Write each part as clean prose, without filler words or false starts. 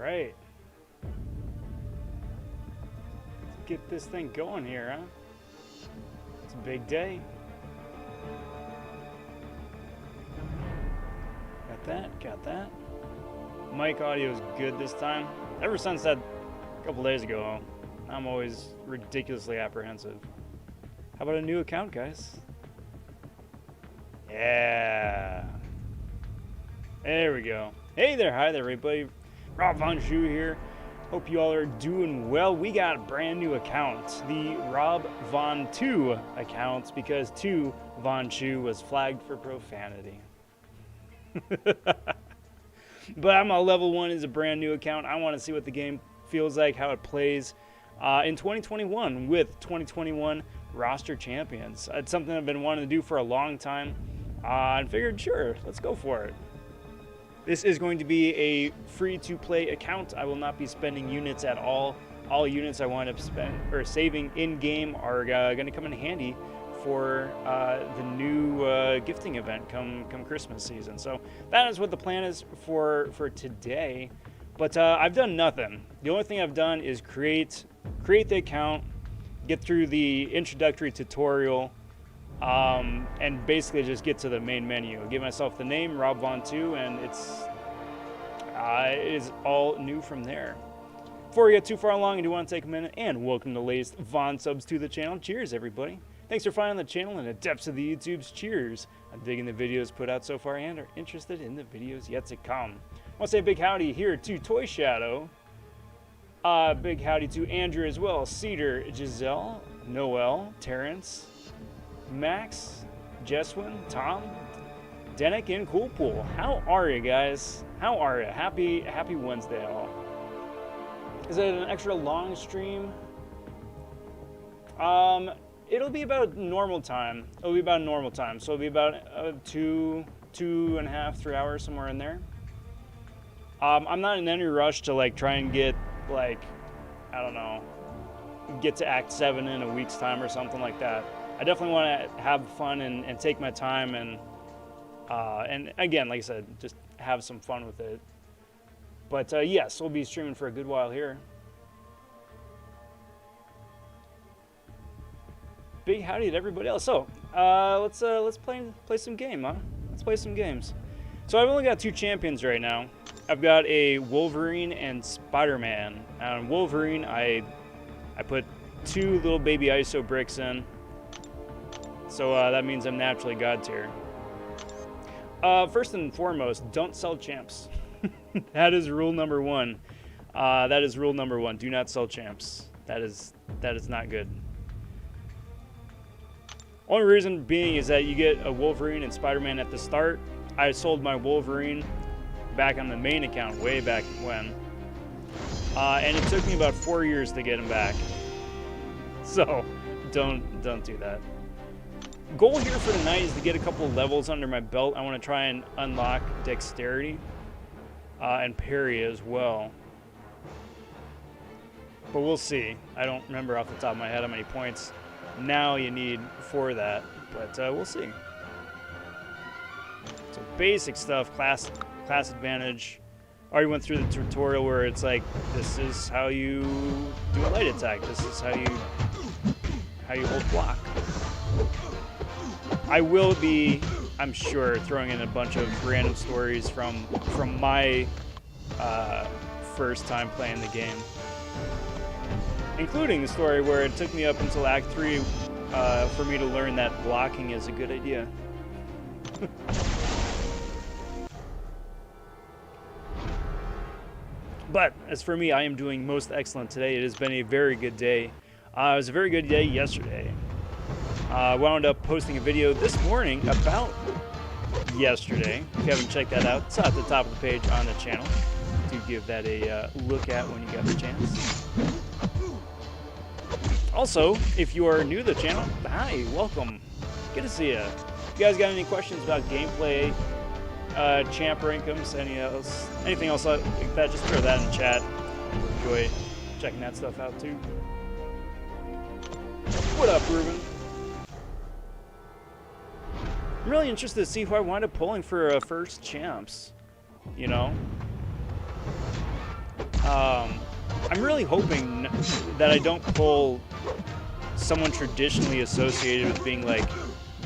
right. Let's get this thing going here, huh? It's a big day. Got that, got that. Mic audio is good this time. Ever since that a couple days ago, I'm always ridiculously apprehensive. How about a new account, guys? Yeah. There we go. Hey there, hi there, everybody. Rob.vonTwo here. Hope you all are doing well. We got a brand new account, the Rob.vonTwo account, because vonShoe was flagged for profanity. But I'm on level 1 is a brand new account. I want to see what the game feels like, how it plays in 2021 with 2021 roster champions. It's something I've been wanting to do for a long time, and figured, sure, let's go for it. This is going to be a free-to-play account. I will not be spending units at all. All units I wind up saving in-game are going to come in handy for the new gifting event come Christmas season. So that is what the plan is for today. But I've done nothing. The only thing I've done is create the account, get through the introductory tutorial, and basically just get to the main menu. Give myself the name, Rob.vonTwo, and it is all new from there. Before we get too far along, I do want to take a minute and welcome the latest Von subs to the channel. Cheers, everybody. Thanks for finding the channel in the depths of the YouTubes. Cheers. I'm digging the videos put out so far and are interested in the videos yet to come. I want to say a big howdy here to Toy Shadow. Big howdy to Andrew as well. Cedar, Giselle, Noel, Terrence, Max, Jeswin, Tom, Denick, and Coolpool. How are you guys? How are you? Happy Wednesday all. Is it an extra long stream? It'll be about normal time. It'll be about normal time. So it'll be about 2 and a half, 3 hours, somewhere in there. I'm not in any rush to like try and get like, I don't know, get to Act 7 in a week's time or something like that. I definitely want to have fun and take my time and again, like I said, just have some fun with it. But yes, we'll be streaming for a good while here. Big howdy to everybody else. So let's play some game, huh? Let's play some games. So I've only got 2 champions right now. I've got a Wolverine and Spider-Man. On Wolverine, I put 2 little baby ISO bricks in. So that means I'm naturally God tier. First and foremost, don't sell champs. That is rule number 1. That is rule number 1. Do not sell champs. That is not good. Only reason being is that you get a Wolverine and Spider-Man at the start. I sold my Wolverine back on the main account way back when. And it took me about 4 years to get him back. So don't do that. Goal here for tonight is to get a couple levels under my belt. I want to try and unlock dexterity and parry as well. But we'll see. I don't remember off the top of my head how many points now you need for that, but we'll see. So basic stuff, class advantage. Already went through the tutorial where it's like, this is how you do a light attack. This is how you hold block. I will be, I'm sure, throwing in a bunch of random stories from my first time playing the game, including the story where it took me up until Act 3 for me to learn that blocking is a good idea. But as for me, I am doing most excellent today. It has been a very good day. It was a very good day yesterday. I wound up posting a video this morning about yesterday. If you haven't checked that out, it's at the top of the page on the channel. Do give that a look at when you get the chance. Also, if you are new to the channel, hi, welcome. Good to see you. If you guys got any questions about gameplay, champ rankings, anything else like that, just throw that in the chat. Enjoy checking that stuff out too. What up, Ruben? I'm really interested to see who I wind up pulling for first champs. You know? I'm really hoping that I don't pull someone traditionally associated with being like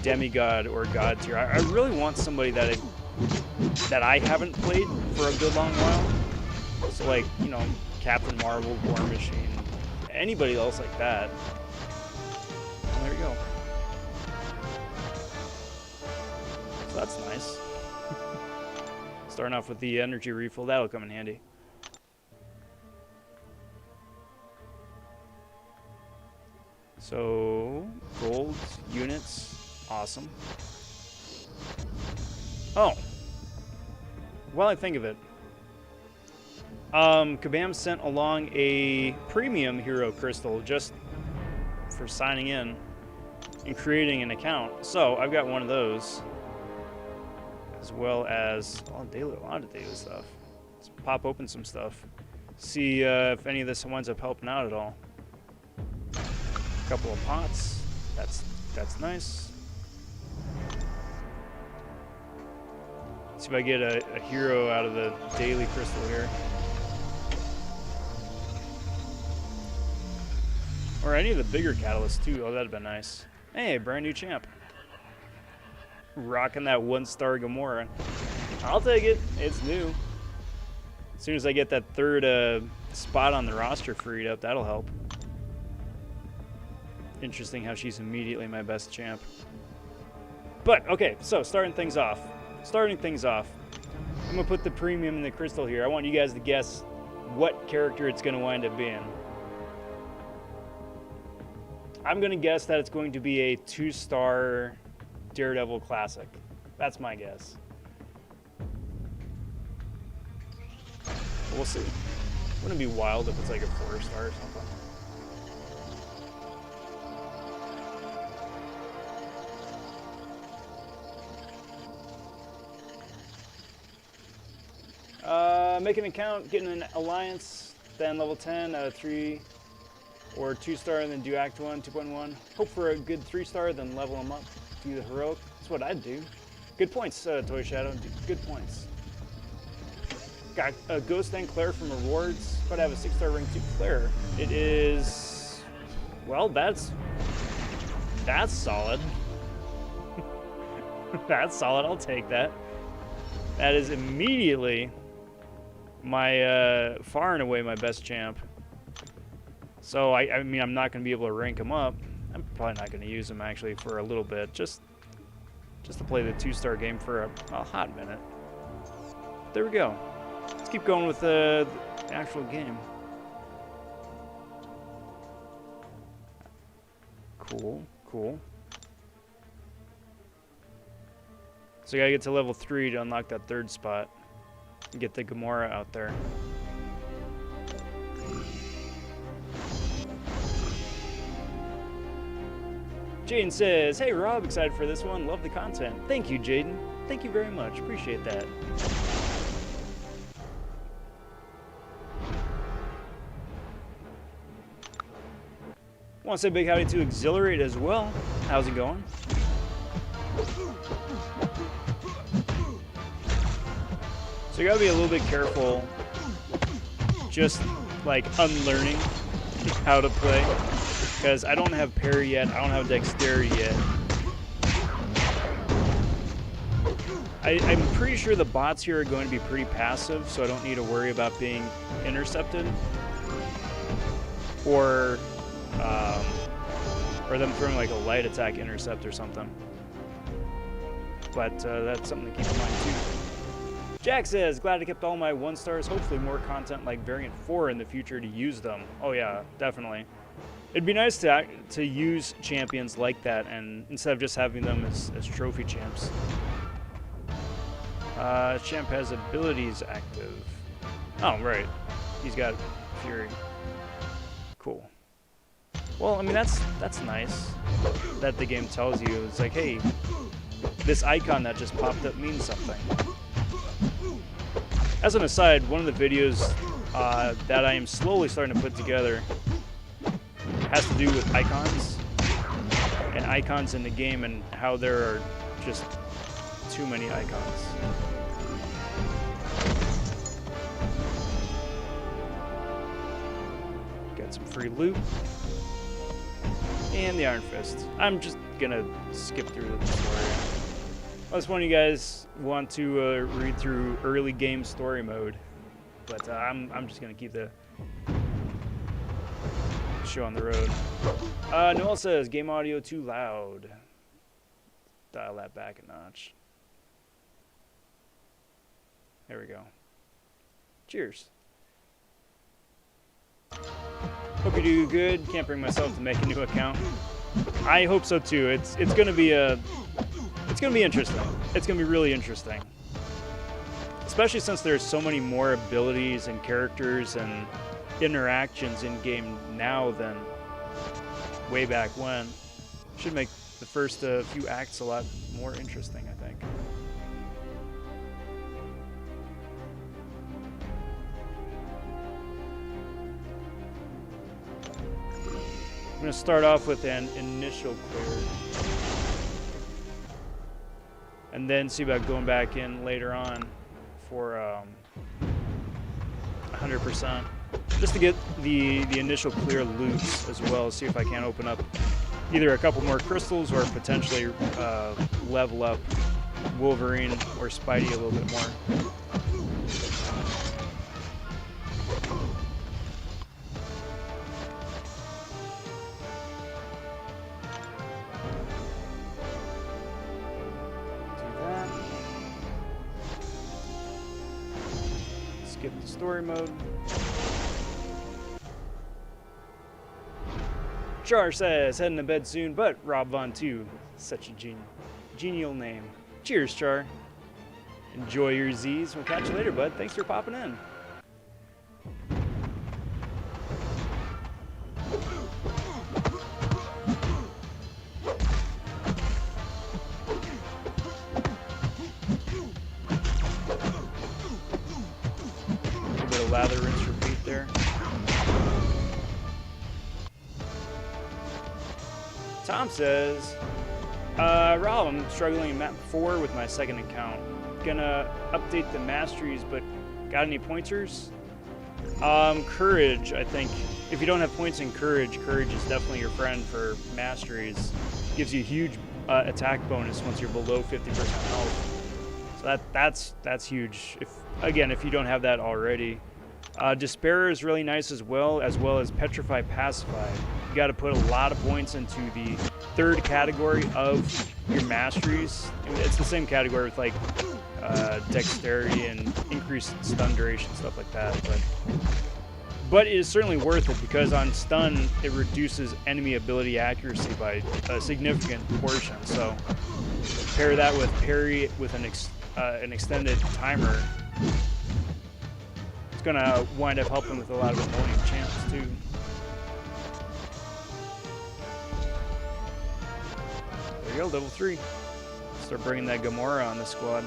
demigod or god tier. I really want somebody that I haven't played for a good long while. So like, you know, Captain Marvel, War Machine, anybody else like that. And there you go. So that's nice. Starting off with the energy refill, that'll come in handy. So, gold units, awesome. Oh, while I think of it, Kabam sent along a premium hero crystal just for signing in and creating an account. So I've got one of those, as well as a lot of daily stuff. Let's pop open some stuff, see if any of this winds up helping out at all. A couple of pots, that's nice. See if I get a hero out of the daily crystal here. Or any of the bigger catalysts too. Oh, that'd been nice. Hey, brand new champ. Rocking that 1-star Gamora. I'll take it. It's new. As soon as I get that third spot on the roster freed up, that'll help. Interesting how she's immediately my best champ. But, okay, so starting things off. I'm going to put the premium in the crystal here. I want you guys to guess what character it's going to wind up being. I'm going to guess that it's going to be a 2-star Daredevil Classic. That's my guess. We'll see. Wouldn't it be wild if it's like a 4-star or something? Make an account, get an alliance, then level 10, 3 or 2-star, and then do Act 1, 2.1. Hope for a good 3-star, then level them up. Do the heroic. That's what I'd do. Good points, Toy Shadow. Good points. Got a Ghost and Claire from rewards, but I have a 6-star ring 2 Claire. It is, well, that's solid. That's solid. I'll take that. That is immediately my far and away my best champ. So I mean, I'm not going to be able to rank him up. I'm probably not going to use him actually for a little bit, just to play the 2-star game for a hot minute. There we go. Let's keep going with the actual game. Cool. So I gotta get to level 3 to unlock that 3rd spot and get the Gamora out there. Jaden says, hey Rob, excited for this one. Love the content. Thank you, Jaden. Thank you very much. Appreciate that. Want to say big howdy to Exhilarate as well. How's it going? So you gotta be a little bit careful, just like unlearning how to play, because I don't have parry yet, I don't have dexterity yet. I'm pretty sure the bots here are going to be pretty passive, so I don't need to worry about being intercepted or them throwing like a light attack intercept or something. But that's something to keep in mind too. Jack says, glad I kept all my 1-stars. Hopefully more content like Variant 4 in the future to use them. Oh yeah, definitely. It'd be nice to use champions like that, and instead of just having them as trophy champs. Champ has abilities active. Oh, right. He's got Fury. Cool. Well, I mean, that's nice that the game tells you. It's like, hey, this icon that just popped up means something. As an aside, one of the videos that I am slowly starting to put together has to do with icons and icons in the game and how there are just too many icons. some free loot. And the Iron Fist. I'm just gonna skip through the story. Unless one of you guys want to read through early game story mode. But I'm just gonna keep the show on the road. Noel says, game audio too loud. Dial that back a notch. There we go. Cheers. Hope you do good. Can't bring myself to make a new account. I hope so too. It's gonna be interesting. It's gonna be really interesting. Especially since there's so many more abilities and characters and interactions in game now than way back when. Should make the first few acts a lot more interesting, I think. I'm going to start off with an initial clear. And then see about going back in later on for 100%. Just to get the initial clear loots as well. See if I can open up either a couple more crystals or potentially level up Wolverine or Spidey a little bit more. Skip the story mode. Char says, heading to bed soon, but Rob.vonTwo, such a genial name. Cheers, Char. Enjoy your Z's. We'll catch you later, bud. Thanks for popping in. A bit of lather, rinse, repeat there. Tom says, Rob, I'm struggling in map 4 with my second account. Gonna update the masteries, but got any pointers? Courage, I think. If you don't have points in courage, courage is definitely your friend for masteries. Gives you a huge attack bonus once you're below 50% health. So that's huge. If you don't have that already. Despair is really nice as well as Petrify Pacify. You got to put a lot of points into the third category of your masteries. It's the same category with like dexterity and increased stun duration, stuff like that. But it is certainly worth it because on stun it reduces enemy ability accuracy by a significant portion. So pair that with parry with an extended timer. It's gonna wind up helping with a lot of opponent champs too. There you go, level 3. Start bringing that Gamora on the squad.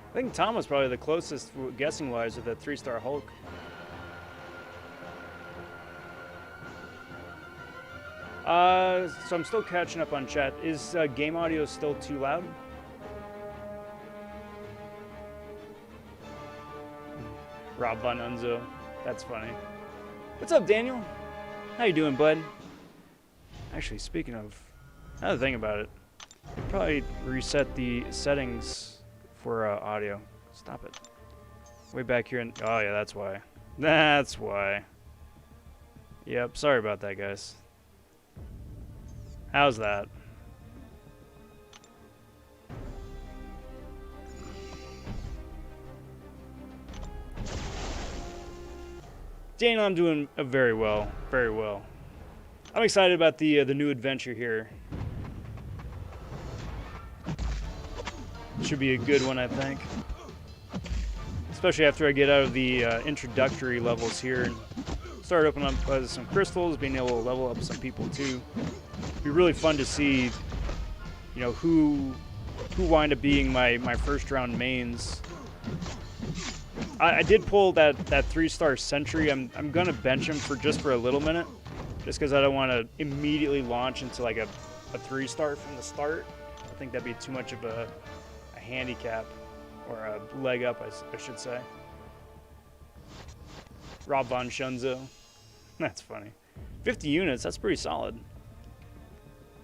I think Tom was probably the closest guessing-wise with that 3-star Hulk. So I'm still catching up on chat. Is game audio still too loud? Rob.vonTwo. That's funny. What's up, Daniel? How you doing, bud? Actually, speaking of, another thing about it, you probably reset the settings for audio. Stop it. Way back here in... Oh, yeah, that's why. That's why. Yep, sorry about that, guys. How's that? Daniel, I'm doing very well. Very well. I'm excited about the new adventure here. Should be a good one, I think. Especially after I get out of the introductory levels here and start opening up some crystals, being able to level up some people too. It'd be really fun to see, you know, who wind up being my first round mains I did pull that 3-star sentry. I'm gonna bench him for just a little minute, just because I don't want to immediately launch into like a 3-star from the start. I think that'd be too much of a handicap, or a leg up, I should say. Rob.vonTwo. That's funny. 50 units, that's pretty solid.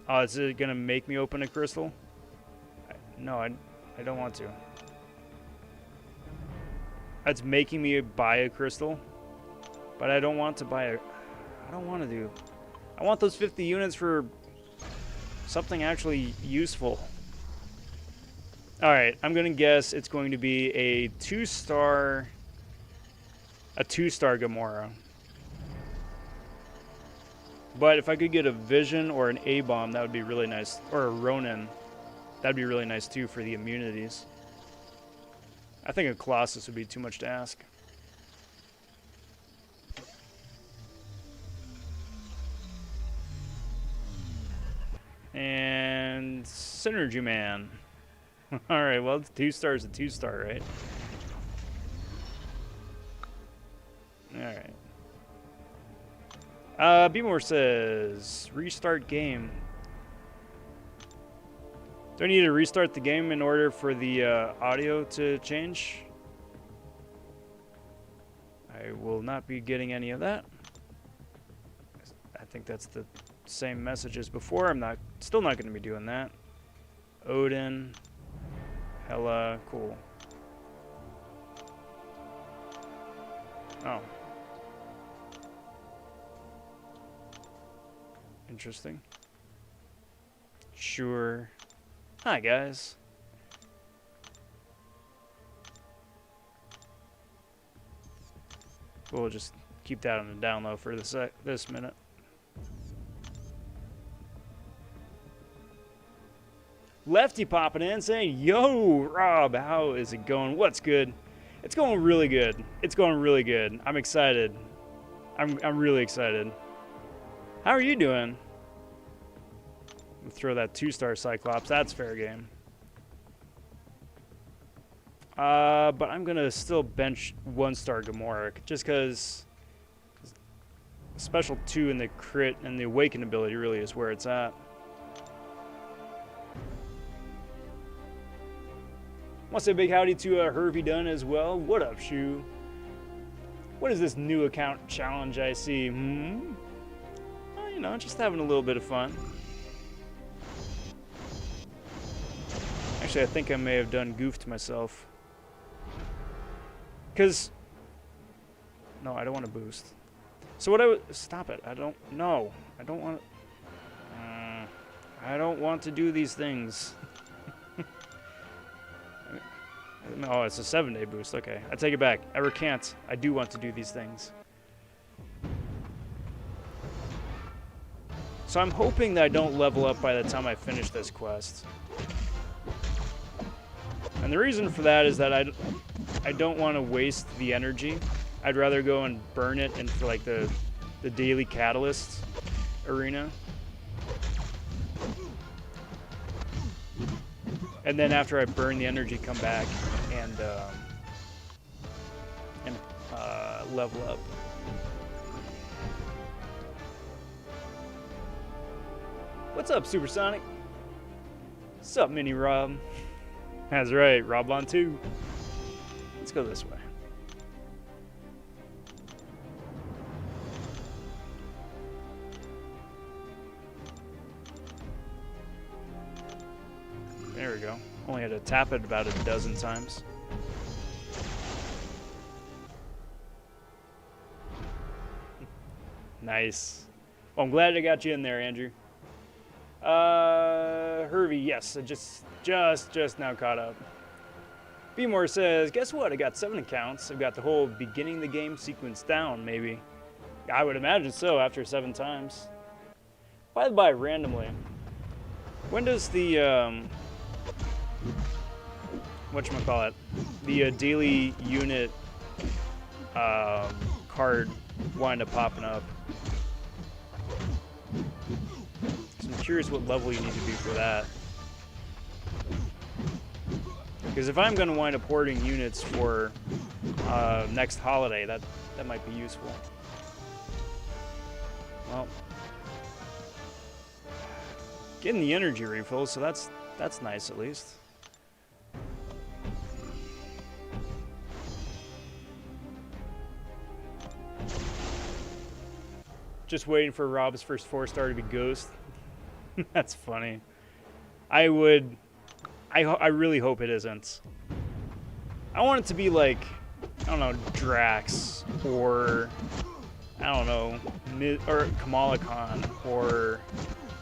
Oh, is it gonna make me open a crystal? No, I don't want to. That's making me buy a crystal, but I don't want to buy a... I don't want to do... I want those 50 units for something actually useful. Alright, I'm gonna guess it's going to be a 2-star... a 2-star Gamora. But if I could get a Vision or an A-Bomb, that would be really nice. Or a Ronin. That'd be really nice too for the immunities. I think a Colossus would be too much to ask. And Synergy Man. Alright, well, 2 stars a 2-star, right? Alright. B-More says, restart game. Do I need to restart the game in order for the audio to change? I will not be getting any of that. I think that's the same message as before. I'm still not going to be doing that. Odin. Hella cool. Oh. Interesting. Sure. Hi, guys. We'll just keep that on the down low for this minute. Lefty popping in saying, yo, Rob, how is it going? What's good? It's going really good. It's going really good. I'm excited. I'm really excited. How are you doing? We'll throw that 2-star Cyclops. That's fair game. But I'm going to still bench 1-star Gamora, just because special 2 in the crit and the awaken ability really is where it's at. Want to say a big howdy to Hervey Dunn as well. What up, Shoe? What is this new account challenge I see? Well, you know, just having a little bit of fun. Actually, I think I may have done goofed myself. Because... No, I don't want to boost. So what I would... Stop it. I don't... No. I don't want to... I don't want to do these things. Oh, it's a 7-day boost. Okay, I take it back. I recant. I do want to do these things. So I'm hoping that I don't level up by the time I finish this quest. And the reason for that is that I don't want to waste the energy. I'd rather go and burn it in for like the daily catalyst arena. And then after I burn the energy, come back and level up. What's up, Supersonic? What's up, Mini Rob? That's right, Rob.vonTwo. Let's go this way. There we go. Only had to tap it about a dozen times. Nice. Well, I'm glad I got you in there, Andrew. Hervey, yes, I just now caught up. B-More says, guess what? I got 7 accounts. I've got the whole beginning the game sequence down, maybe. I would imagine so after 7 times. By the by, randomly, when does the, whatchamacallit, the daily unit card wind up popping up? So I'm curious what level you need to be for that. Because if I'm going to wind up hoarding units for next holiday. That might be useful. Well, getting the energy refills, so that's nice at least. Just waiting for Rob's first 4-star to be Ghost. That's funny. I really hope it isn't. I want it to be like, I don't know, Drax, or I don't know, or Kamala Khan, or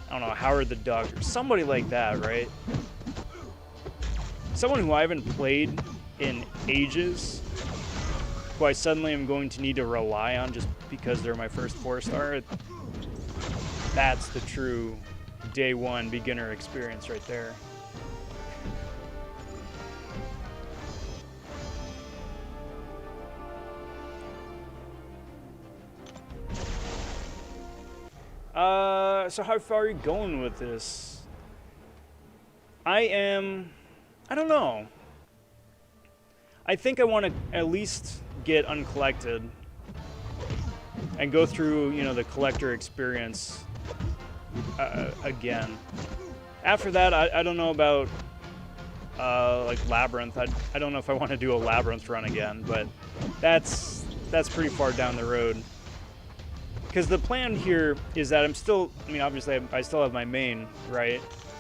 I don't know, Howard the Duck, or somebody like that, right? Someone who I haven't played in ages, who I suddenly am going to need to rely on just because they're my first 4-star. That's the true day one beginner experience right there. So how far are you going with this? I don't know. I think I want to at least get uncollected and go through, you know, the collector experience again. After that, I don't know about like Labyrinth. I don't know if I want to do a Labyrinth run again, but that's pretty far down the road. Because the plan here is that obviously I still have my main, right?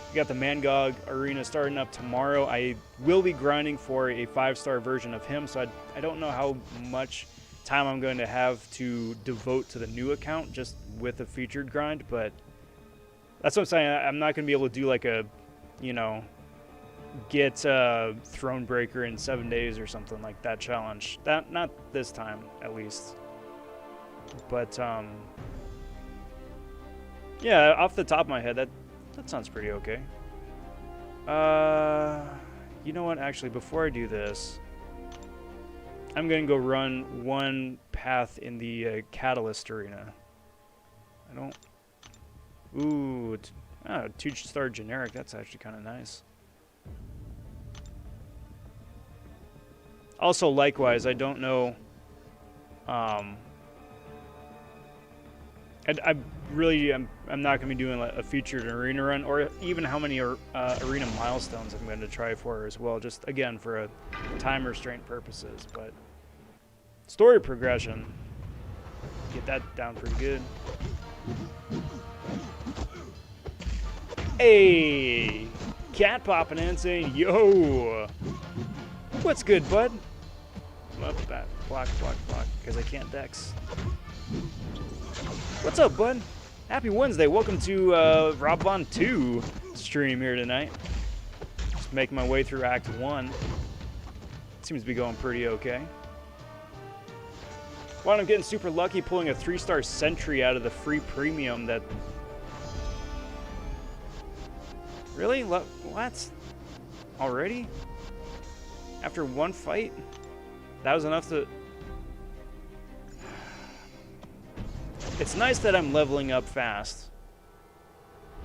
We got the MCoC arena starting up tomorrow. I will be grinding for a 5-star version of him, so I don't know how much time I'm going to have to devote to the new account just with a featured grind, but that's what I'm saying. I'm not going to be able to do like a, you know, get Thronebreaker in 7 days or something like that challenge. Not this time, at least. But yeah, off the top of my head, that sounds pretty okay. You know what? Actually, before I do this, I'm gonna go run one path in the Catalyst arena. I don't. Ooh, 2-star generic. That's actually kind of nice. Also, likewise, I don't know. I'm not going to be doing a featured arena run, or even how many arena milestones I'm going to try for as well, just again for a time restraint purposes. But story progression, get that down pretty good. Hey, cat popping in saying, yo, what's good, bud? Block, because I can't dex. What's up, bud? Happy Wednesday. Welcome to Rob.vonTwo stream here tonight. Just making my way through Act 1. Seems to be going pretty okay. Well, I'm getting super lucky pulling a 3-star Sentry out of the free premium that... Really? What? Already? After one fight? That was enough to... It's nice that I'm leveling up fast.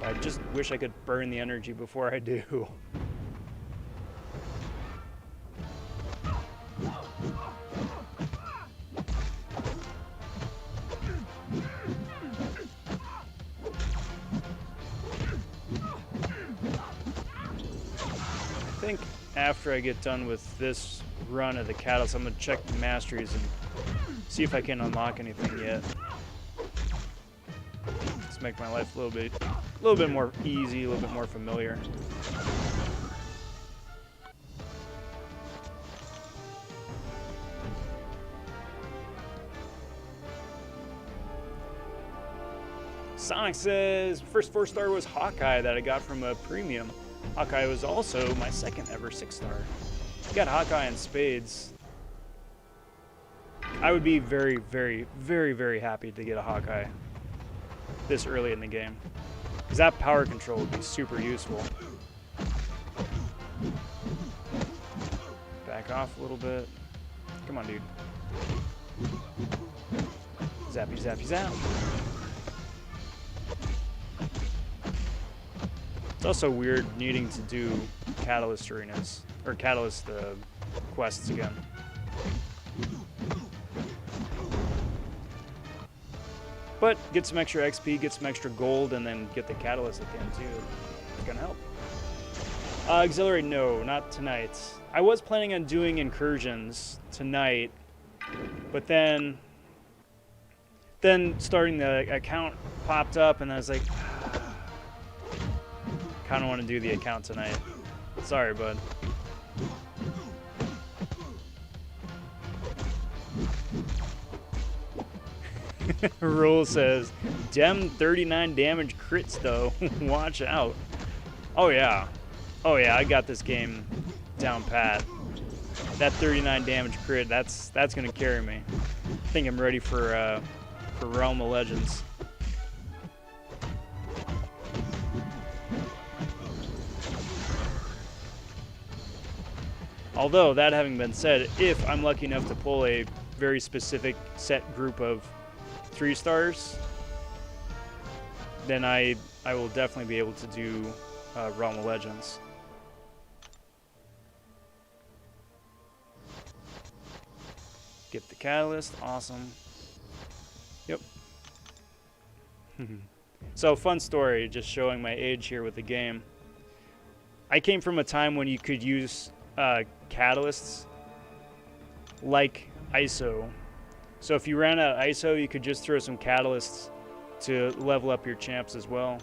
I just wish I could burn the energy before I do. I think after I get done with this run of the Catalyst, I'm going to check the masteries and see if I can unlock anything yet. Make my life a little bit more easy, a little bit more familiar. Sonic says first 4-star was Hawkeye that I got from a premium. Hawkeye was also my second ever 6-star. Got Hawkeye in spades. I would be very, very, very, very happy to get a Hawkeye this early in the game, because that power control would be super useful. Back off a little bit. Come on, dude. Zappy, zappy, zap. It's also weird needing to do Catalyst arenas, or Catalyst quests again. But get some extra XP, get some extra gold, and then get the catalyst at the end too. It's gonna help. Auxiliary, no, not tonight. I was planning on doing incursions tonight, but then starting the account popped up, and I was like, kind of want to do the account tonight. Sorry, bud. Rule says, Dem 39 damage crits though. Watch out. Oh yeah. Oh yeah, I got this game down pat. That 39 damage crit, that's gonna carry me. I think I'm ready for Realm of Legends. Although, that having been said, if I'm lucky enough to pull a very specific set group of 3 stars, then I will definitely be able to do Realm of Legends. Get the catalyst, awesome. Yep. So, fun story, just showing my age here with the game. I came from a time when you could use catalysts like ISO. So if you ran out of ISO, you could just throw some catalysts to level up your champs as well.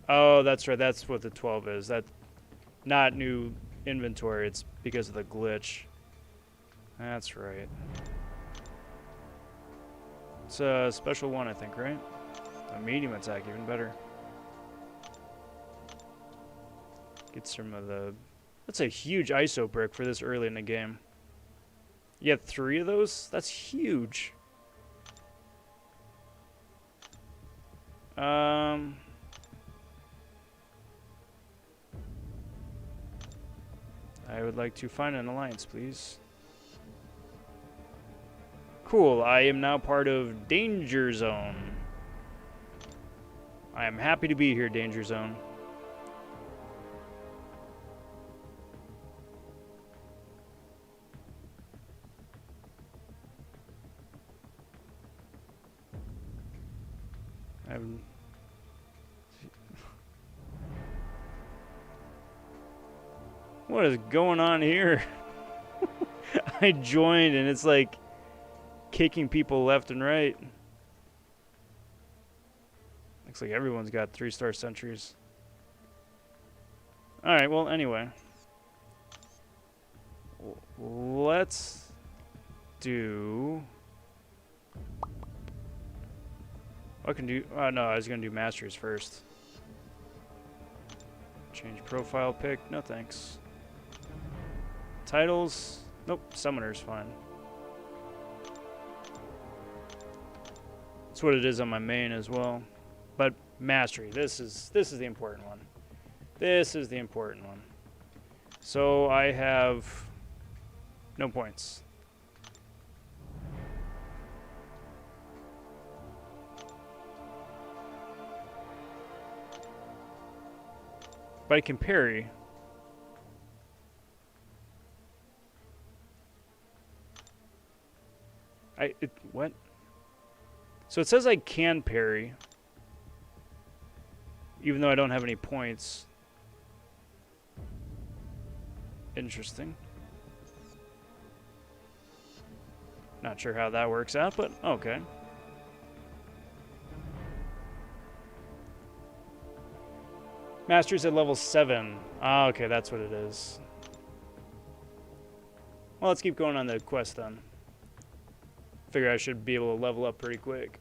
Oh, that's right. That's what the 12 is. That not new inventory. It's because of the glitch. That's right. It's a special one, I think, right? A medium attack, even better. Get some of the... That's a huge ISO brick for this early in the game. You have 3 of those? That's huge. I would like to find an alliance, please. Cool, I am now part of Danger Zone. I am happy to be here, Danger Zone. What is going on here? I joined and it's like kicking people left and right. Looks like everyone's got 3-star sentries. Alright, well, anyway. Let's do... I can do... Oh, no, I was going to do Masters first. Change profile pic. No, thanks. Titles. Nope, Summoner's fine. That's what it is on my main as well. But Mastery. This is the important one. This is the important one. So I have no points. But I can parry. What? So it says I can parry, even though I don't have any points. Interesting. Not sure how that works out, but okay. Master's at level 7. Ah, okay, that's what it is. Well, let's keep going on the quest then. Figure I should be able to level up pretty quick.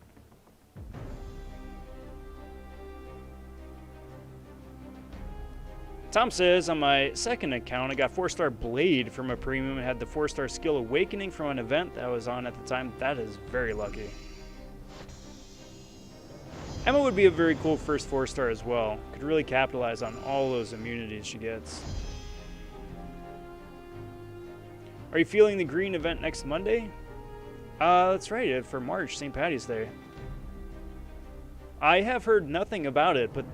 Tom says, on my second account, I got 4-star Blade from a premium and had the 4-star skill Awakening from an event that I was on at the time. That is very lucky. Emma would be a very cool first 4-star as well. Could really capitalize on all those immunities she gets. Are you feeling the green event next Monday? That's right, for March, St. Paddy's Day. I have heard nothing about it, but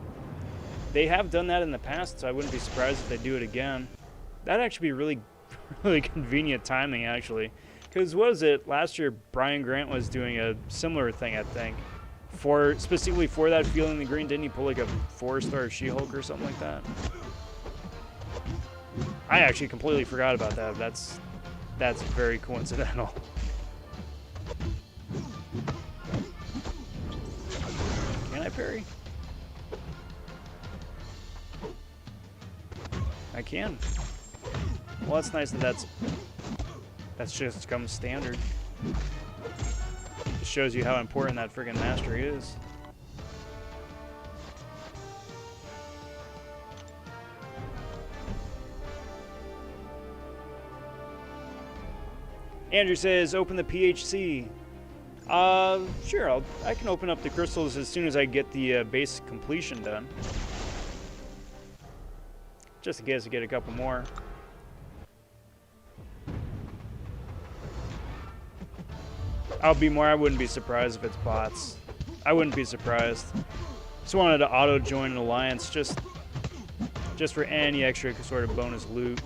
they have done that in the past, so I wouldn't be surprised if they do it again. That'd actually be really, really convenient timing, actually. Because what was it? Last year, Brian Grant was doing a similar thing, I think. Specifically for that Feeling the Green, didn't he pull like a 4-star She-Hulk or something like that? I actually completely forgot about that. That's very coincidental. Can I parry? I can. Well, that's nice that that's just comes standard. Just shows you how important that friggin' mastery is. Andrew says, open the PHC. Sure, I can open up the crystals as soon as I get the base completion done. Just in case I get a couple more. I wouldn't be surprised if it's bots. I wouldn't be surprised. Just wanted to auto-join an alliance just for any extra sort of bonus loot.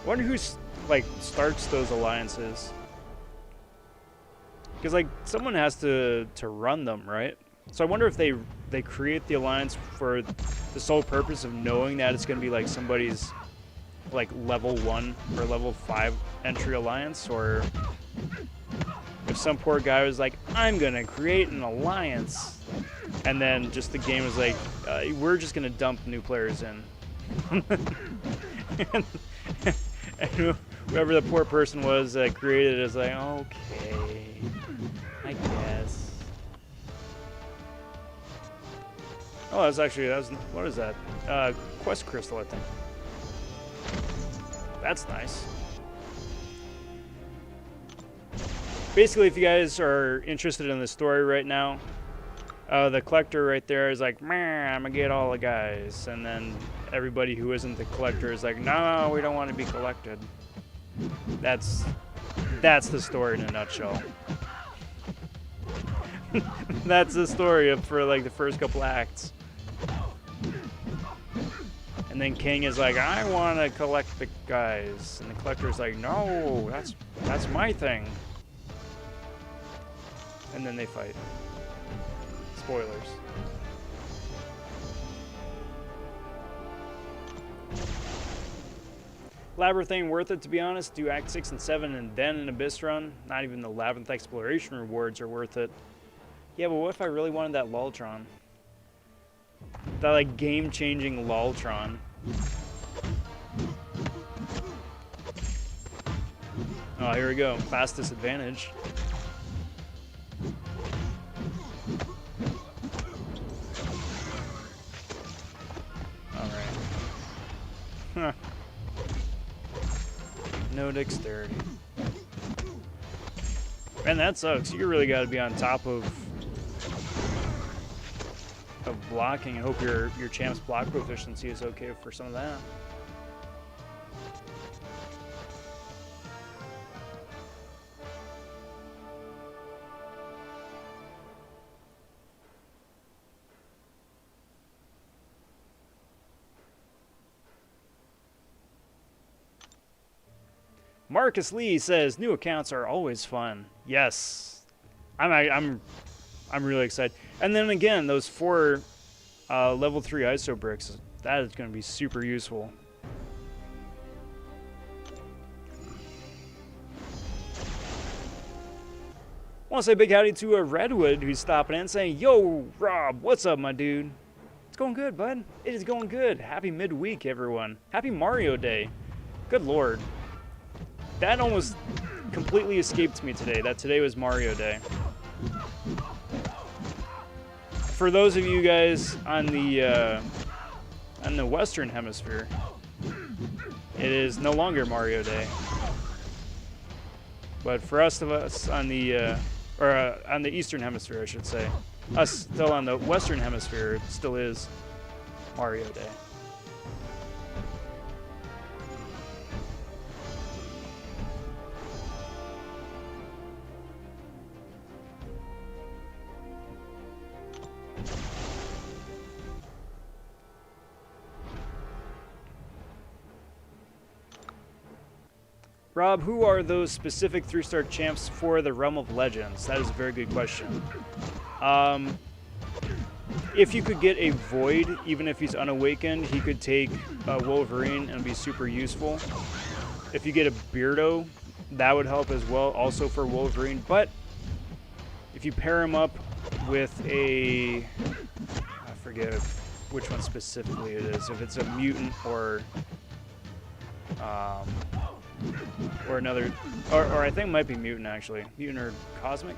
I wonder who like starts those alliances. Because like someone has to run them, right? So I wonder if they create the alliance for the sole purpose of knowing that it's going to be like somebody's like level 1 or level 5 entry alliance, or if some poor guy was like, I'm going to create an alliance, and then just the game is like, we're just going to dump new players in. and whoever the poor person was that created it is like, okay, I guess. Oh, what is that? Quest crystal, I think. That's nice. Basically, if you guys are interested in the story right now, the collector right there is like, I'm gonna get all the guys. And then everybody who isn't the collector is like, no, we don't want to be collected. That's the story in a nutshell. That's the story for like the first couple acts. And then King is like, I want to collect the guys. And the collector's like, no, that's my thing. And then they fight. Spoilers. Labyrinth ain't worth it, to be honest. Do Act 6 and 7 and then an Abyss run. Not even the Labyrinth exploration rewards are worth it. Yeah, but what if I really wanted that Lultron? That like game-changing Lultron. Oh, here we go. Class disadvantage. Alright. Huh. No dexterity. Man, that sucks. You really got to be on top of blocking. I hope your champ's block proficiency is okay for some of that. Marcus Lee says new accounts are always fun. Yes, I'm really excited. And then again, those 4 level 3 ISO bricks, that is going to be super useful. I want to say a big howdy to Redwood, who's stopping in saying, yo, Rob, what's up, my dude? It's going good, bud. It is going good. Happy midweek, everyone. Happy Mario Day. Good Lord. That almost completely escaped me today, that today was Mario Day. For those of you guys on the Western Hemisphere, it is no longer Mario Day. But for us on the on the Eastern Hemisphere, I should say, us still on the Western Hemisphere, it still is Mario Day. Rob, who are those specific 3-star champs for the Realm of Legends? That is a very good question. If you could get a Void, even if he's unawakened, he could take Wolverine and be super useful. If you get a Beardo, that would help as well, also for Wolverine. But if you pair him up with a... I forget which one specifically it is. If it's a mutant or another... Or I think it might be mutant, actually. Mutant or cosmic.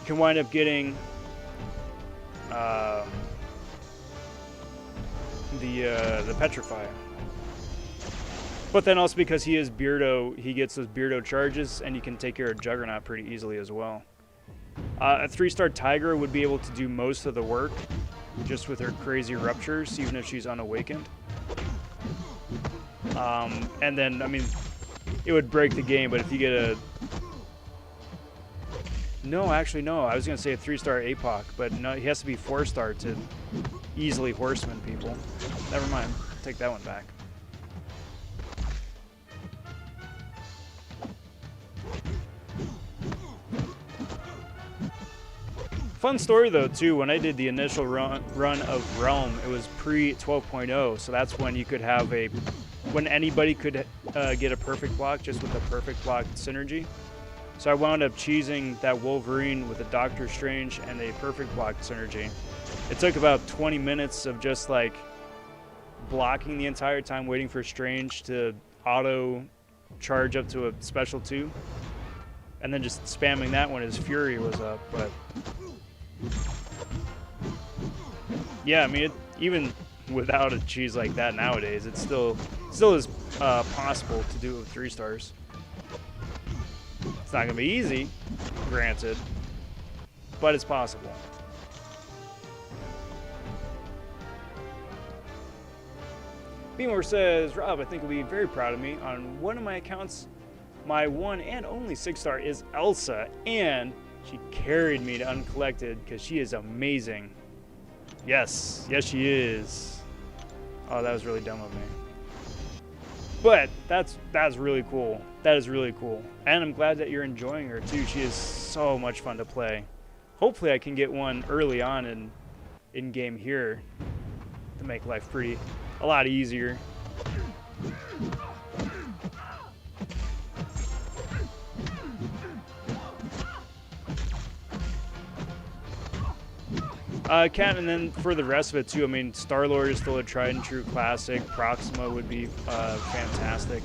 You can wind up getting... the Petrify. But then also because he is Beardo, he gets those Beardo charges, and you can take care of Juggernaut pretty easily as well. A 3-star Tiger would be able to do most of the work, just with her crazy ruptures, even if she's unawakened. And then, I mean, it would break the game, but if you get a... No, actually, no. I was going to say a 3-star APOC, but no, he has to be 4-star to easily horseman people. Never mind. Take that one back. Fun story, though, too. When I did the initial run of Realm, it was pre-12.0, so that's when you could have a... When anybody could get a perfect block just with a perfect block synergy. So I wound up cheesing that Wolverine with a Doctor Strange and a perfect block synergy. It took about 20 minutes of just like blocking the entire time, waiting for Strange to auto charge up to a special 2, and then just spamming that when his Fury was up. But yeah, I mean, even without a cheese like that nowadays, it still is possible to do it with 3 stars. It's not going to be easy, granted, but it's possible. Beemore says, Rob, I think you'll be very proud of me. On one of my accounts, my one and only 6-star is Elsa, and she carried me to Uncollected because she is amazing. Yes, she is. Oh, that was really dumb of me. But that's really cool. That is really cool. And I'm glad that you're enjoying her too. She is so much fun to play. Hopefully I can get one early on in game here to make life a lot easier. Cat, and then for the rest of it too, I mean, Star-Lord is still a tried and true classic. Proxima would be fantastic.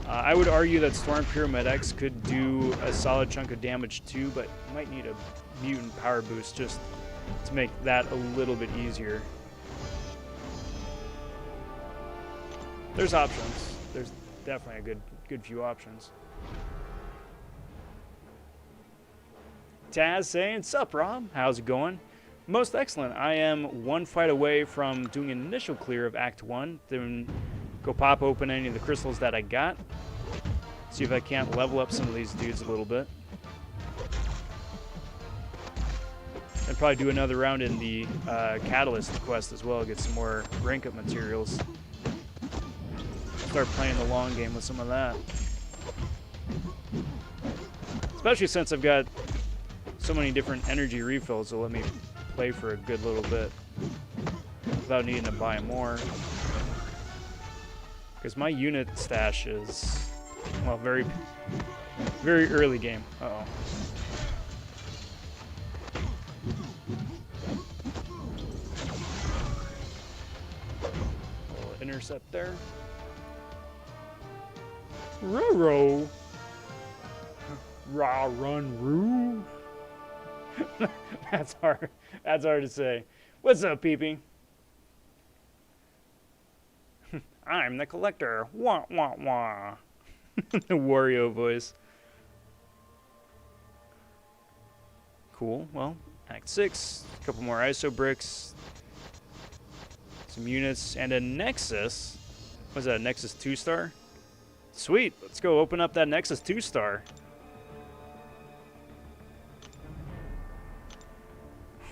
I would argue that Storm Pyramid X could do a solid chunk of damage too, but might need a mutant power boost just to make that a little bit easier. There's options. There's definitely a good few options. Taz saying, "Sup, Rob? How's it going? Most excellent. I am one fight away from doing an initial clear of Act 1. Then go pop open any of the crystals that I got. See if I can't level up some of these dudes a little bit. And probably do another round in the Catalyst quest as well. Get some more rank up materials. Start playing the long game with some of that. Especially since I've got so many different energy refills that let me play for a good little bit without needing to buy more. Because my unit stash is, well, very early game. Uh-oh. Little intercept there. Roro. Raw run roo. That's hard. That's hard to say. What's up, peepee? I'm the collector. Wah, wah, wah. The Wario voice. Cool. Well, Act 6. A couple more ISO bricks. Some units. And a Nexus. What's that, a Nexus 2-star? Sweet. Let's go open up that Nexus 2-star.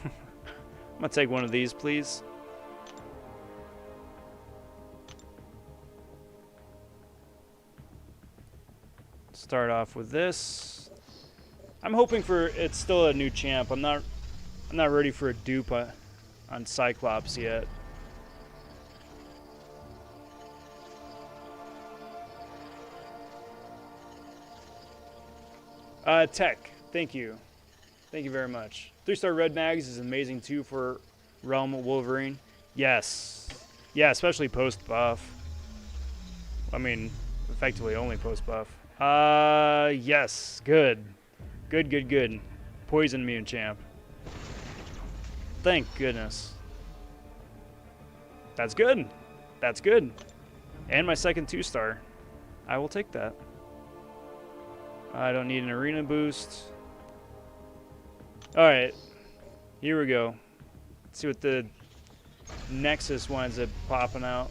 I'm going to take one of these, please. Start off with this. I'm hoping for it's still a new champ. I'm not ready for a dupe on Cyclops yet. Tech, thank you. Thank you very much. 3-star red mags is amazing too for Realm Wolverine. Yes. Yeah, especially post buff. I mean, effectively only post buff. Yes. Good. Good. Poison immune champ. Thank goodness. That's good. That's good. And my second 2-star. I will take that. I don't need an arena boost. Alright. Here we go. Let's see what the Nexus winds up popping out.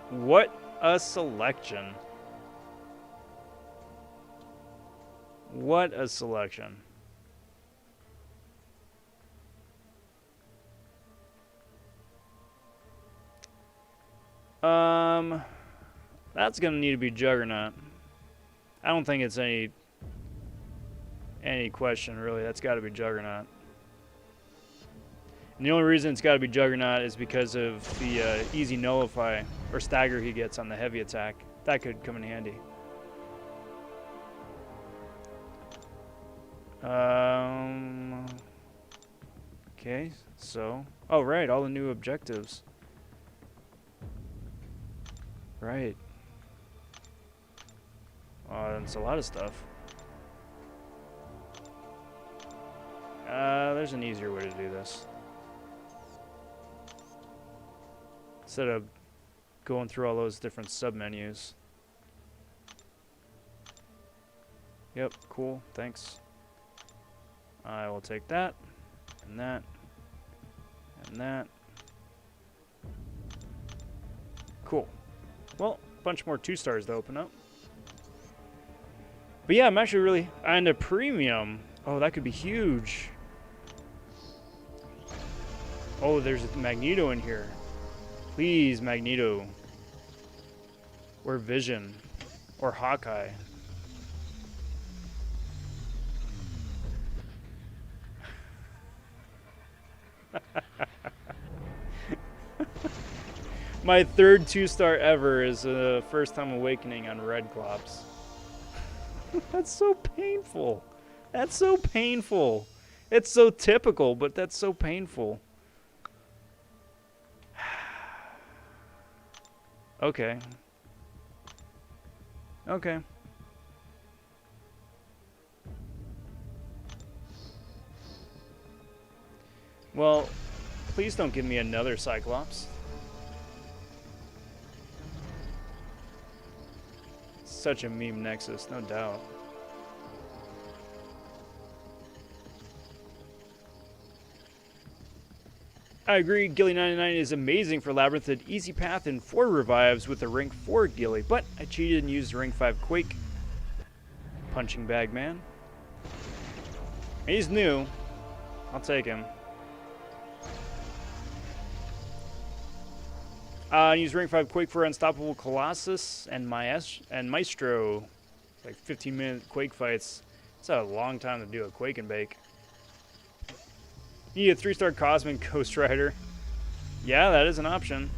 What a selection. What a selection. That's gonna need to be Juggernaut. I don't think it's any question really. That's got to be Juggernaut. And the only reason it's got to be Juggernaut is because of the easy nullify or stagger he gets on the heavy attack. That could come in handy. Okay, so... Oh, right, all the new objectives. Right. That's a lot of stuff. There's an easier way to do this. Instead of going through all those different submenus. Yep, cool, thanks. I will take that, and that, and that. Cool. Well, a bunch more 2-stars to open up. But yeah, I'm actually really... And a premium. Oh, that could be huge. Oh, there's a Magneto in here. Please, Magneto. Or Vision. Or Hawkeye. My third 2-star ever is First Time Awakening on Red Clops. That's so painful. That's so painful. It's so typical, but that's so painful. Okay. Okay. Well, please don't give me another Cyclops. Such a meme Nexus, no doubt. I agree, Gilly99 is amazing for Labyrinth, an easy path and 4 revives with a rank 4 Gilly, but I cheated and used rank 5 Quake. Punching Bag Man. He's new. I'll take him. Use rank 5 Quake for Unstoppable Colossus and Maestro. It's like 15-minute Quake fights. It's a long time to do a Quake and Bake. You need a 3-star Cosmic Ghost Rider. Yeah, that is an option.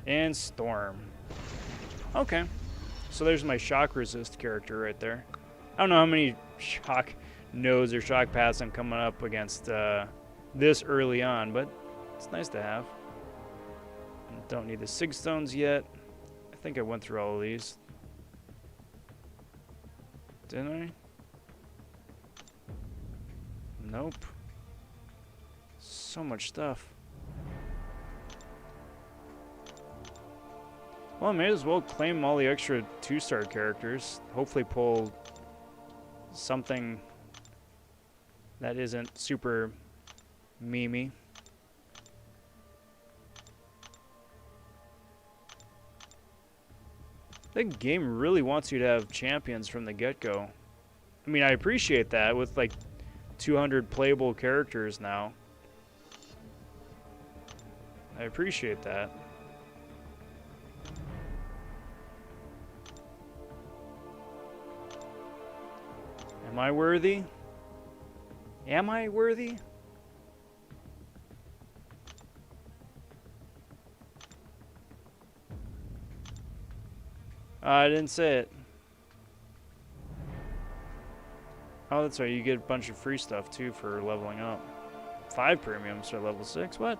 And Storm. Okay. So there's my shock resist character right there. I don't know how many shock nodes or shock paths I'm coming up against this early on, but it's nice to have. Don't need the Sig Stones yet. I think I went through all of these. Didn't I? Nope. So much stuff. Well, I may as well claim all the extra 2-star characters. Hopefully pull something that isn't super memey. The game really wants you to have champions from the get-go. I mean, I appreciate that with like 200 playable characters now. I appreciate that. Am I worthy? Am I worthy? I didn't say it. Oh, that's right. You get a bunch of free stuff, too, for leveling up. 5 premiums for level 6? What?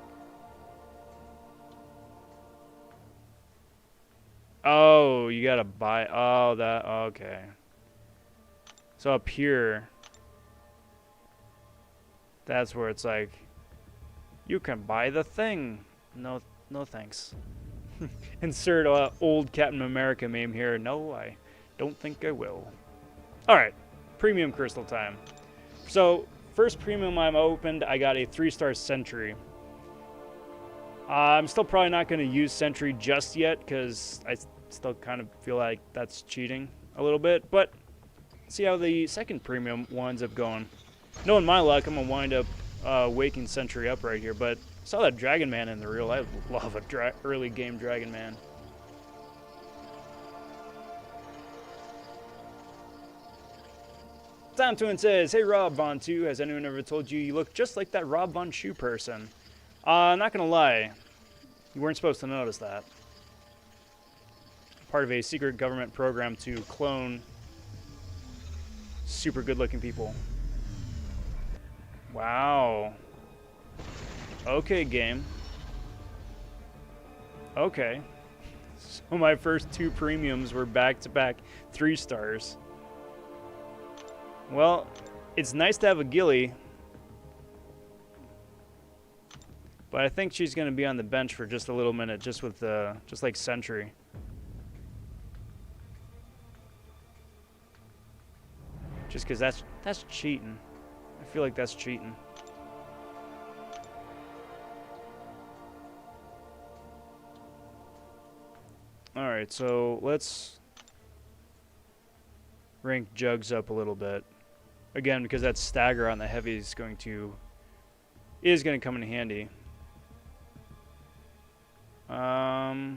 Oh, you gotta buy... Oh, that... Okay. So up here... That's where it's like... You can buy the thing. No thanks. Insert a old Captain America meme here. No, I don't think I will. Alright. Premium crystal time. So, first premium I'm opened, I got a 3-star sentry. I'm still probably not going to use sentry just yet, because I still kind of feel like that's cheating a little bit. But, see how the second premium winds up going. Knowing my luck, I'm going to wind up waking sentry up right here. But, I saw that Dragon Man in the reel. I love a early game Dragon Man. Tom says, hey Rob.vonTwo, has anyone ever told you you look just like that Rob.vonShoe person? Not gonna lie, you weren't supposed to notice that. Part of a secret government program to clone super good looking people. Wow. Okay, game. Okay. So my first 2 premiums were back-to-back 3 stars. Well, it's nice to have a ghillie, but I think she's going to be on the bench for just a little minute, just with just like Sentry. Just because that's cheating. I feel like that's cheating. All right, so let's rank Jugs up a little bit. Again, because that stagger on the heavy is going to come in handy. I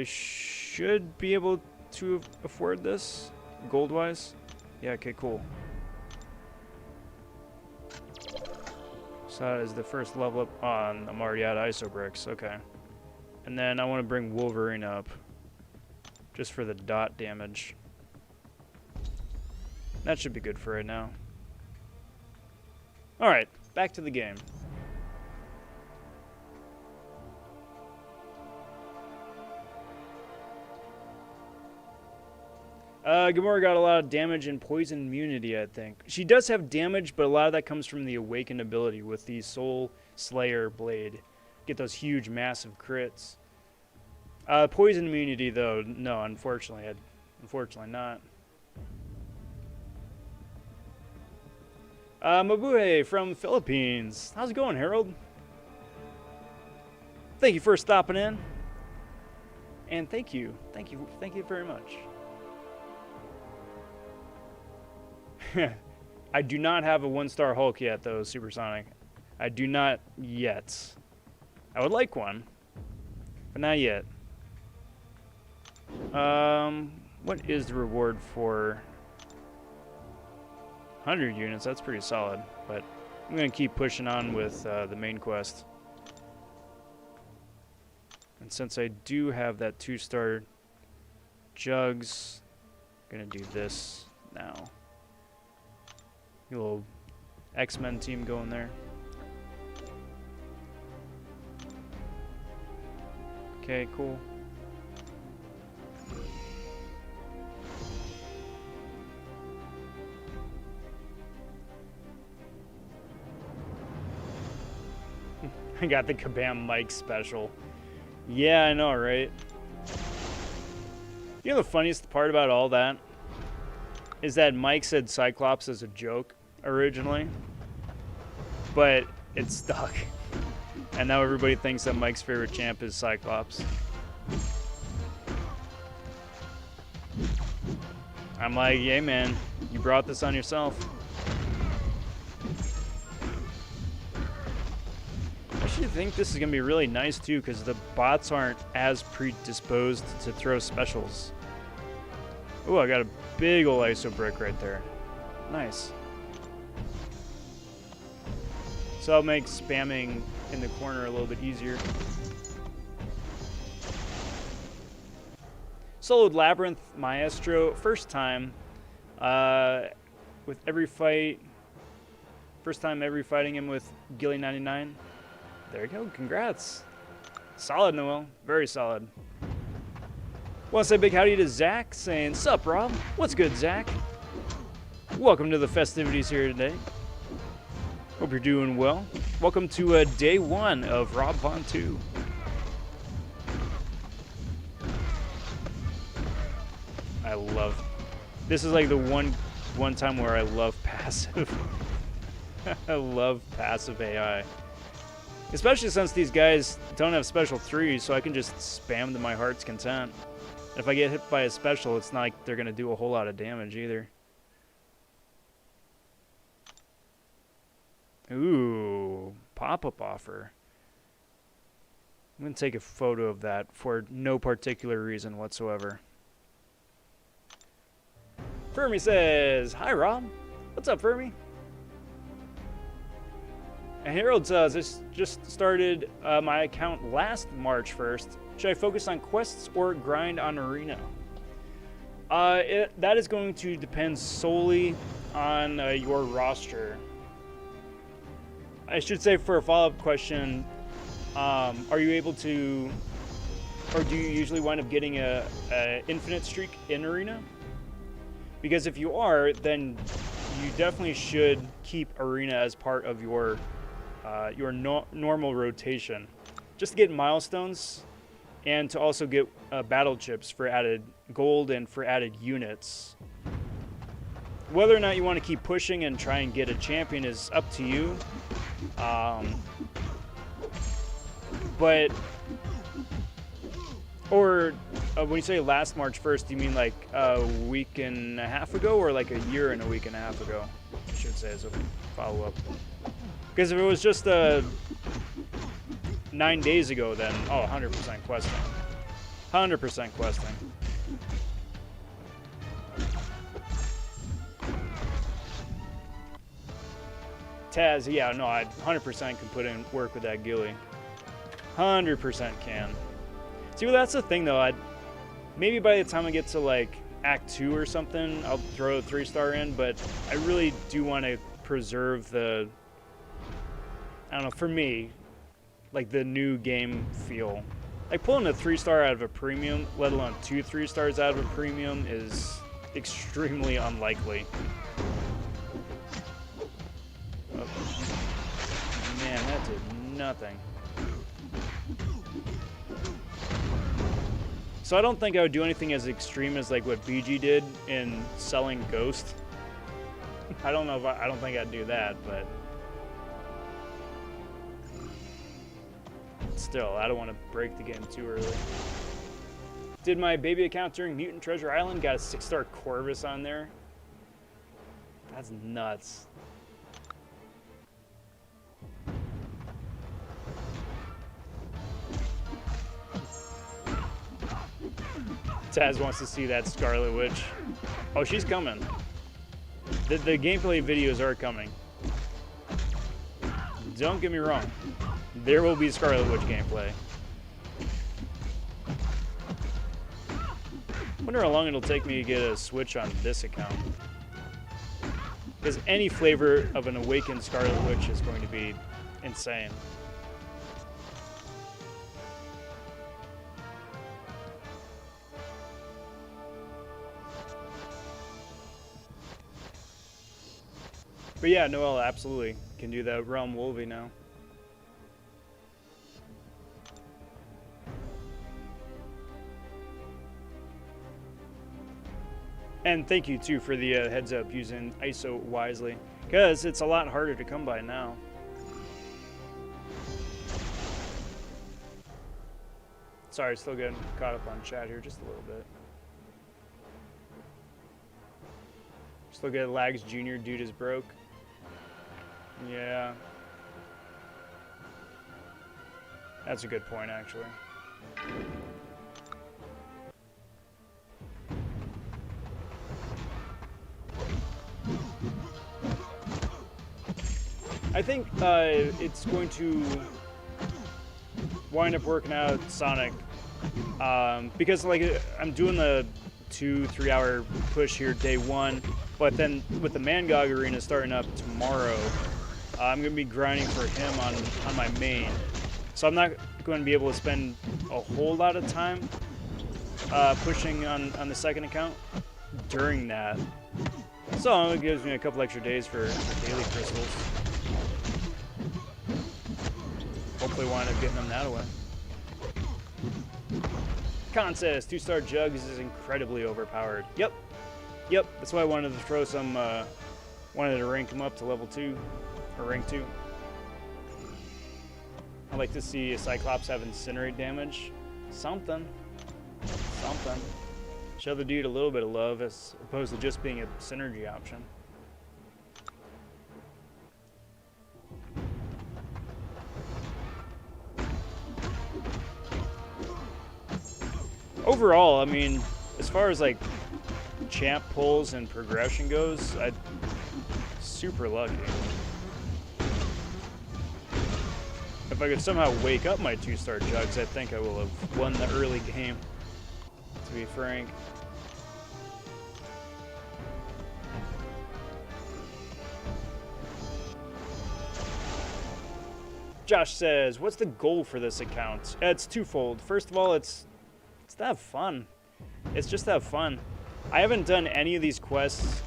should be able to afford this gold-wise. Yeah, okay, cool. So that is the first level up on... I'm already at ISO bricks, okay. And then I want to bring Wolverine up. Just for the dot damage. That should be good for right now. Alright, back to the game. Gamora got a lot of damage and poison immunity, I think. She does have damage, but a lot of that comes from the awakened ability with the Soul Slayer blade. Get those huge, massive crits. Poison immunity, though, no, unfortunately. Unfortunately not. Mabuhay from Philippines. How's it going, Harold? Thank you for stopping in. And thank you very much. I do not have a 1-star Hulk yet, though, Supersonic. I do not yet. I would like one, but not yet. What is the reward for 100 units? That's pretty solid, but I'm going to keep pushing on with the main quest. And since I do have that 2-star Jugs, I'm going to do this now. A little X-Men team going there. Okay, cool. I got the Kabam Mike special. Yeah, I know, right? You know the funniest part about all that? Is that Mike said Cyclops as a joke originally, but it stuck. And now everybody thinks that Mike's favorite champ is Cyclops. I'm like, yeah, man, you brought this on yourself. think this is going to be really nice too, because the bots aren't as predisposed to throw specials. Oh, I got a big ol' ISO brick right there. Nice. So that'll make spamming in the corner a little bit easier. Soloed Labyrinth Maestro, first time. With every fight, first time ever fighting him with Gilly 99. There you go, congrats. Solid, Noel, very solid. Want to say big howdy to Zach, saying, "Sup, Rob? What's good, Zach? Welcome to the festivities here today. Hope you're doing well. Welcome to day 1 of Rob.vonTwo. I love, this is like the one time where I love passive. I love passive AI. Especially since these guys don't have special 3s, so I can just spam to my heart's content. And if I get hit by a special, it's not like they're going to do a whole lot of damage either. Ooh, pop-up offer. I'm going to take a photo of that for no particular reason whatsoever. Fermi says, "Hi, Rob. What's up, Fermi?" And Harold says, "This just started my account last March 1st. Should I focus on quests or grind on Arena?" That is going to depend solely on your roster. I should say, for a follow-up question, are you able to, or do you usually wind up getting a infinite streak in Arena? Because if you are, then you definitely should keep Arena as part of your normal rotation, just to get milestones and to also get battle chips for added gold and for added units. Whether or not you want to keep pushing and try and get a champion is up to you. But, or when you say last March 1st, do you mean like a week and a half ago, or like a year and a week and a half ago? I should say as a follow-up. Because if it was just 9 days ago, then, oh, 100% questing. 100% questing. Taz, yeah, no, I 100% can put in work with that Gilly. 100% can. See, well, that's the thing, though. Maybe by the time I get to, like, Act 2 or something, I'll throw a 3-star in, but I really do want to preserve the, I don't know, for me, like, the new game feel. Like, pulling a 3-star out of a premium, let alone 2 3-stars out of a premium, is extremely unlikely. Oh. Man, that did nothing. So I don't think I would do anything as extreme as like what BG did in selling Ghost. I don't know if I don't think I'd do that, but still, I don't want to break the game too early. Did my baby account during Mutant Treasure Island, got a 6-star Corvus on there. That's nuts. Taz wants to see that Scarlet Witch. Oh, she's coming. The gameplay videos are coming. Don't get me wrong. There will be Scarlet Witch gameplay. Wonder how long it'll take me to get a Switch on this account. Because any flavor of an awakened Scarlet Witch is going to be insane. But yeah, Noel absolutely can do that Realm Wolvie now. And thank you too for the heads up using ISO wisely, because it's a lot harder to come by now. Sorry, still getting caught up on chat here just a little bit. Still get Lags Jr. Dude is broke. Yeah. That's a good point, actually. I think it's going to wind up working out Sonic because like I'm doing the 2-3 hour push here day one, but then with the MCoC arena starting up tomorrow, I'm gonna be grinding for him on my main, so I'm not going to be able to spend a whole lot of time pushing on the second account during that. So it gives me a couple extra days for daily crystals. Hopefully wind up getting them that way. Con says 2-star Jugs is incredibly overpowered. Yep. That's why I wanted to throw some. Wanted to rank him up to level 2 or rank 2. I'd like to see a Cyclops have incinerate damage. Something. Show the dude a little bit of love as opposed to just being a synergy option. Overall, I mean, as far as like champ pulls and progression goes, I'm super lucky. If I could somehow wake up my 2-star Jugs, I think I will have won the early game, to be frank. Josh says, what's the goal for this account? It's twofold. First of all, it's to have fun. It's just to have fun. I haven't done any of these quests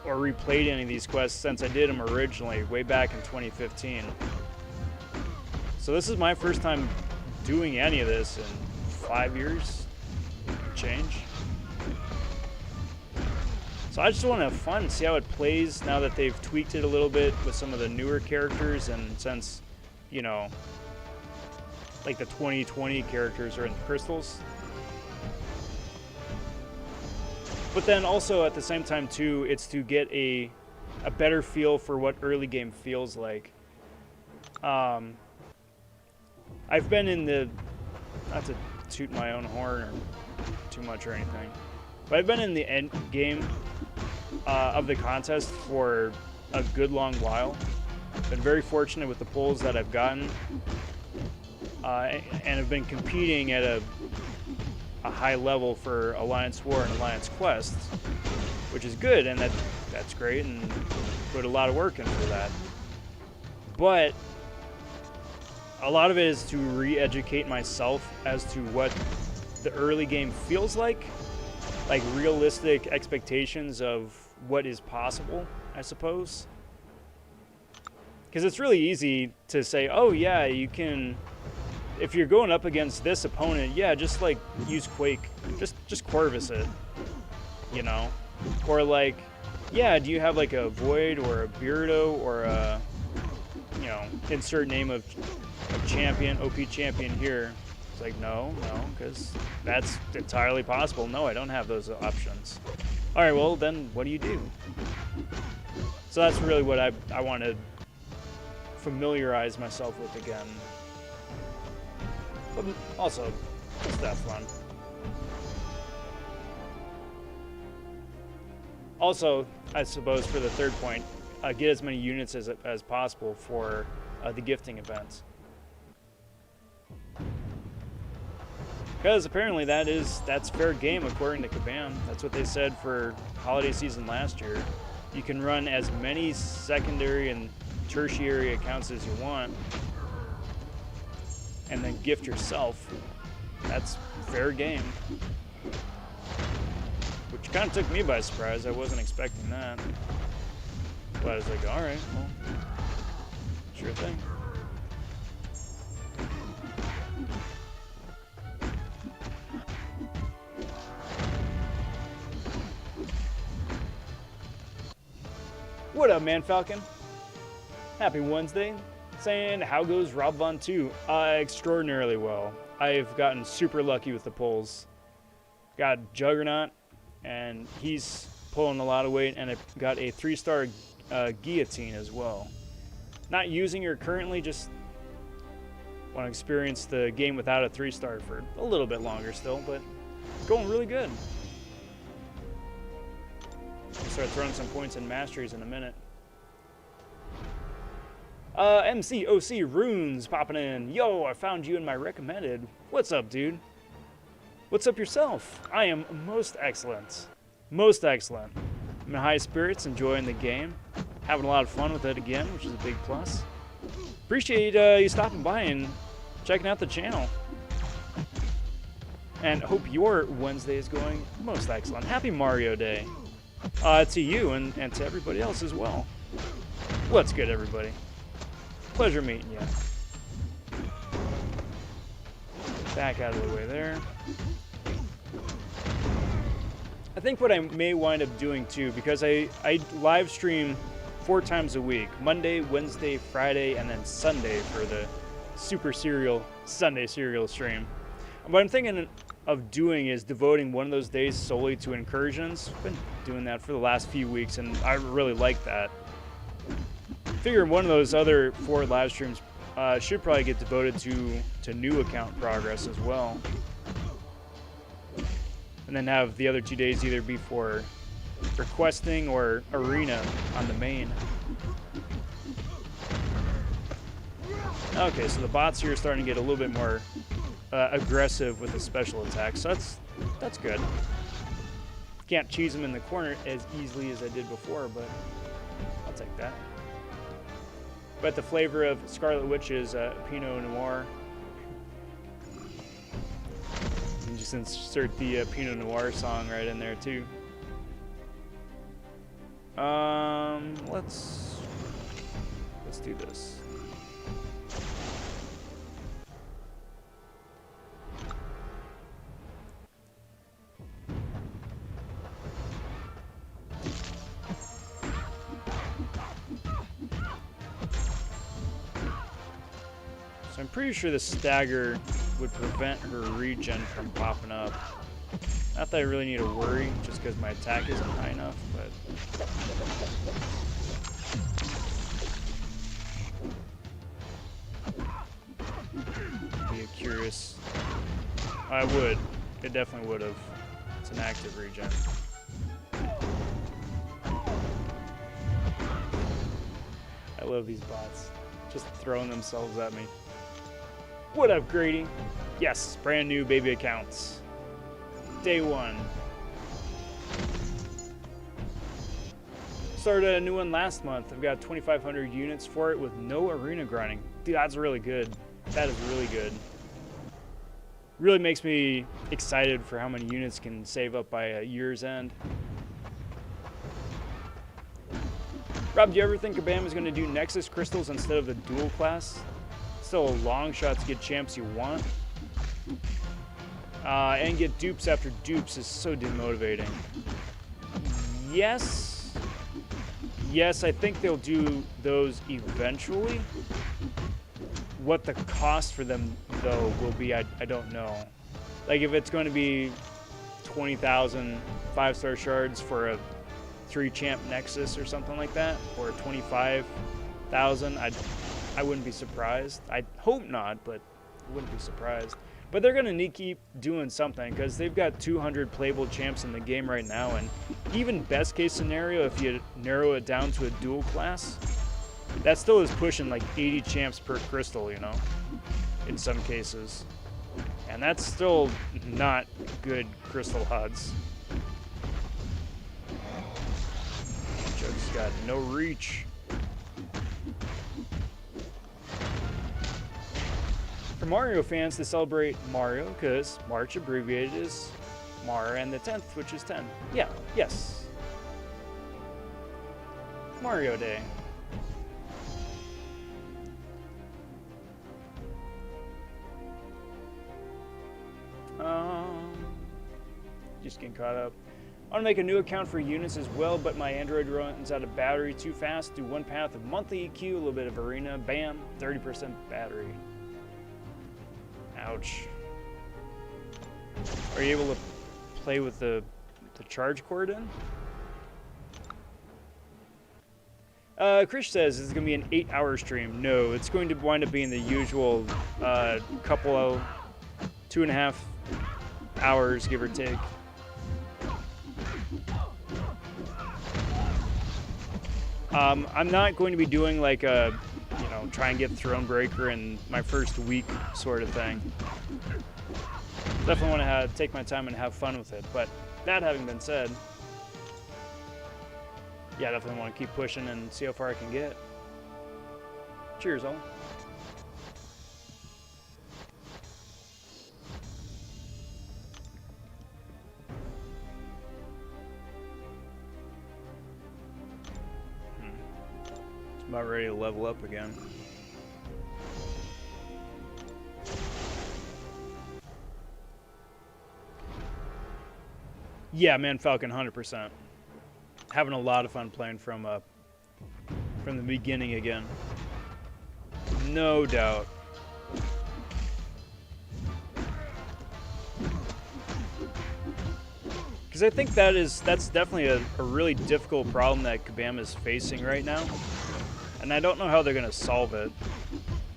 or replayed any of these quests since I did them originally, way back in 2015. So this is my first time doing any of this in 5 years. Change. So I just want to have fun, see how it plays now that they've tweaked it a little bit with some of the newer characters, and since, you know, like the 2020 characters are in the crystals. But then also at the same time too, it's to get a better feel for what early game feels like. I've been in the, not to toot my own horn or too much or anything, but I've been in the end game of the contest for a good long while. Been very fortunate with the pulls that I've gotten, and have been competing at a high level for Alliance War and Alliance Quests, which is good, and that's great, and put a lot of work in for that. But a lot of it is to re-educate myself as to what the early game feels like realistic expectations of what is possible, I suppose. Because it's really easy to say, oh yeah, you can, if you're going up against this opponent, yeah, just like use Quake, just Corvus it, you know? Or like, yeah, do you have like a Void or a Beardo or a, you know, insert name of champion, OP champion here. It's like, no, because that's entirely possible. No, I don't have those options. All right, well, then what do you do? So that's really what I want to familiarize myself with again. But also, just have fun. Also, I suppose for the third point, get as many units as possible for the gifting events. Because apparently that's fair game according to Kabam. That's what they said for holiday season last year. You can run as many secondary and tertiary accounts as you want, and then gift yourself. That's fair game. Which kind of took me by surprise. I wasn't expecting that. But I was like, all right, well, sure thing. What up, Man Falcon? Happy Wednesday. Saying, how goes Rob.vonTwo? Extraordinarily well. I've gotten super lucky with the pulls. Got Juggernaut, and he's pulling a lot of weight, and I've got a 3-star Guillotine as well. Not using her currently, just Want to experience the game without a 3-star for a little bit longer still, but it's going really good. I'll start throwing some points in masteries in a minute. MCoC Runes popping in. Yo, I found you in my recommended. What's up, dude? What's up yourself? I am most excellent. Most excellent. I'm in high spirits, enjoying the game. Having a lot of fun with it again, which is a big plus. Appreciate you stopping by and checking out the channel. And hope your Wednesday is going most excellent. Happy Mario Day. To you and to everybody else as well. What's good, everybody? Pleasure meeting you. Back out of the way there. I think what I may wind up doing too, because I live stream 4 times a week, Monday, Wednesday, Friday, and then Sunday for the Super Serial Sunday Serial stream. What I'm thinking of doing is devoting one of those days solely to incursions. I've been doing that for the last few weeks, and I really like that. Figure one of those other 4 live streams should probably get devoted to new account progress as well. And then have the other 2 days either be for questing or arena on the main. Okay, so the bots here are starting to get a little bit more aggressive with the special attacks, so that's good. Can't cheese them in the corner as easily as I did before, but I'll take that. But the flavor of Scarlet Witch is Pinot Noir. And just insert the Pinot Noir song right in there too. Let's do this. So I'm pretty sure the stagger would prevent her regen from popping up. Not that I really need to worry, just because my attack isn't high enough, but... Be curious. I would. It definitely would have. It's an active regen. I love these bots. Just throwing themselves at me. What up, Grady? Yes, brand new baby accounts. Day 1. Started a new one last month. I've got 2,500 units for it with no arena grinding. Dude, that's really good. That is really good. Really makes me excited for how many units can save up by a year's end. Rob, do you ever think Kabam is going to do Nexus crystals instead of the dual class? Still a long shot to get champs you want. And get dupes after dupes is so demotivating. Yes. Yes, I think they'll do those eventually. What the cost for them, though, will be, I don't know. Like, if it's going to be 20,000 5-star shards for a 3-champ Nexus or something like that, or 25,000, I wouldn't be surprised. I hope not, but I wouldn't be surprised. But they're going to need to keep doing something, because they've got 200 playable champs in the game right now, and even best case scenario, if you narrow it down to a dual class, that still is pushing like 80 champs per crystal, you know, in some cases. And that's still not good crystal HUDs. Joke's got no reach. For Mario fans, to celebrate Mario, because March abbreviated is Mar, and the 10th, which is 10. Yeah, yes. Mario Day. Just getting caught up. I want to make a new account for units as well, but my Android runs out of battery too fast. Do one path of monthly EQ, a little bit of arena, bam, 30% battery. Ouch. Are you able to play with the charge cord in? Krish says it's going to be an 8-hour stream. No, it's going to wind up being the usual couple of 2.5 hours, give or take. I'm not going to be doing like a, you know, try and get Thronebreaker in my first week sort of thing. Definitely want to take my time and have fun with it. But that having been said, yeah, definitely want to keep pushing and see how far I can get. Cheers, all. About ready to level up again. Yeah, man, Falcon, 100%. Having a lot of fun playing from the beginning again. No doubt. Because I think that's definitely a really difficult problem that Kabam is facing right now. And I don't know how they're going to solve it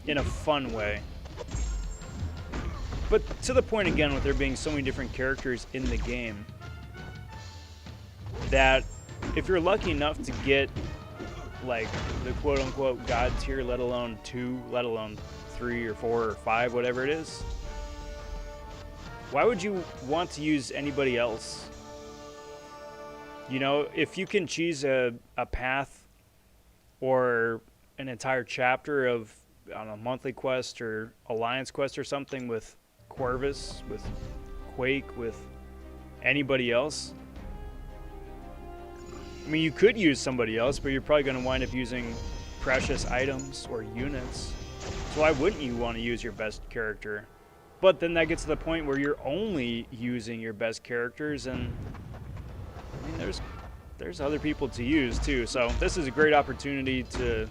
in a fun way. But to the point again, with there being so many different characters in the game, that if you're lucky enough to get like the quote-unquote God tier, let alone 2, let alone 3 or 4 or 5, whatever it is, why would you want to use anybody else? You know, if you can choose a path or an entire chapter of, I don't know, monthly quest or alliance quest or something with Corvus, with Quake, with anybody else. I mean, you could use somebody else, but you're probably going to wind up using precious items or units. So why wouldn't you want to use your best character? But then that gets to the point where you're only using your best characters, and I mean, there's other people to use too. So this is a great opportunity to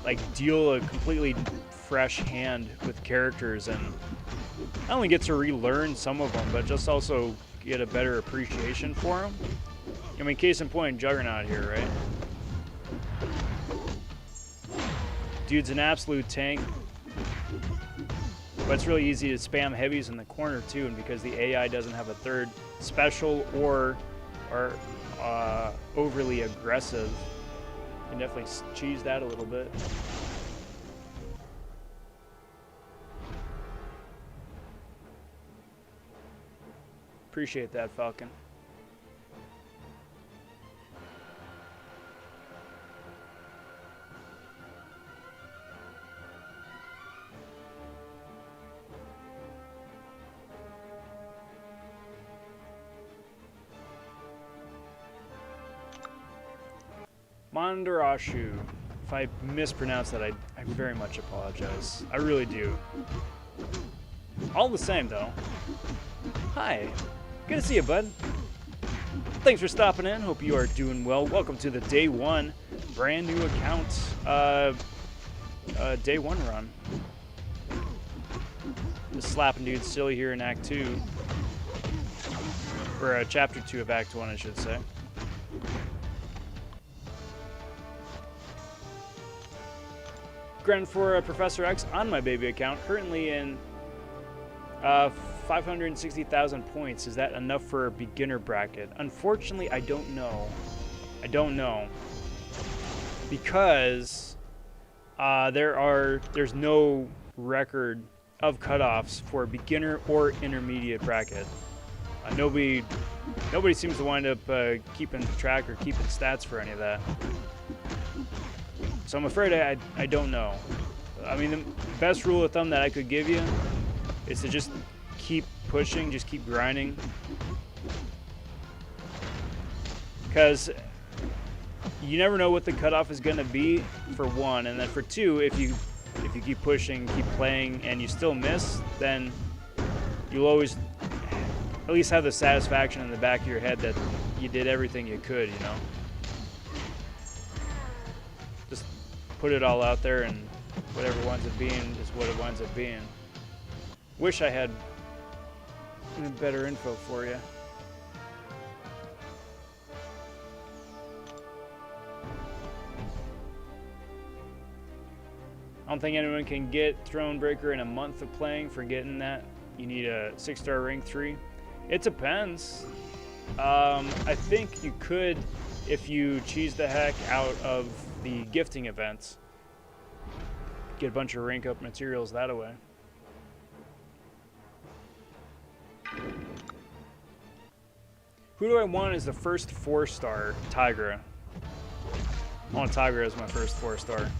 like deal a completely fresh hand with characters and not only get to relearn some of them, but just also get a better appreciation for them. I mean, case in point, Juggernaut here, right? Dude's an absolute tank, but it's really easy to spam heavies in the corner too, and because the AI doesn't have a third special or overly aggressive, you can definitely cheese that a little bit. Appreciate that, Falcon. Mandarashu. If I mispronounce that, I very much apologize. I really do. All the same, though. Hi. Good to see you, bud. Thanks for stopping in. Hope you are doing well. Welcome to the Day 1 brand new account. Day 1 run. Just slapping dudes silly here in Act 2. Or Chapter 2 of Act 1, I should say. Grind for Professor X on my baby account, currently in 560,000 points. Is that enough for a beginner bracket? Unfortunately, I don't know. I don't know. Because there's no record of cutoffs for a beginner or intermediate bracket. Nobody seems to wind up keeping track or keeping stats for any of that. So I'm afraid I don't know. I mean, the best rule of thumb that I could give you is to just keep pushing, just keep grinding. Because you never know what the cutoff is going to be, for one. And then for two, if you keep pushing, keep playing, and you still miss, then you'll always at least have the satisfaction in the back of your head that you did everything you could, you know? Just put it all out there, and whatever winds up being is what it winds up being. Wish I had better info for you. don't think anyone can get Thronebreaker in a month of playing. For getting that, you need a 6-star rank 3. It depends. I think you could, if you cheese the heck out of the gifting events, get a bunch of rank up materials that way. Who do I want as the first 4-star? Tigra. I want Tigra as my first 4-star.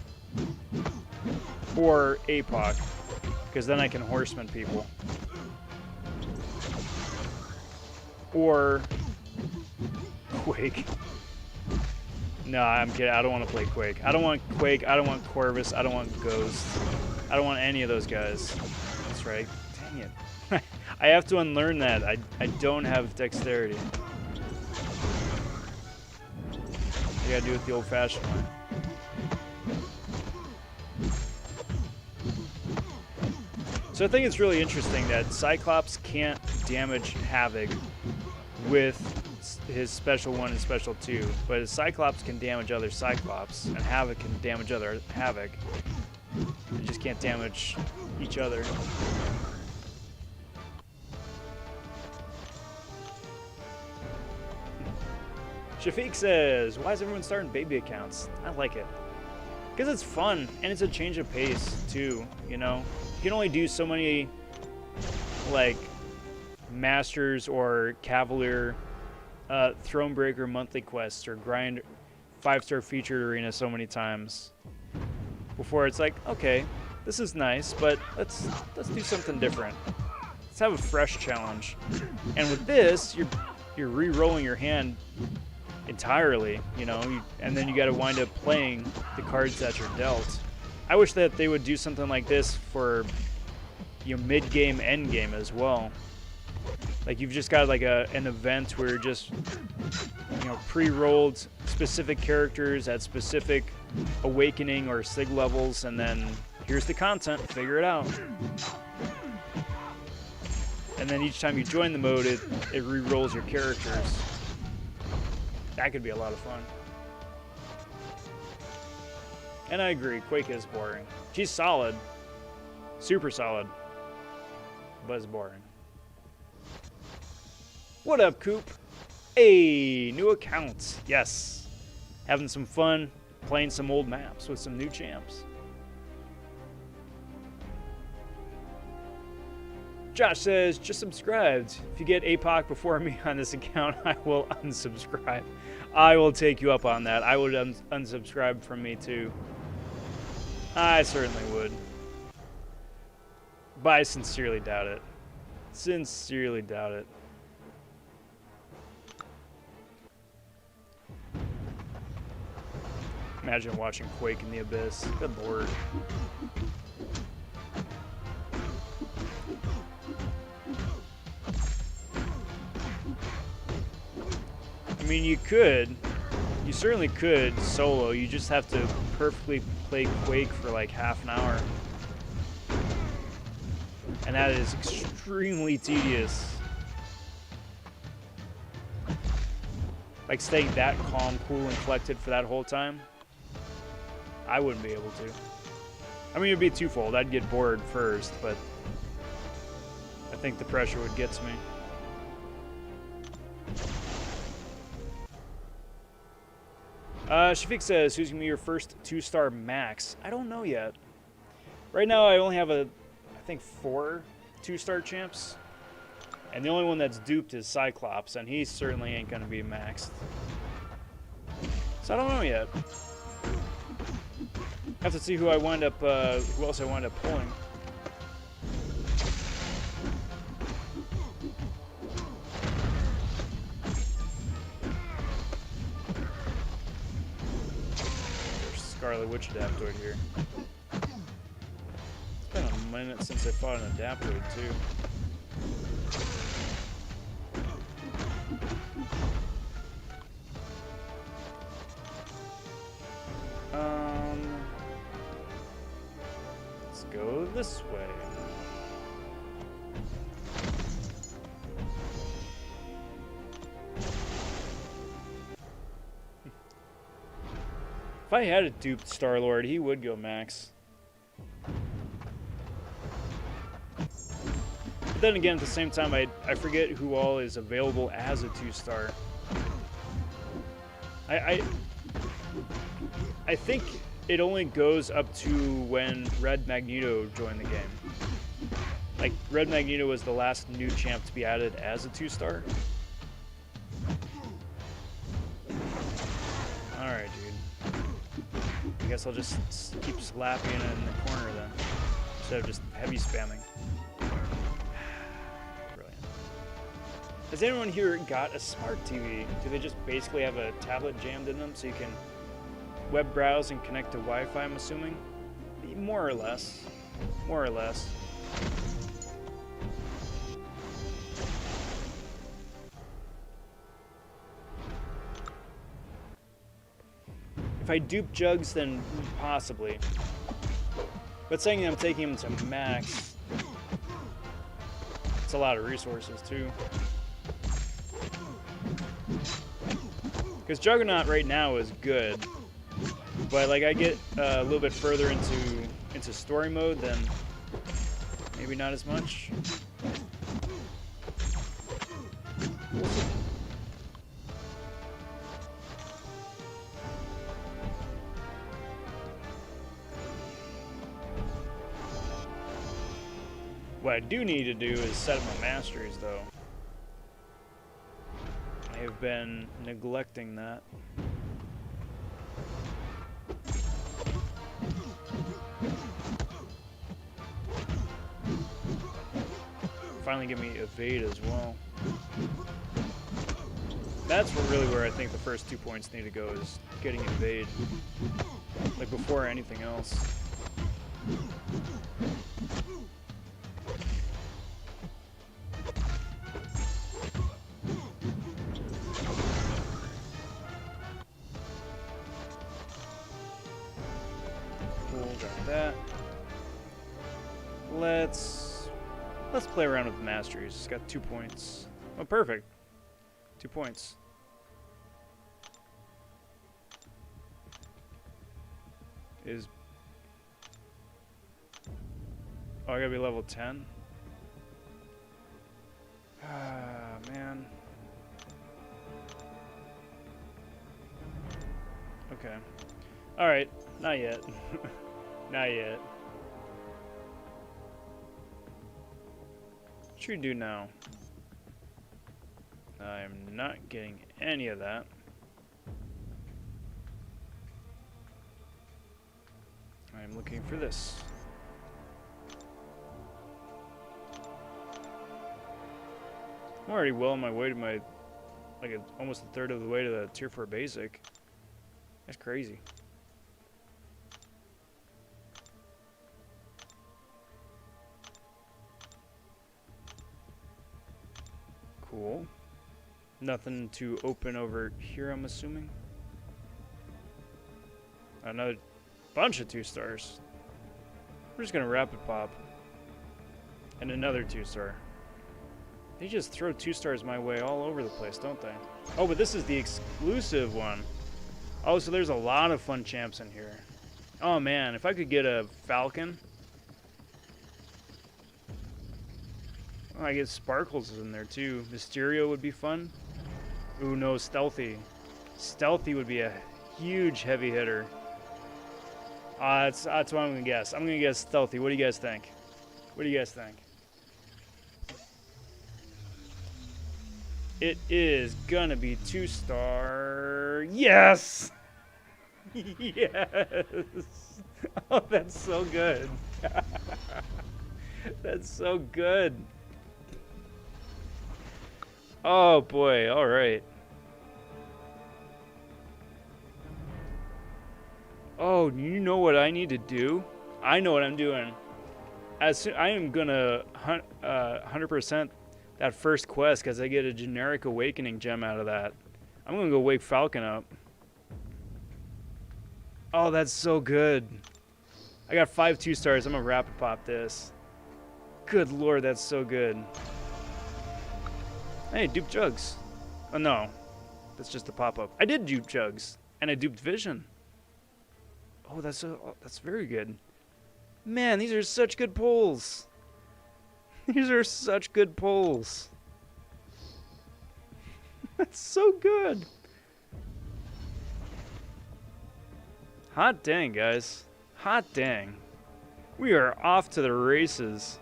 Or APOC, because then I can horseman people. Or Quake. No, I'm kidding. I don't want to play Quake. I don't want Quake. I don't want Corvus. I don't want Ghost. I don't want any of those guys. That's right. Dang it. I have to unlearn that. I don't have dexterity. I gotta do it the old-fashioned way. So I think it's really interesting that Cyclops can't damage Havoc with his Special 1 and Special 2, but his Cyclops can damage other Cyclops, and Havoc can damage other Havoc. They just can't damage each other. Shafiq says, why is everyone starting baby accounts? I like it. Because it's fun, and it's a change of pace, too, you know? You can only do so many, like, Masters or Cavalier Thronebreaker monthly quests or grind 5-star featured arena so many times before it's like, okay, this is nice, but let's do something different. Let's have a fresh challenge. And with this, you're re-rolling your hand entirely, you know, and then you got to wind up playing the cards that you're dealt. I wish that they would do something like this for, you know, mid-game, end-game as well. Like, you've just got like an event where you're just, you know, pre-rolled specific characters at specific awakening or sig levels, and then here's the content, figure it out. And then each time you join the mode, it re-rolls your characters. That could be a lot of fun. And I agree, Quake is boring. She's solid. Super solid. But it's boring. What up, Coop? Hey, new accounts. Yes. Having some fun, playing some old maps with some new champs. Josh says, just subscribed. If you get APOC before me on this account, I will unsubscribe. I will take you up on that. I would unsubscribe from me too. I certainly would. But I sincerely doubt it. Sincerely doubt it. Imagine watching Quake in the Abyss. Good lord. I mean, you could. You certainly could solo. You just have to perfectly play Quake for like half an hour. And that is extremely tedious. Like, staying that calm, cool, and collected for that whole time, I wouldn't be able to. I mean, it'd be twofold. I'd get bored first, but I think the pressure would get to me. Shafiq says, who's going to be your first 2-star max? I don't know yet. Right now, I only have I think 4 2-star champs. And the only one that's duped is Cyclops, and he certainly ain't going to be maxed. So I don't know yet. I have to see who I wind up, who else I wind up pulling. There's Scarlet Witch Adaptoid here. It's been a minute since I fought an Adaptoid too. Let's go this way. If I had a duped Star-Lord, he would go max. then again, at the same time, I forget who all is available as a 2-star. I think it only goes up to when Red Magneto joined the game. Like, Red Magneto was the last new champ to be added as a 2-star. Alright, dude. I guess I'll just keep slapping it in the corner then, instead of just heavy spamming. Brilliant. Has anyone here got a smart TV? Do they just basically have a tablet jammed in them so you can web browse and connect to Wi-Fi, I'm assuming? More or less. More or less. If I dupe Jugs, then possibly. But saying I'm taking him to max, it's a lot of resources too. Because Juggernaut right now is good, but like I get a little bit further into story mode, then maybe not as much. What I do need to do is set up my masteries, though. I have been neglecting that. Finally give me evade as well. That's really where I think the first 2 points need to go, is getting evade. Like before anything else. That. Let's play around with masteries. It's got 2 points. Oh, perfect. 2 points. Oh, I gotta be level 10? Ah, man. Okay. Alright, not yet. Not yet. What should we do now? I'm not getting any of that. I'm looking for this. I'm already well on my way to my, like almost a third of the way to the tier 4 basic. That's crazy. Cool. Nothing to open over here, I'm assuming. Another bunch of 2-stars. We're just gonna rapid pop. And another 2-star. They just throw 2-stars my way all over the place, don't they? Oh, but this is the exclusive one. Oh, so there's a lot of fun champs in here. Oh man, if I could get a Falcon. Oh, I get Sparkles in there too. Mysterio would be fun. Ooh, no, Stealthy. Stealthy would be a huge heavy hitter. That's what I'm gonna guess. I'm gonna guess Stealthy. What do you guys think? What do you guys think? It is gonna be 2-star. Yes! Yes! Oh, that's so good. That's so good. Oh boy, alright. Oh, you know what I need to do? I know what I'm doing. I am gonna 100% that first quest because I get a generic awakening gem out of that. I'm gonna go wake Falcon up. Oh, that's so good. I got 5 2-stars. I'm gonna rapid pop this. Good lord, that's so good. Hey, dupe Jugs. Oh no, that's just a pop-up. I did dupe Jugs, and I duped Vision. Oh, that's very good. Man, these are such good pulls. These are such good pulls. That's so good. Hot dang, guys. Hot dang. We are off to the races.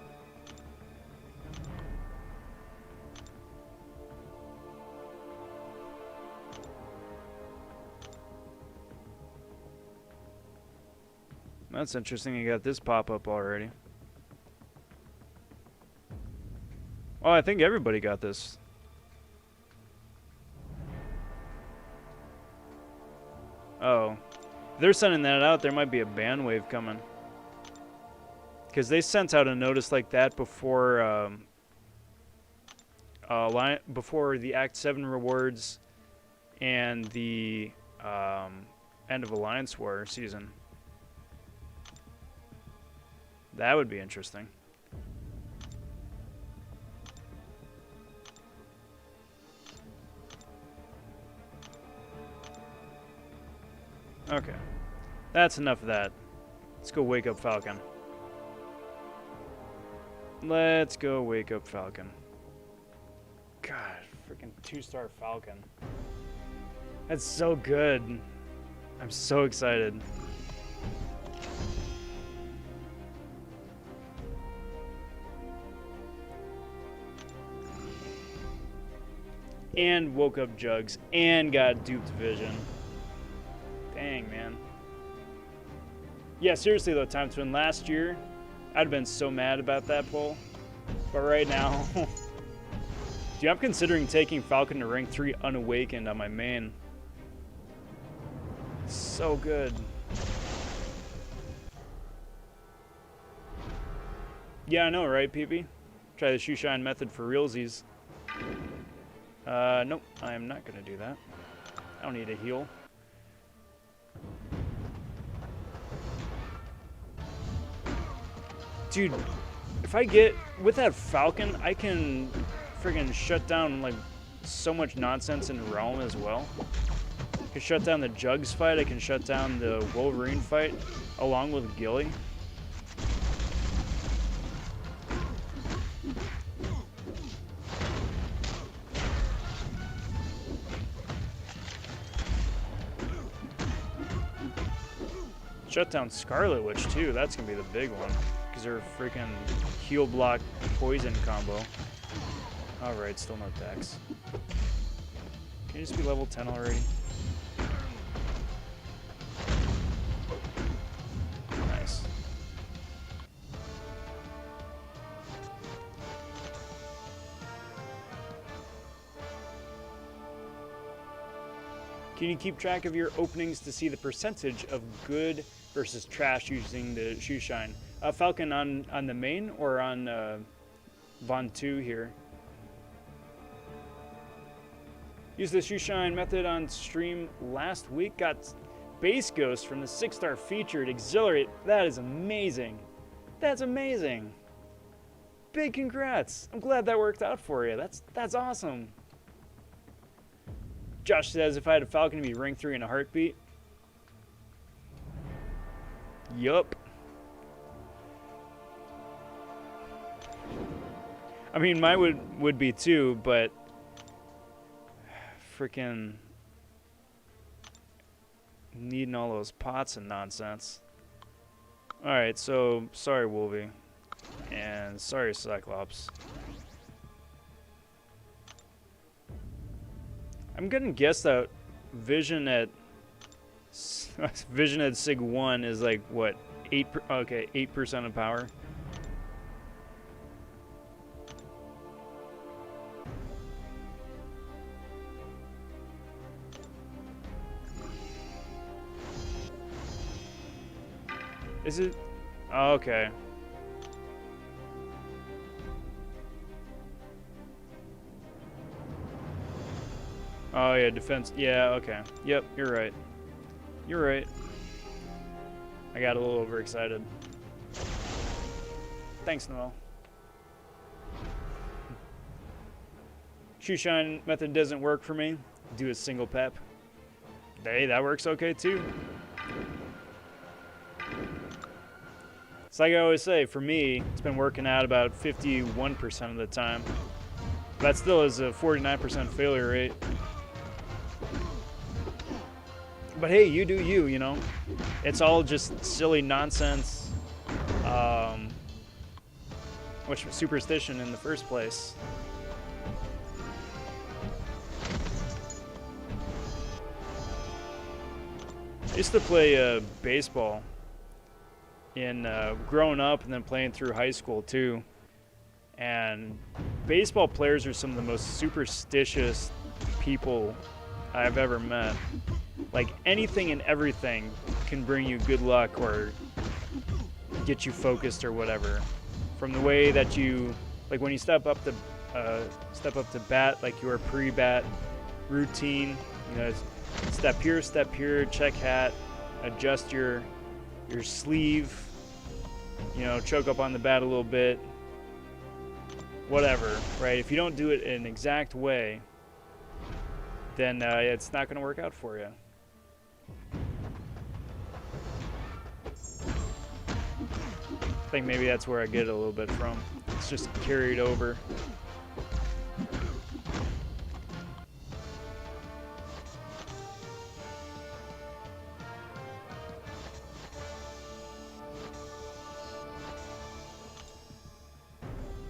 That's interesting, you got this pop up already. Oh, I think everybody got this. Oh. If they're sending that out, there might be a ban wave coming. Because they sent out a notice like that before before the Act 7 rewards and the end of Alliance War season. That would be interesting. Okay. That's enough of that. Let's go wake up Falcon. Let's go wake up Falcon. God, freaking 2-star Falcon. That's so good. I'm so excited. And woke up Jugs and got duped Vision. Dang, man. Yeah, seriously though, Time Twin, last year, I'd have been so mad about that pull. But right now, dude, I'm considering taking Falcon to rank 3 unawakened on my main. So good. Yeah, I know, right, PB? Try the shoe shine method for realsies. Nope, I am not gonna do that. I don't need a heal. Dude, if I get with that Falcon, I can friggin' shut down like so much nonsense in Realm as well. I can shut down the Jugs fight, I can shut down the Wolverine fight along with Gilly. Shut down Scarlet Witch too, that's gonna be the big one. Because her freaking heal block poison combo. Alright, still no dex. Can you just be level 10 already? Nice. Can you keep track of your openings to see the percentage of good versus trash using the shoe shine? Falcon on the main or on vonTwo here? Used the shoe shine method on stream last week. Got base ghost from the 6-star featured exhilarate. That is amazing. That's amazing. Big congrats. I'm glad that worked out for you. That's awesome. Josh says if I had a Falcon to be rank 3 in a heartbeat. Yup. I mean, mine would be too, but freaking needing all those pots and nonsense. Alright, so sorry Wolvie. And sorry Cyclops. I'm gonna guess that Vision at Sig 1 is like what, 8% of power. Is it? Oh, okay. Oh yeah, defense. Yeah, okay. Yep, you're right. You're right. I got a little overexcited. Thanks, Noel. Shoe shine method doesn't work for me. Do a single pep. Hey, that works okay too. It's like I always say, for me, it's been working out about 51% of the time. That still is a 49% failure rate. But hey, you do you, you know? It's all just silly nonsense, which was superstition in the first place. I used to play baseball in growing up and then playing through high school too. And baseball players are some of the most superstitious people I've ever met. Like anything and everything can bring you good luck or get you focused or whatever. From the way that you, like when you step up to bat, like your pre-bat routine, you know, step here, check hat, adjust your sleeve, you know, choke up on the bat a little bit, whatever, right? If you don't do it in an exact way, then it's not going to work out for you. I think maybe that's where I get it a little bit from. It's just carried over.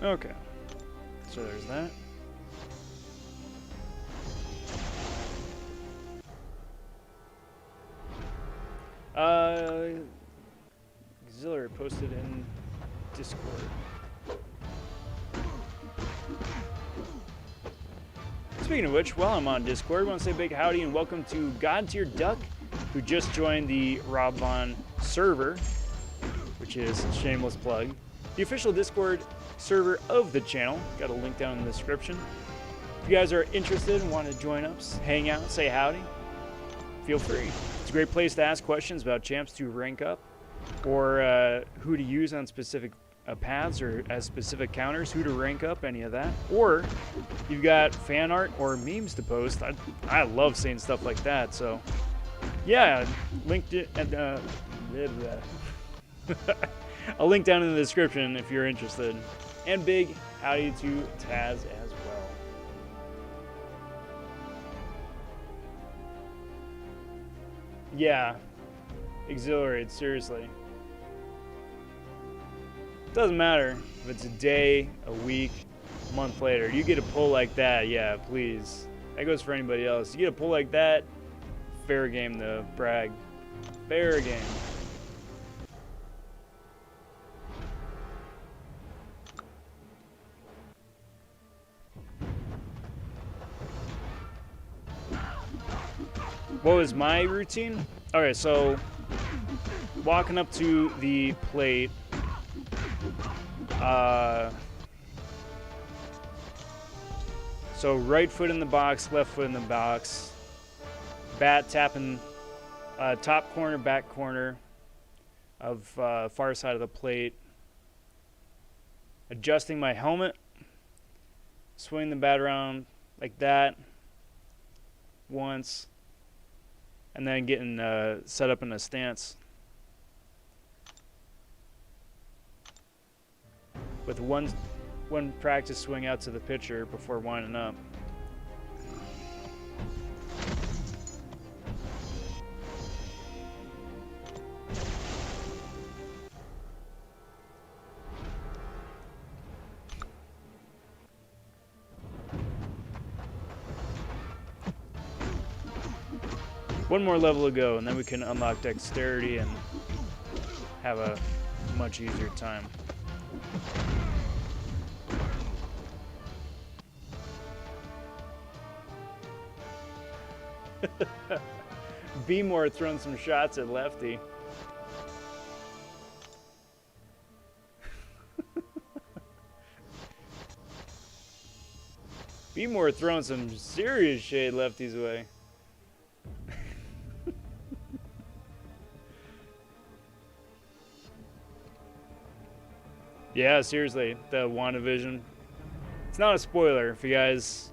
Okay, so there's that. Auxiliary posted in Discord. Speaking of which, while I'm on Discord, I want to say a big howdy and welcome to God Tier Duck, who just joined the Rob.von server, which is shameless plug, the official Discord server of the channel. Got a link down in the description. If you guys are interested and want to join us, hang out, say howdy, feel free. It's a great place to ask questions about champs to rank up, or who to use on specific paths or as specific counters, who to rank up, any of that. Or you've got fan art or memes to post. I love seeing stuff like that. So yeah, linked it at I'll link down in the description if you're interested. And big howdy to Taz as well. Yeah, exhilarated, seriously. Doesn't matter if it's a day, a week, a month later. You get a pull like that, yeah, please. That goes for anybody else. You get a pull like that, fair game to brag. Fair game. What was my routine? Okay, so walking up to the plate, so right foot in the box, left foot in the box, bat tapping top corner, back corner of far side of the plate, adjusting my helmet, swing the bat around like that once, and then getting set up in a stance with one practice swing out to the pitcher before winding up. One more level to go, and then we can unlock dexterity and have a much easier time. Be more throwing some shots at lefty. Be more throwing some serious shade lefties away. Yeah, seriously, the WandaVision. It's not a spoiler if you guys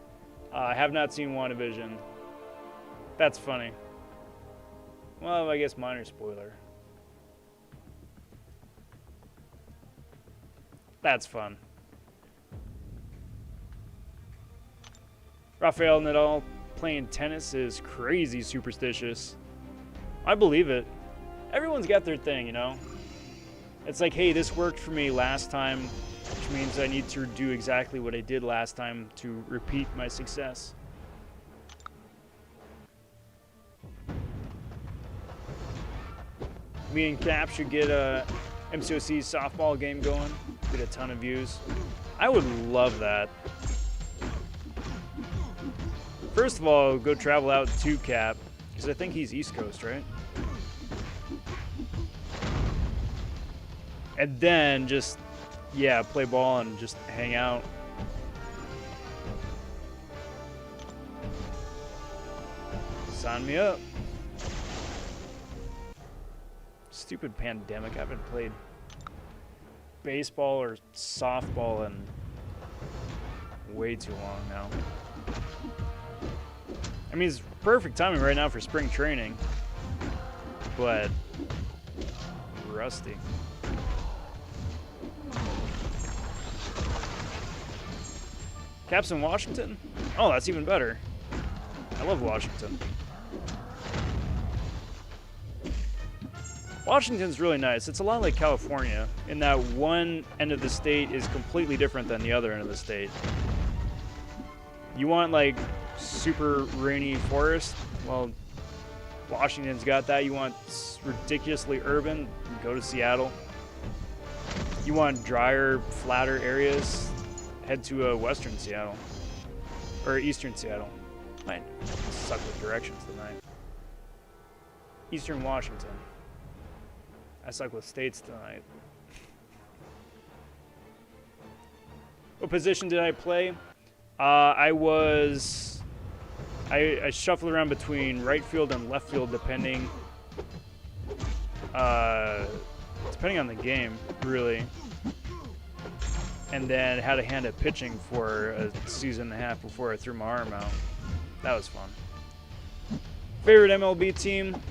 have not seen WandaVision. That's funny. Well, I guess minor spoiler. That's fun. Rafael Nadal playing tennis is crazy superstitious. I believe it. Everyone's got their thing, you know? It's like, hey, this worked for me last time, which means I need to do exactly what I did last time to repeat my success. Me and Cap should get a MCoC softball game going. Get a ton of views. I would love that. First of all, go travel out to Cap, because I think he's East Coast, right? And then just, yeah, play ball and just hang out. Sign me up. Stupid pandemic. I haven't played baseball or softball in way too long now. I mean, it's perfect timing right now for spring training, but rusty. Caps in Washington? Oh, that's even better. I love Washington. Washington's really nice. It's a lot like California in that one end of the state is completely different than the other end of the state. You want like super rainy forest? Well, Washington's got that. You want ridiculously urban? Go to Seattle. You want drier, flatter areas? Head to Western Seattle. Or Eastern Seattle. Might suck with directions tonight. Eastern Washington. I suck with states tonight. What position did I play? I shuffled around between right field and left field depending on the game, really. And then had a hand at pitching for a season and a half before I threw my arm out. That was fun. Favorite MLB team?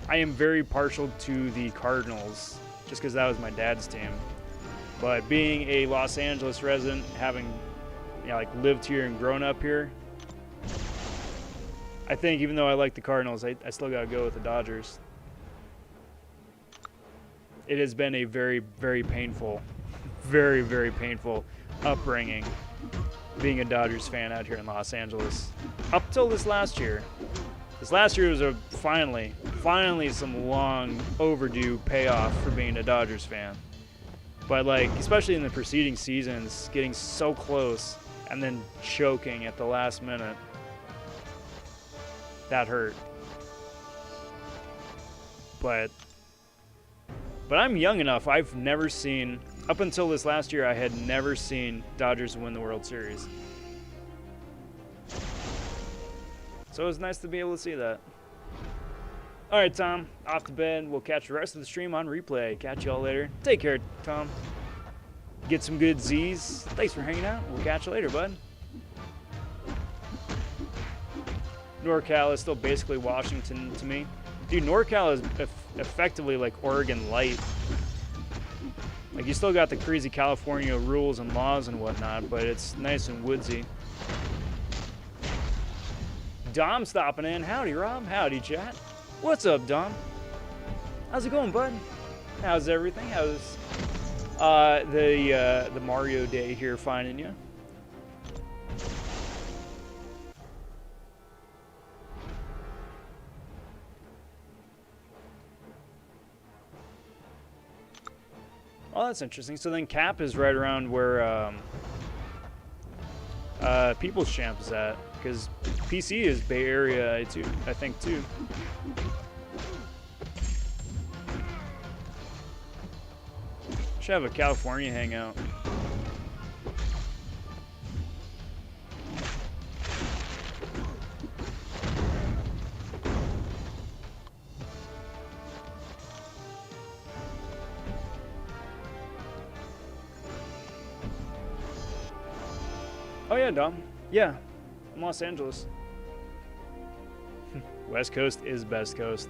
I am very partial to the Cardinals, just because that was my dad's team. But being a Los Angeles resident, having lived here and grown up here, I think even though I like the Cardinals, I still got to go with the Dodgers. It has been a very, very painful, very, very painful upbringing being a Dodgers fan out here in Los Angeles. Up till this last year. This last year was a finally some long overdue payoff for being a Dodgers fan. But especially in the preceding seasons, getting so close and then choking at the last minute, that hurt. But I'm young enough. I've never seen, up until this last year, I had never seen Dodgers win the World Series. So it was nice to be able to see that. All right, Tom, off to bed. We'll catch the rest of the stream on replay. Catch y'all later. Take care, Tom. Get some good Z's. Thanks for hanging out. We'll catch you later, bud. NorCal is still basically Washington to me. Dude, NorCal is effectively like Oregon light. You still got the crazy California rules and laws and whatnot, but it's nice and woodsy. Dom stopping in. Howdy, Rob. Howdy, chat. What's up, Dom? How's it going, bud? How's everything? How's the Mario Day here finding you? Oh, that's interesting. So then Cap is right around where People's Champ is at, because PC is Bay Area too, I think too. Should have a California hangout. Oh yeah, Dom. Yeah, I'm Los Angeles. West Coast is best coast.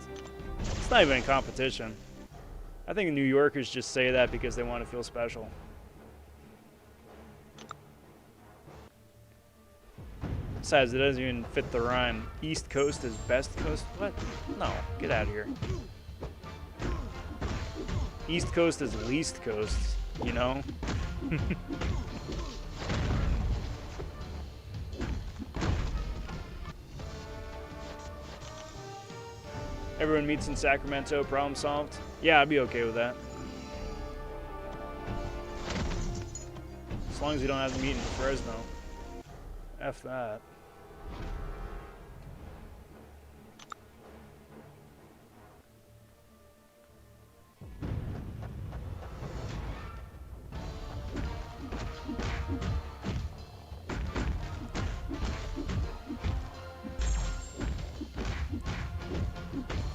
It's not even in competition. I think New Yorkers just say that because they want to feel special. Besides, it doesn't even fit the rhyme. East Coast is best coast? What? No, get out of here. East Coast is least coast, you know? Everyone meets in Sacramento, problem solved? Yeah, I'd be okay with that. As long as we don't have to meet in Fresno. F that.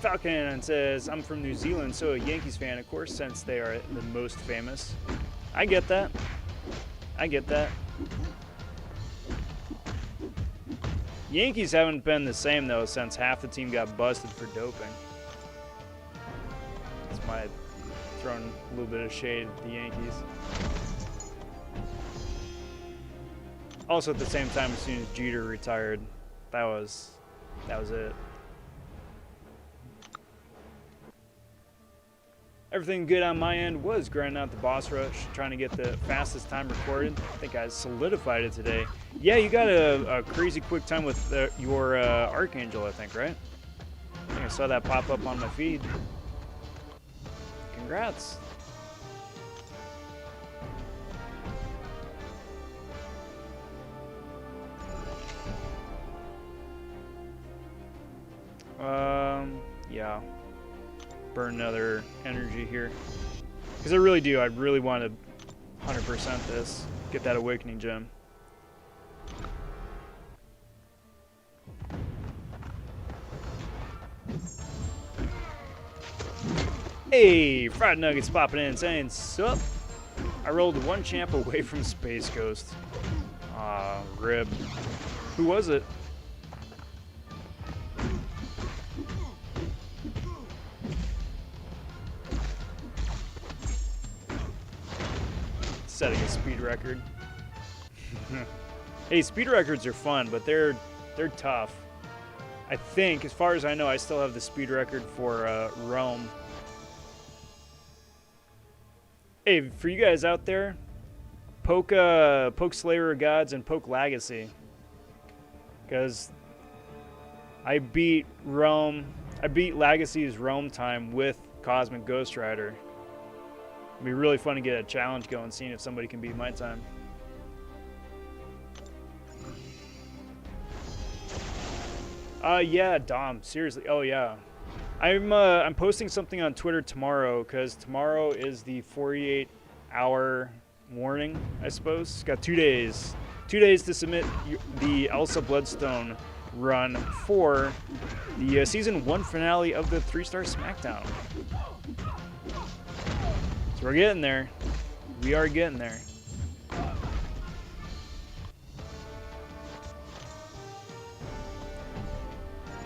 Falcon says, I'm from New Zealand, so a Yankees fan, of course, since they are the most famous. I get that. I get that. Yankees haven't been the same, though, since half the team got busted for doping. That's why I'm throwing a little bit of shade at the Yankees. Also, at the same time, as soon as Jeter retired, that was it. Everything good on my end was grinding out the boss rush, trying to get the fastest time recorded. I think I solidified it today. Yeah, you got a crazy quick time with your Archangel, I think, right? I think I saw that pop up on my feed. Congrats. Yeah. Burn another energy here. Because I really do. I really want to 100% this. Get that Awakening Gem. Hey, Fried Nuggets popping in saying, sup? I rolled one champ away from Space Coast. Rib. Who was it? Setting a speed record. Hey, speed records are fun, but they're tough. I think, as far as I know, I still have the speed record for Rome. Hey, for you guys out there, poke Slayer of Gods and poke Legacy, because I beat Legacy's Rome time with Cosmic Ghost Rider. It'd be really fun to get a challenge going, seeing if somebody can beat my time. Yeah, Dom, seriously. Oh yeah, I'm posting something on Twitter tomorrow, because tomorrow is the 48-hour warning, I suppose. Got 2 days. 2 days to submit the Elsa Bloodstone run for the season 1 finale of the 3-star SmackDown. So we're getting there. We are getting there.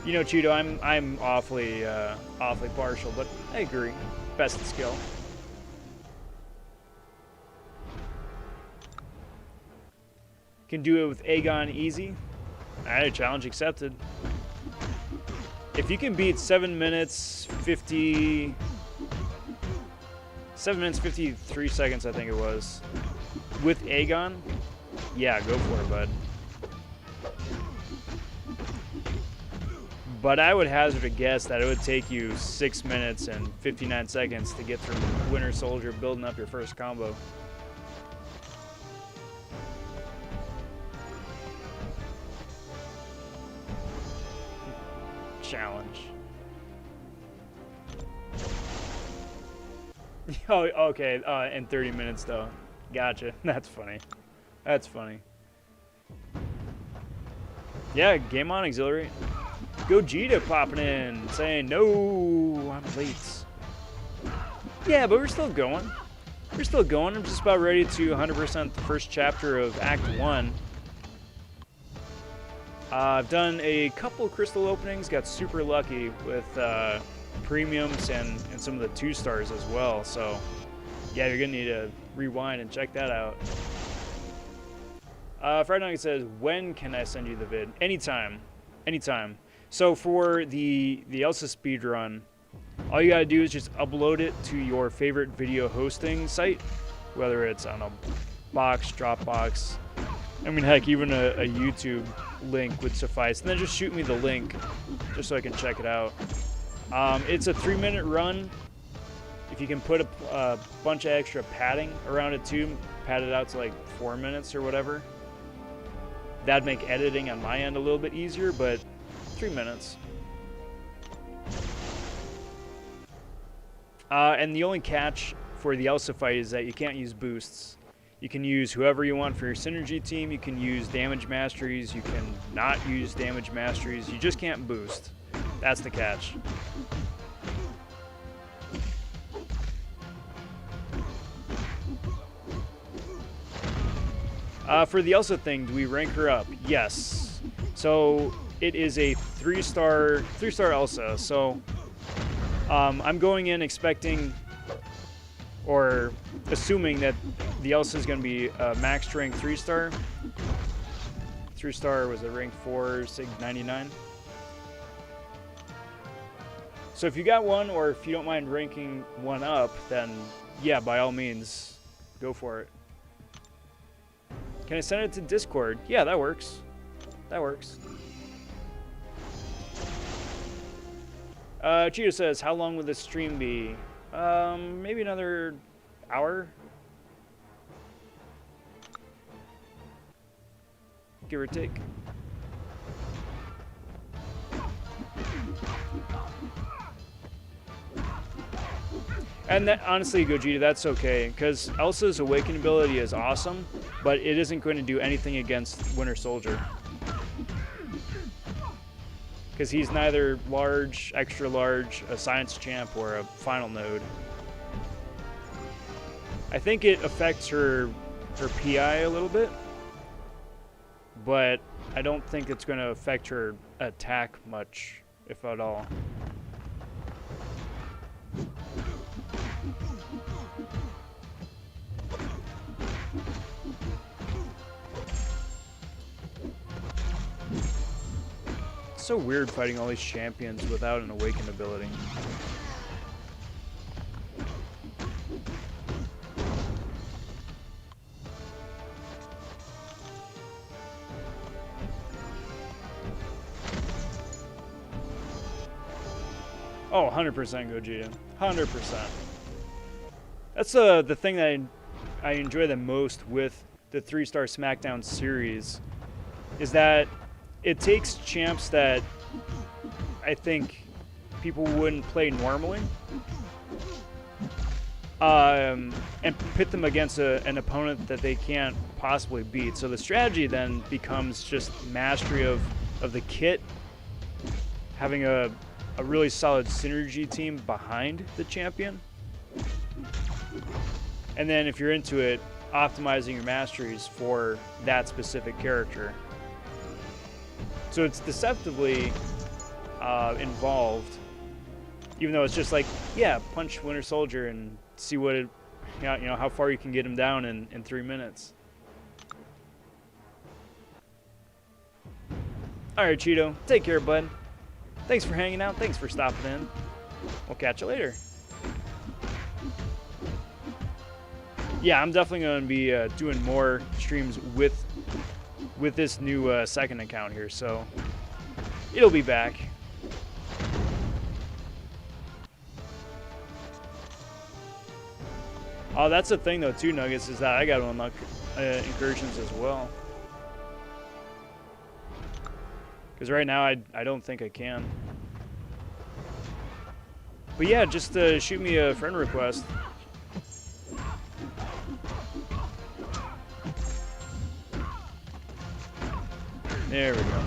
You know, Cheeto, I'm awfully partial, but I agree. Best skill. Can do it with Aegon easy. Alright, challenge accepted. If you can beat 7 minutes 53 seconds, I think it was, with Aegon, yeah, go for it, bud. But I would hazard a guess that it would take you 6 minutes and 59 seconds to get through Winter Soldier building up your first combo. Challenge. Oh, okay, in 30 minutes though. Gotcha. That's funny. That's funny. Yeah, game on, Auxiliary. Gogeta popping in, saying, no, I'm late. Yeah, but we're still going. We're still going. I'm just about ready to 100% the first chapter of Act 1. I've done a couple crystal openings, got super lucky with premiums and some of the 2-stars as well. So, yeah, you're going to need to rewind and check that out. Friday Night says, when can I send you the vid? Anytime. Anytime. So for the Elsa speedrun, all you gotta do is just upload it to your favorite video hosting site, whether it's on a Box, Dropbox. I mean, heck, even a YouTube link would suffice. And then just shoot me the link just so I can check it out. It's a 3-minute run. If you can put a bunch of extra padding around it too, pad it out to like 4 minutes or whatever. That'd make editing on my end a little bit easier, but 3 minutes. And the only catch for the Elsa fight is that you can't use boosts. You can use whoever you want for your synergy team. You can use damage masteries. You can not use damage masteries. You just can't boost. That's the catch. For the Elsa thing, do we rank her up? Yes. So it is a 3-star Elsa. So I'm going in expecting or assuming that the Elsa is going to be a max rank 3-star. 3-star was a rank 4, Sig 99. So if you got one, or if you don't mind ranking one up, then yeah, by all means, go for it. Can I send it to Discord? Yeah, that works. That works. Cheetah says, how long will this stream be? Maybe another hour? Give or take. And that, honestly, Gogeta, that's okay, because Elsa's Awaken ability is awesome, but it isn't going to do anything against Winter Soldier. Because he's neither large, extra large, a science champ, or a final node. I think it affects her PI a little bit, but I don't think it's going to affect her attack much, if at all. It's so weird fighting all these champions without an Awaken ability. Oh, 100% Gogeta. 100%. That's the thing that I enjoy the most with the 3-star SmackDown series, is that it takes champs that I think people wouldn't play normally, and pit them against an opponent that they can't possibly beat. So the strategy then becomes just mastery of the kit, having a really solid synergy team behind the champion, and then if you're into it, optimizing your masteries for that specific character. So it's deceptively involved, even though it's just like, yeah, punch Winter Soldier and see what it, you know, how far you can get him down in 3 minutes. All right, Cheeto, take care, bud. Thanks for hanging out. Thanks for stopping in. We'll catch you later. Yeah, I'm definitely going to be doing more streams with this new second account here, so it'll be back. Oh, that's the thing though too, Nuggets, is that I got to unlock incursions as well. Because right now I don't think I can. But yeah, just shoot me a friend request. There we go.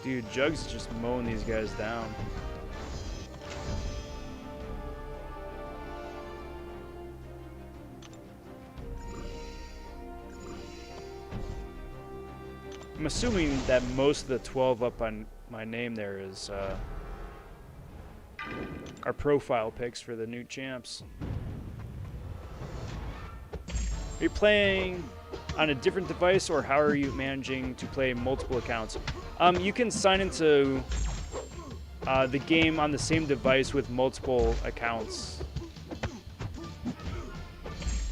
Dude, Jug's just mowing these guys down. I'm assuming that most of the 12 up on my name there is our profile pics for the new champs. Are you playing on a different device, or how are you managing to play multiple accounts? You can sign into the game on the same device with multiple accounts.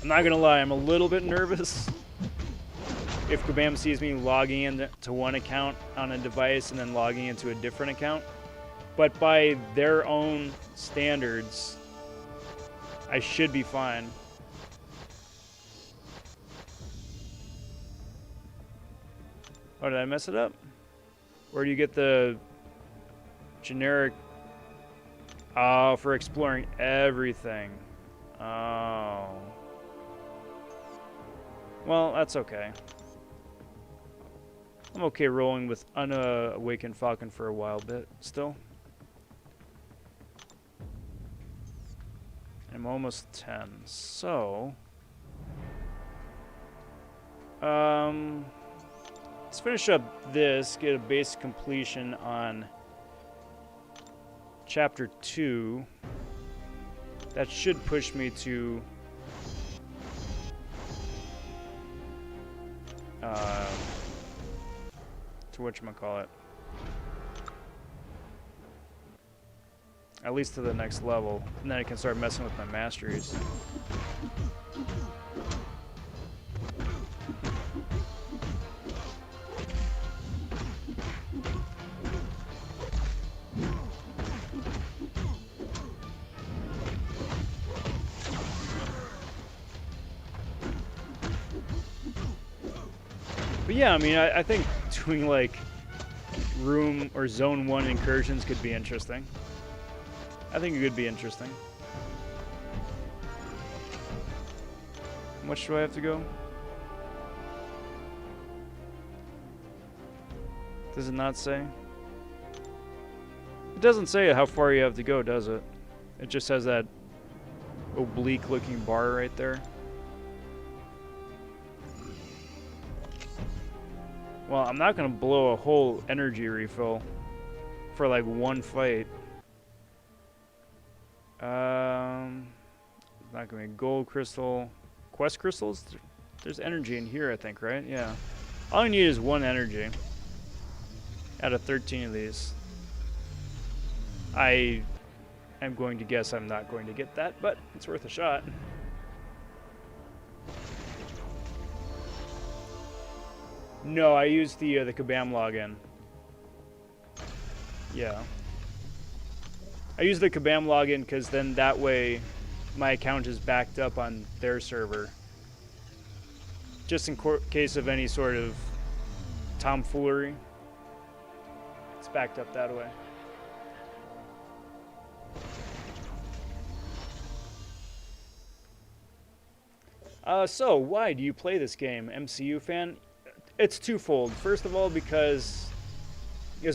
I'm not gonna lie, I'm a little bit nervous if Kabam sees me logging into one account on a device and then logging into a different account. But by their own standards, I should be fine. Oh, did I mess it up? Where do you get the generic... Oh, for exploring everything. Oh. Well, that's okay. I'm okay rolling with Unawakened Falcon for a while bit still. I'm almost 10, so... let's finish up this, get a base completion on Chapter 2. That should push me to... to whatchamacallit. At least to the next level. And then I can start messing with my masteries. But yeah, I mean, I think doing like room or zone 1 incursions could be interesting. I think it could be interesting. How much do I have to go? Does it not say? It doesn't say how far you have to go, does it? It just has that oblique looking bar right there. Well, I'm not gonna blow a whole energy refill for like one fight. Not gonna be gold crystal, quest crystals. There's energy in here, I think, right? Yeah. All I need is 1 energy out of 13 of these. I am going to guess I'm not going to get that, but it's worth a shot. No, I used the Kabam login. Yeah. I use the Kabam login because then that way my account is backed up on their server. Just in case of any sort of tomfoolery. It's backed up that way. So, why do you play this game, MCU fan? It's twofold. First of all, because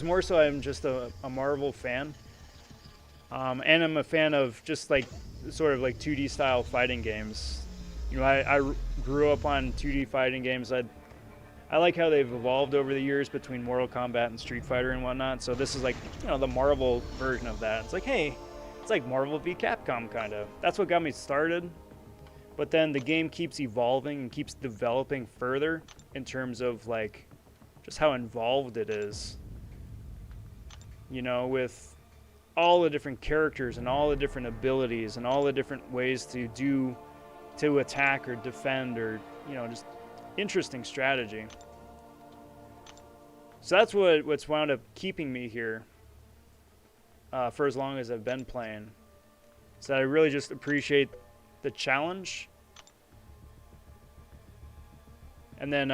more so I'm just a Marvel fan. And I'm a fan of just like sort of like 2D style fighting games. You know, I grew up on 2D fighting games. I like how they've evolved over the years between Mortal Kombat and Street Fighter and whatnot. So this is like, you know, the Marvel version of that. It's like, hey, it's like Marvel v Capcom kind of. That's what got me started. But then the game keeps evolving and keeps developing further in terms of like just how involved it is. You know, with all the different characters and all the different abilities and all the different ways to attack or defend, or, you know, just interesting strategy. So that's what's wound up keeping me here for as long as I've been playing. So I really just appreciate the challenge. And then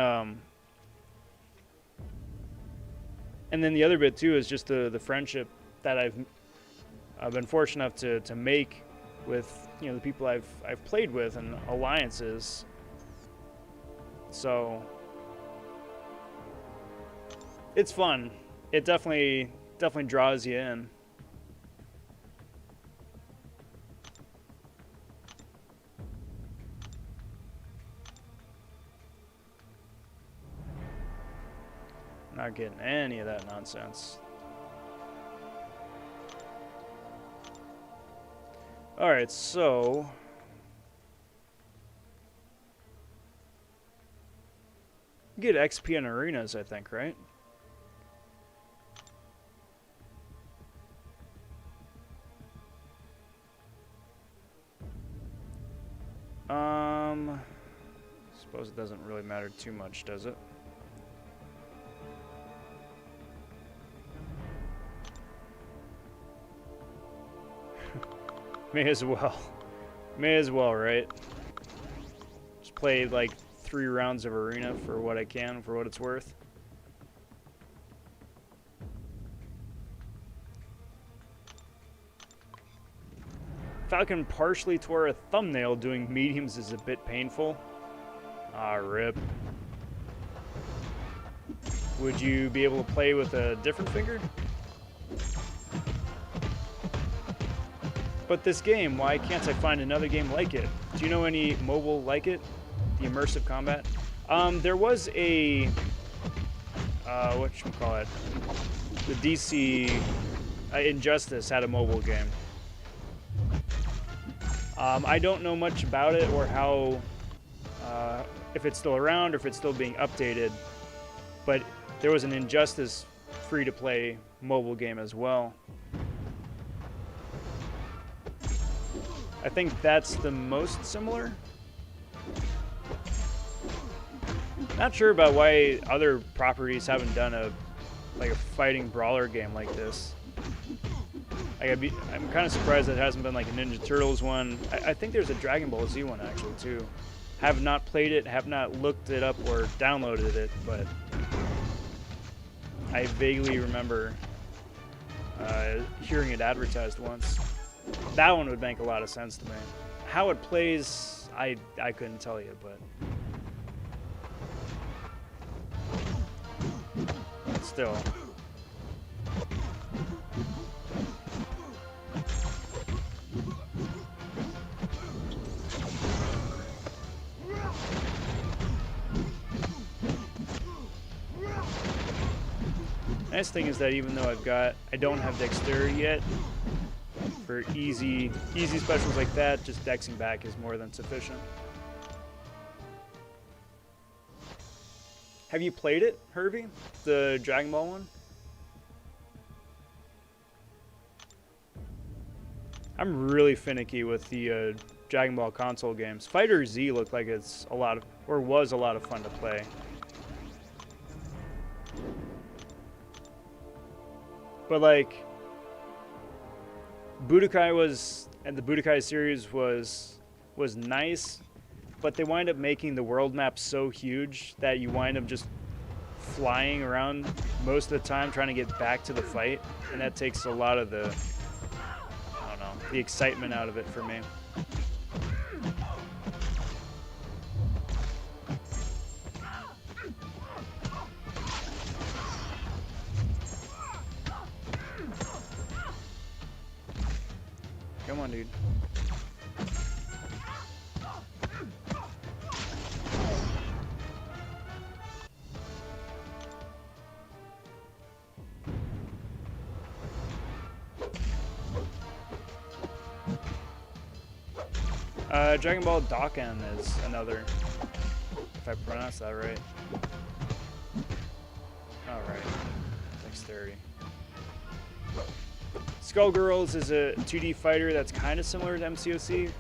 the other bit too is just the friendship that I've been fortunate enough to make with, you know, the people I've played with and alliances. So it's fun. It definitely draws you in. Not getting any of that nonsense. Alright, so You get XP in arenas, I think, right? Suppose it doesn't really matter too much, does it? May as well. May as well, right? Just play like 3 rounds of arena for what I can, for what it's worth. Falcon partially tore a thumbnail doing mediums is a bit painful. Ah, rip. Would you be able to play with a different finger? But this game, why can't I find another game like it? Do you know any mobile like it? The immersive combat? There was a, whatchamacallit? The DC Injustice had a mobile game. I don't know much about it or how, if it's still around or if it's still being updated, but there was an Injustice free-to-play mobile game as well. I think that's the most similar. Not sure about why other properties haven't done a fighting brawler game like this. I'm kind of surprised that it hasn't been like a Ninja Turtles one. I think there's a Dragon Ball Z one actually too. Have not played it, have not looked it up or downloaded it, but I vaguely remember hearing it advertised once. That one would make a lot of sense to me. How it plays, I couldn't tell you, but still. Nice thing is that even though I don't have dexterity yet, for easy specials like that, just dexing back is more than sufficient. Have you played it, Hervey? The Dragon Ball one? I'm really finicky with the Dragon Ball console games. Fighter Z looked like it's a lot of, or was a lot of fun to play. But like, Budokai was, and the Budokai series was nice, but they wind up making the world map so huge that you wind up just flying around most of the time trying to get back to the fight, and that takes a lot of the, I don't know, the excitement out of it for me. Come on, dude. Dragon Ball Dokkan is another, if I pronounce that right. Alright, dexterity. Skullgirls is a 2D fighter that's kind of similar to MCoC.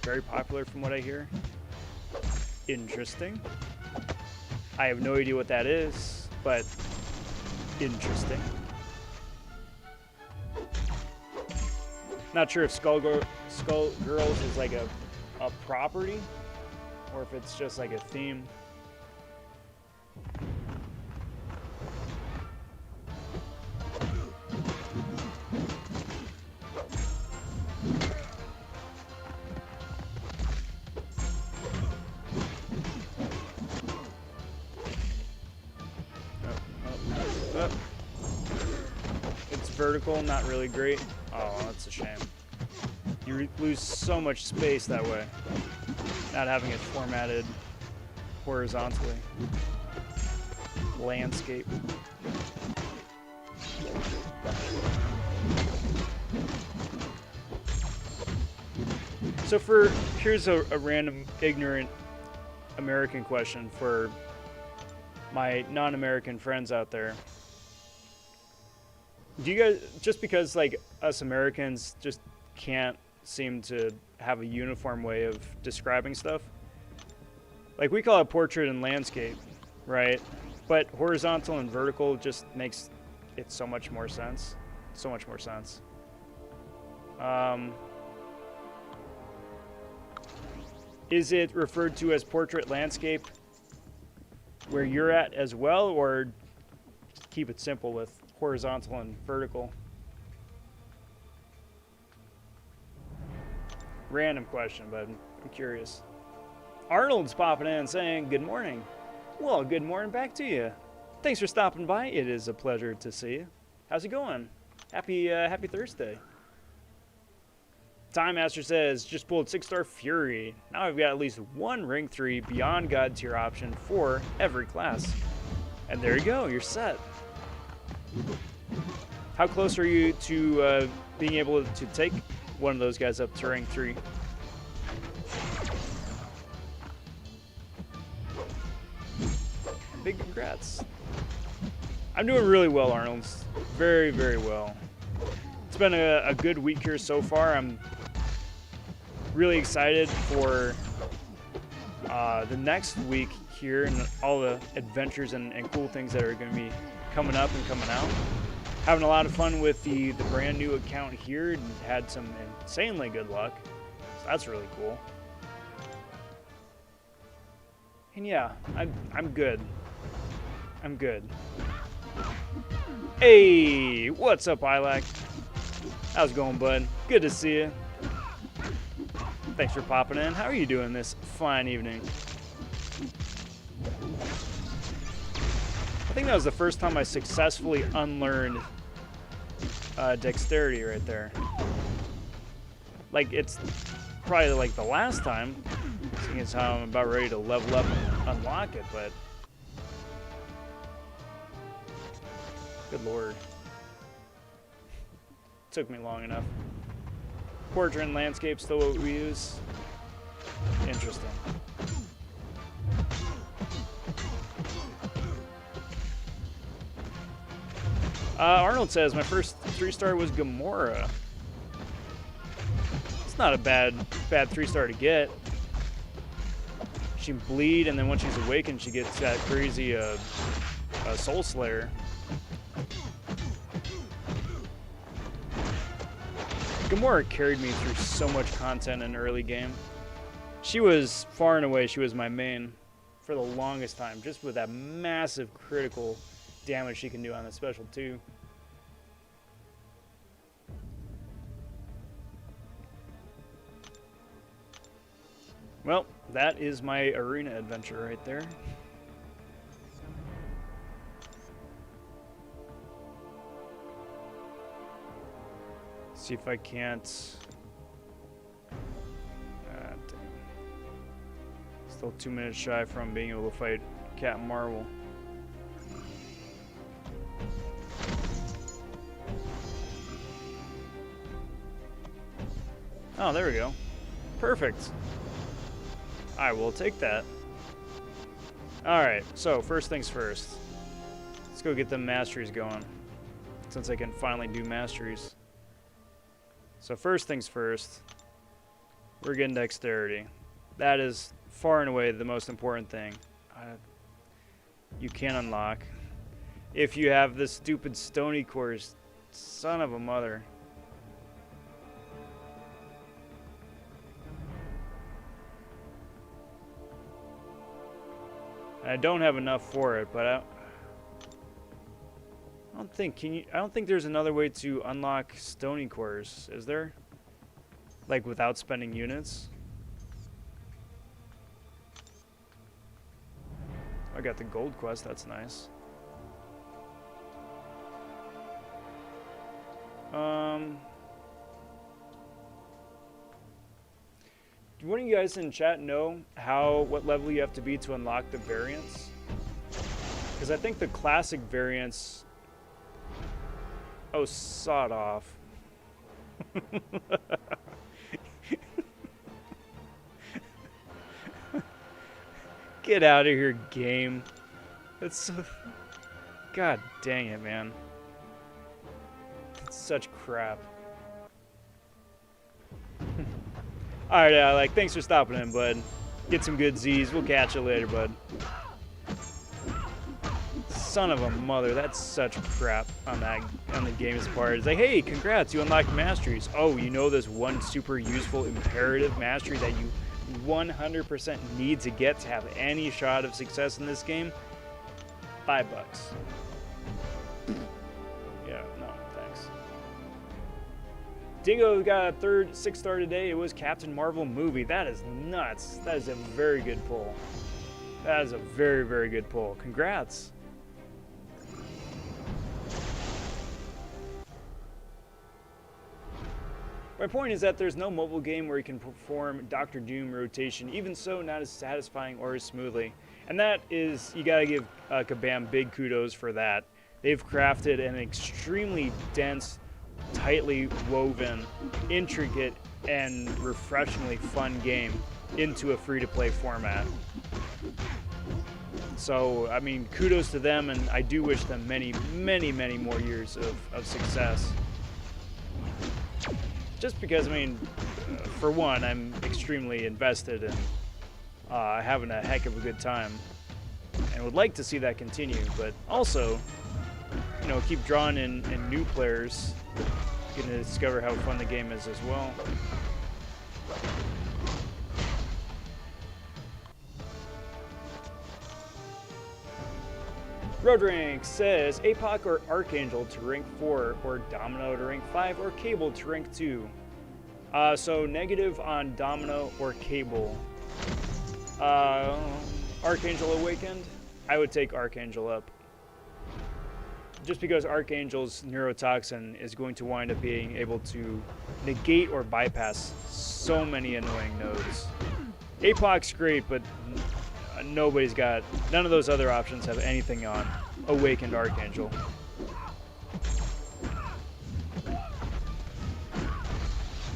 Very popular from what I hear. Interesting. I have no idea what that is, but interesting. Not sure if Skullgirls is like a property or if it's just like a theme. It's vertical, not really great. Oh, that's a shame. You lose so much space that way, not having it formatted horizontally. Landscape. So here's a random ignorant American question for my non-American friends out there. Do you guys, just because like us Americans just can't seem to have a uniform way of describing stuff? Like we call it portrait and landscape, right? But horizontal and vertical just makes it so much more sense. So much more sense. Is it referred to as portrait landscape where you're at as well, or just keep it simple with horizontal and vertical? Random question, but I'm curious. Arnold's popping in and saying, good morning. Well, good morning back to you. Thanks for stopping by. It is a pleasure to see you. How's it going? Happy Thursday. Time Master says, just pulled 6-star Fury. Now I've got at least one rank 3 Beyond God tier option for every class. And there you go, you're set. How close are you to being able to take one of those guys up to rank 3? Big congrats. I'm doing really well, Arnold. Very, very well. It's been a good week here so far. I'm really excited for the next week here and all the adventures and cool things that are going to be coming up and coming out. Having a lot of fun with the brand new account here and had some insanely good luck. So that's really cool. And yeah, I'm good. I'm good. Hey, what's up, Ilac? How's it going, bud? Good to see you. Thanks for popping in. How are you doing this fine evening? I think that was the first time I successfully unlearned dexterity right there. Like, it's probably like the last time, seeing as how I'm about ready to level up and unlock it, but good lord. Took me long enough. Portrait and landscape still what we use. Interesting. Arnold says my first 3-star was Gamora. It's not a bad 3-star to get. She can bleed, and then once she's awakened, she gets that crazy Soul Slayer. Gamora carried me through so much content in early game. She was, far and away, she was my main for the longest time, just with that massive critical damage she can do on the special too. Well, that is my arena adventure right there. See if I can't. Dang. Still 2 minutes shy from being able to fight Captain Marvel. Oh, there we go. Perfect. I will take that. Alright, so first things first. Let's go get them masteries going, since I can finally do masteries. So first things first, we're getting dexterity. That is far and away the most important thing you can unlock. If you have this stupid stony course, son of a mother. I don't have enough for it, but I don't think I don't think there's another way to unlock stony cores, is there? Like without spending units? I got the gold quest, that's nice. Do one of you guys in chat know what level you have to be to unlock the variants? Because I think the classic variants... Oh, sod off. Get out of here, game. That's so... God dang it, man. It's such crap. Alright, Alec, thanks for stopping in, bud. Get some good Z's. We'll catch you later, bud. Son of a mother, that's such crap on the game's part. It's like, hey, congrats, you unlocked masteries. Oh, you know this one super useful imperative mastery that you 100% need to get to have any shot of success in this game? $5. Yeah, no, thanks. Dingo got a third 6-star today. It was Captain Marvel movie. That is nuts. That is a very good pull. That is a very, very good pull. Congrats. My point is that there's no mobile game where you can perform Dr. Doom rotation, even so not as satisfying or as smoothly. And that is, you gotta give Kabam big kudos for that. They've crafted an extremely dense, tightly woven, intricate, and refreshingly fun game into a free-to-play format. So, I mean, kudos to them, and I do wish them many, many, many more years of success. Just because, I mean, for one, I'm extremely invested in having a heck of a good time and would like to see that continue, but also, you know, keep drawing in new players, getting to discover how fun the game is as well. Roadrank says, APOC or Archangel to rank 4, or Domino to rank 5, or Cable to rank 2. So negative on Domino or Cable. Archangel Awakened, I would take Archangel up. Just because Archangel's neurotoxin is going to wind up being able to negate or bypass so many annoying nodes. APOC's great, but nobody's got, none of those other options have anything on Awakened Archangel.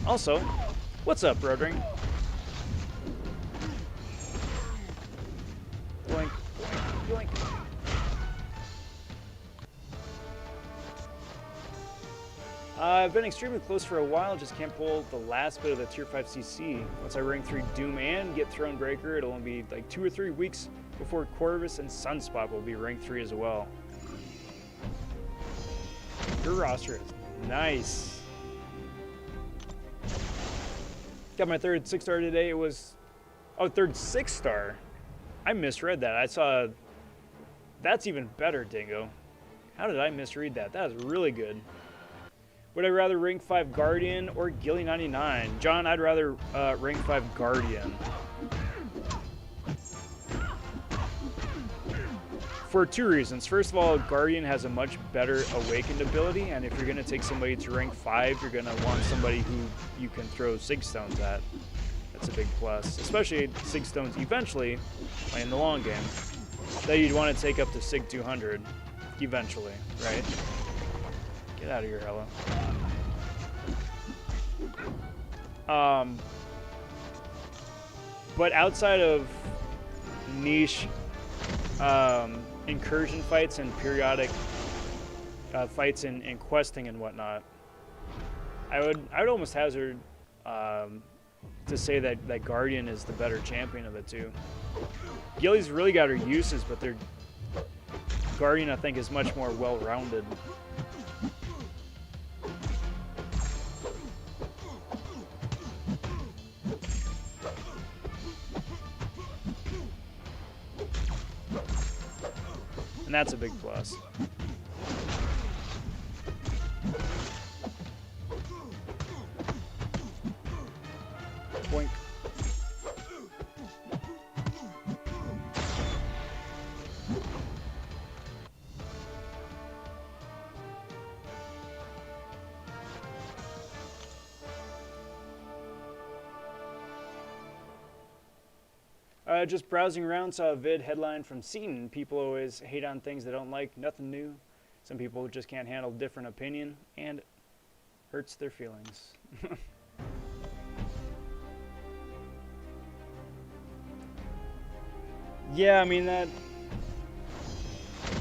Also, what's up, Rodring? Yoink, yoink, yoink. I've been extremely close for a while, just can't pull the last bit of the Tier 5 CC. Once I rank 3 Doom and get Thronebreaker, it'll only be like 2 or 3 weeks before Corvus and Sunspot will be rank 3 as well. Your roster is nice. Got my third 6-star today. It was, oh, third 6-star. I misread that. I saw, that's even better, Dingo. How did I misread that? That is really good. Would I rather rank 5 Guardian or Gilly 99? John, I'd rather rank 5 Guardian. For 2 reasons. First of all, Guardian has a much better Awakened ability, and if you're going to take somebody to rank 5, you're going to want somebody who you can throw Sig Stones at. That's a big plus. Especially Sig Stones eventually, playing the long game, that you'd want to take up to Sig 200 eventually, right? Get out of here, Ella. But outside of niche incursion fights and periodic fights in questing and whatnot, I would almost hazard to say that Guardian is the better champion of the two. Gilly's really got her uses, but their Guardian, I think, is much more well-rounded. And that's a big plus. Boink. Just browsing around, saw a vid headline from Seaton. People always hate on things they don't like, nothing new. Some people just can't handle different opinion, and hurts their feelings. Yeah, I mean,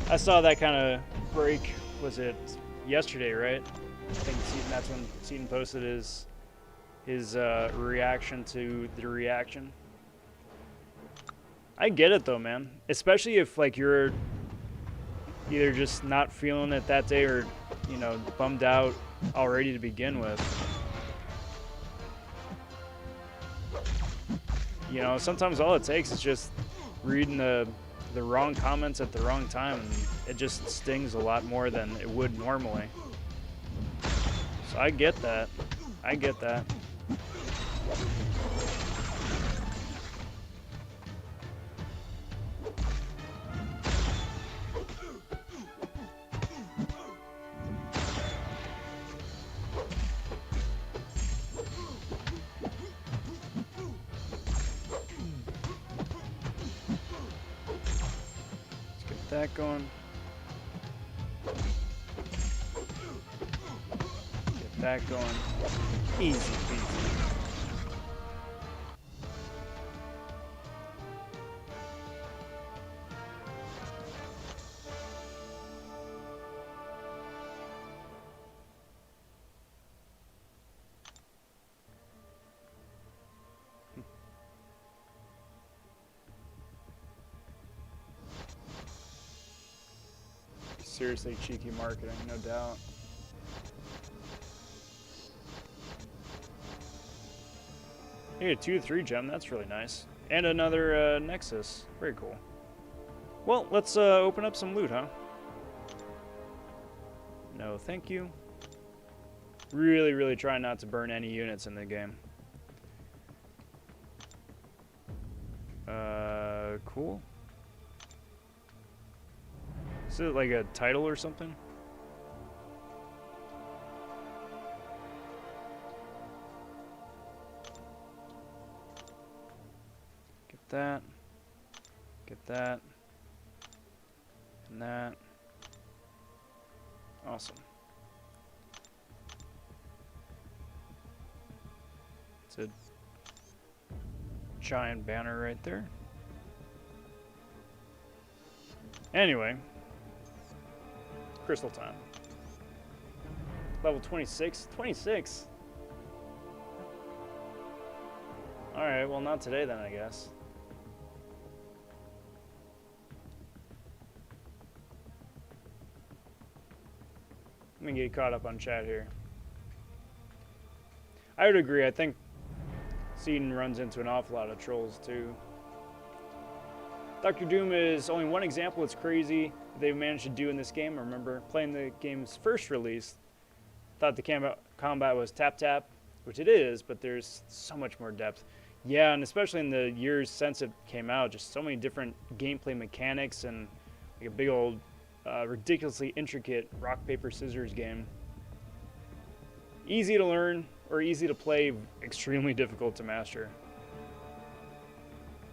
I saw that kind of break, was it yesterday, right? I think that's when Seaton posted his reaction to the reaction. I get it though, man. Especially if like you're either just not feeling it that day or, you know, bummed out already to begin with. You know, sometimes all it takes is just reading the wrong comments at the wrong time, and it just stings a lot more than it would normally. So I get that. I get that. That going. Get that going. Easy peasy. Seriously cheeky marketing, no doubt. You get a 2 to 3 gem, that's really nice. And another Nexus, very cool. Well, let's open up some loot, huh? No, thank you. Really, really try not to burn any units in the game. Cool. Is it like a title or something? Get that. Get that. And that. Awesome. It's a giant banner right there. Anyway. Crystal time. Level 26? 26? Alright, well not today then, I guess. Let me get caught up on chat here. I would agree, I think Seaton runs into an awful lot of trolls too. Dr. Doom is only one example. It's crazy they've managed to do in this game. I remember playing the game's first release, thought the combat was tap-tap, which it is, but there's so much more depth. Yeah, and especially in the years since it came out, just so many different gameplay mechanics and like a big old, ridiculously intricate rock, paper, scissors game. Easy to learn or easy to play, extremely difficult to master.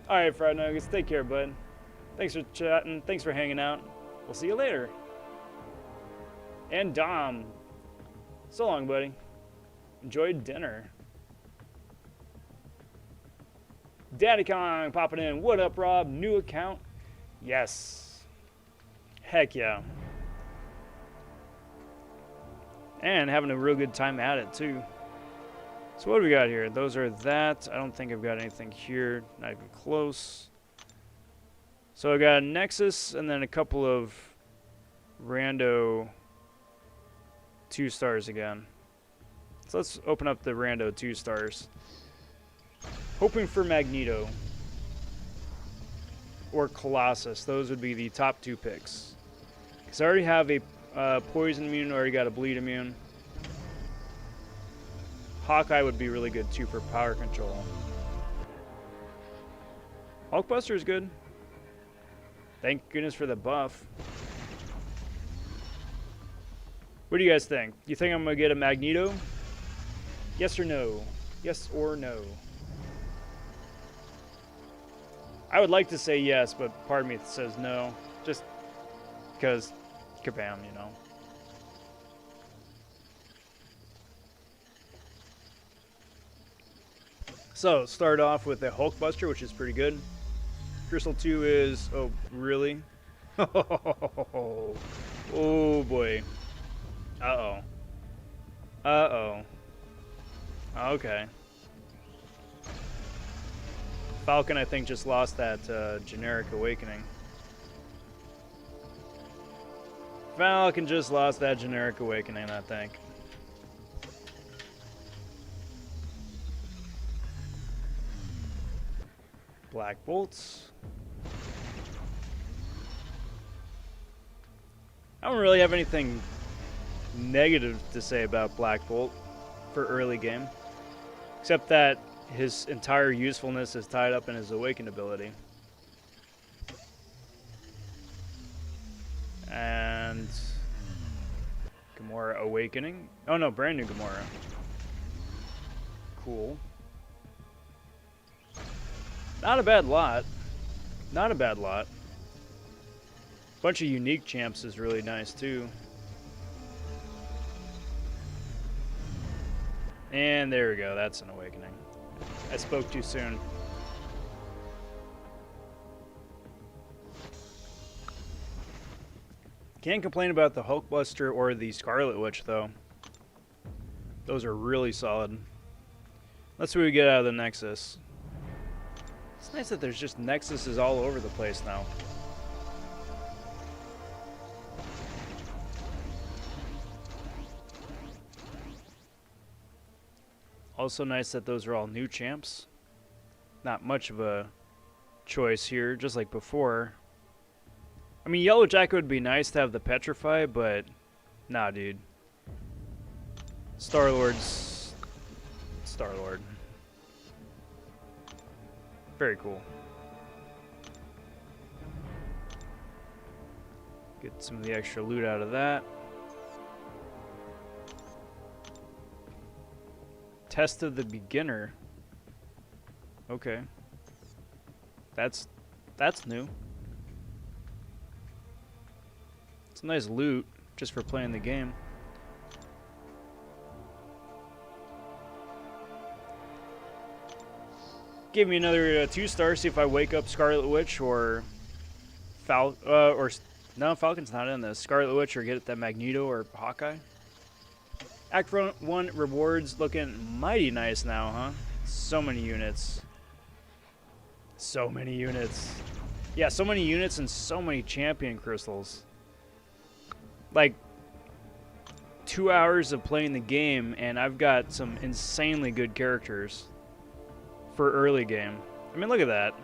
Alright, Fried Nuggets, take care, bud. Thanks for chatting. Thanks for hanging out. We'll see you later. And Dom. So long, buddy. Enjoy dinner. Daddy Kong popping in. What up, Rob? New account? Yes. Heck yeah. And having a real good time at it, too. So what do we got here? Those are that. I don't think I've got anything here. Not even close. So I got a Nexus and then a couple of rando 2 stars again. So let's open up the rando 2 stars. Hoping for Magneto or Colossus. Those would be the top 2 picks. Because I already have a poison immune, already got a bleed immune. Hawkeye would be really good too for power control. Hulkbuster is good. Thank goodness for the buff. What do you guys think? You think I'm gonna get a Magneto? Yes or no? Yes or no? I would like to say yes, but part of me says no. Just because kabam, you know. So, start off with a Hulkbuster, which is pretty good. Crystal 2 is, oh, really? Oh boy. Uh-oh. Uh-oh. Okay. Falcon, I think, just lost that generic awakening. Falcon just lost that generic awakening, I think. Black bolts. I don't really have anything negative to say about Black Bolt for early game, except that his entire usefulness is tied up in his awakened ability. And Gamora awakening. Oh no, brand new Gamora. Cool. Not a bad lot. Not a bad lot. Bunch of unique champs is really nice too. And there we go, that's an awakening. I spoke too soon. Can't complain about the Hulkbuster or the Scarlet Witch though. Those are really solid. Let's see what we get out of the Nexus. It's nice that there's just Nexuses all over the place now. Also nice that those are all new champs. Not much of a choice here, just like before. I mean, Yellow Jacket would be nice to have the Petrify, but nah, dude. Star-Lord's Star-Lord. Very cool. Get some of the extra loot out of that. Test of the Beginner. Okay. That's new. It's a nice loot just for playing the game. Give me another 2-star, see if I wake up Scarlet Witch or no, Falcon's not in this. Scarlet Witch or get that Magneto or Hawkeye. Act 1 rewards looking mighty nice now, huh? So many units. So many units. Yeah, so many units and so many champion crystals. Like, 2 hours of playing the game and I've got some insanely good characters for early game. I mean, look at that.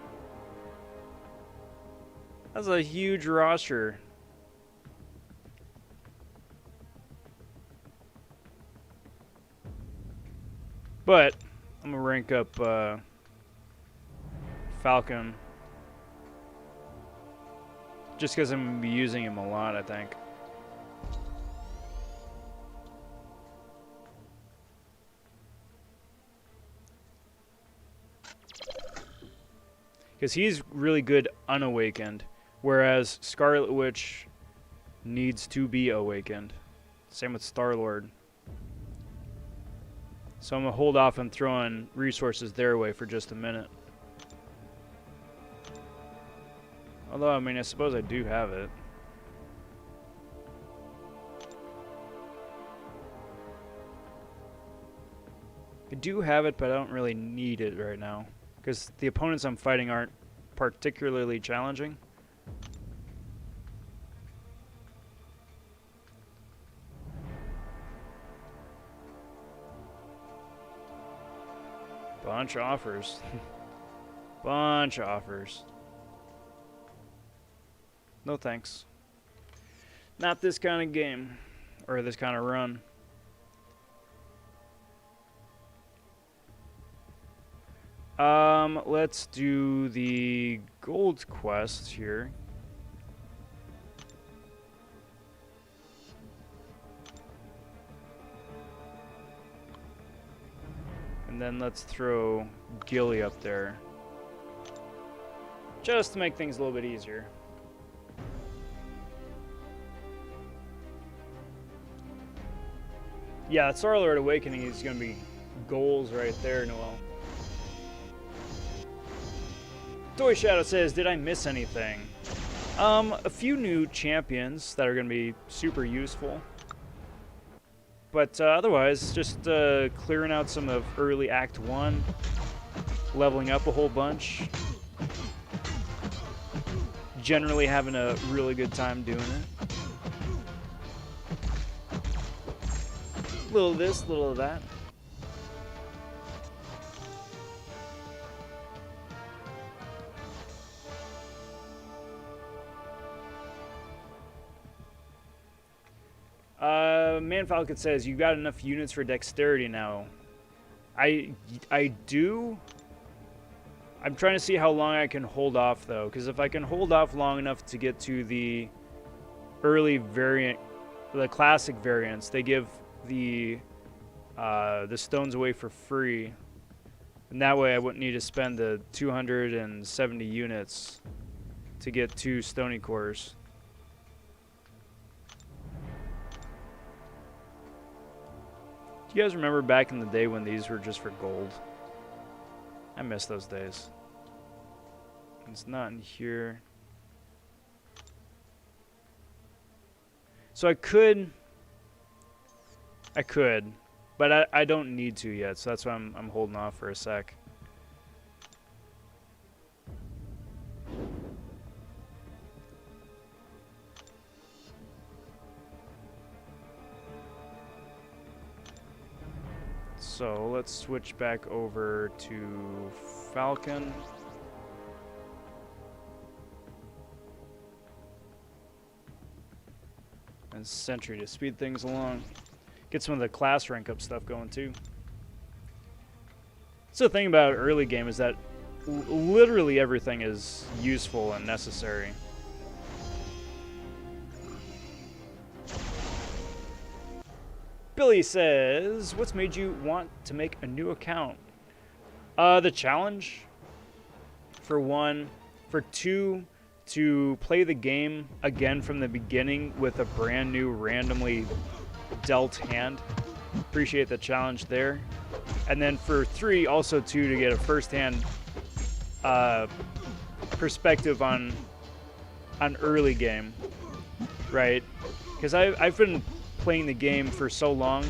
That's a huge roster. But I'm gonna rank up Falcon just because I'm gonna be using him a lot, I think. Because he's really good unawakened, whereas Scarlet Witch needs to be awakened. Same with Star-Lord. So I'm going to hold off on throwing resources their way for just a minute. Although, I mean, I suppose I do have it. I do have it, but I don't really need it right now. Because the opponents I'm fighting aren't particularly challenging. Bunch of offers. Bunch of offers. No thanks. Not this kind of game. Or this kind of run. Let's do the gold quest here. And then let's throw Gilly up there. Just to make things a little bit easier. Yeah, Star-Lord Awakening is going to be goals right there, Noel. Toy Shadow says, did I miss anything? A few new champions that are going to be super useful. But otherwise, just clearing out some of early Act 1, leveling up a whole bunch. Generally having a really good time doing it. Little of this, little of that. Man Falcon says, you got enough units for dexterity now. I do. I'm trying to see how long I can hold off, though, because if I can hold off long enough to get to the early variant, the classic variants, they give the stones away for free, and that way I wouldn't need to spend the 270 units to get 2 stony cores. Do you guys remember back in the day when these were just for gold? I miss those days. It's not in here. So I could, but I don't need to yet, so that's why I'm holding off for a sec. So let's switch back over to Falcon. And Sentry to speed things along. Get some of the class rank up stuff going too. So the thing about early game is that literally everything is useful and necessary. Billy says, what's made you want to make a new account? The challenge, for 1. For 2, to play the game again from the beginning with a brand new randomly dealt hand. Appreciate the challenge there. And then for 3, also to get a first-hand perspective on early game, right? Because I've been playing the game for so long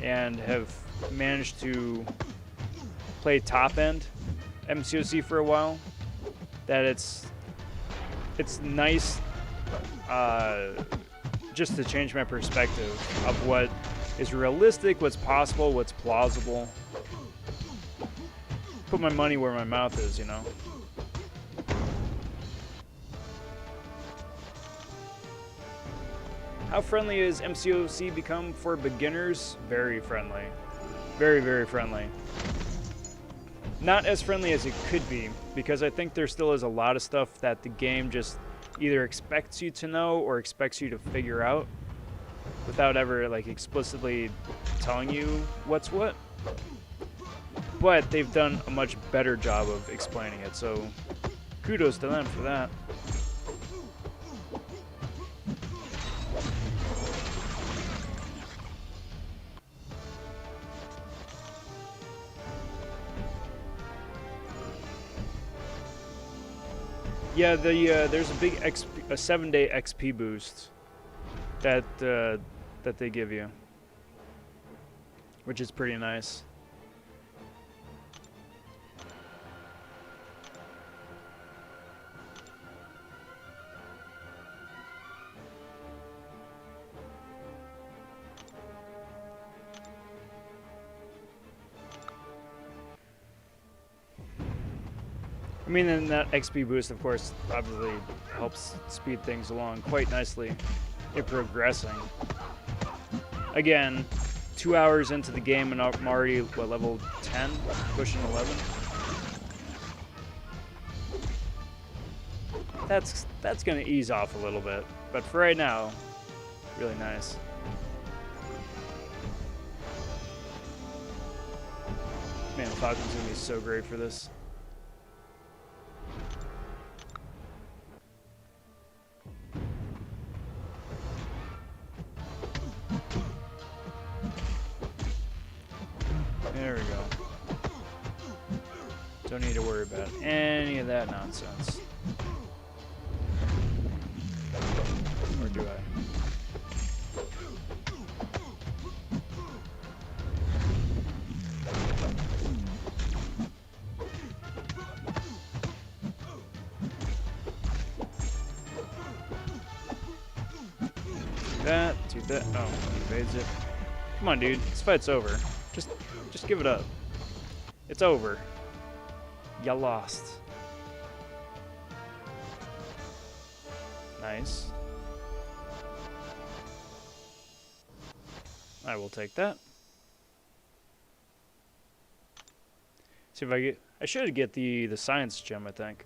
and have managed to play top end MCoC for a while that it's nice just to change my perspective of what is realistic, what's possible, what's plausible. Put my money where my mouth is, you know. How friendly has MCoC become for beginners? Very friendly. Very, very friendly. Not as friendly as it could be, because I think there still is a lot of stuff that the game just either expects you to know or expects you to figure out without ever like explicitly telling you what's what. But they've done a much better job of explaining it, so kudos to them for that. Yeah, there's a big a 7-day XP boost that that they give you, which is pretty nice. I mean, and that XP boost, of course, obviously helps speed things along quite nicely in progressing. Again, 2 hours into the game and I'm already, what, level 10? Pushing 11? That's going to ease off a little bit, but for right now, really nice. Man, Falcon's going to be so great for this. There we go. Don't need to worry about any of that nonsense. to that. Oh, he evades it. Come on, dude. This fight's over. Just give it up. It's over. You lost. Nice. I will take that. See if I get. I should get the science gem, I think.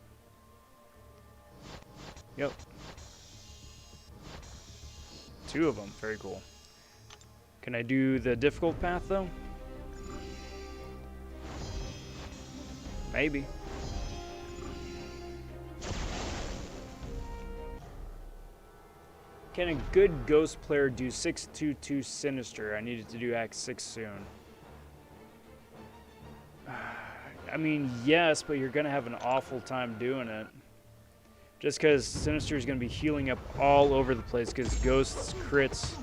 Yep. 2 of them. Very cool. Can I do the difficult path though? Maybe. Can a good ghost player do 622 Sinister? I needed to do Act 6 soon. I mean, yes, but you're going to have an awful time doing it. Just because Sinister is going to be healing up all over the place because Ghost's crits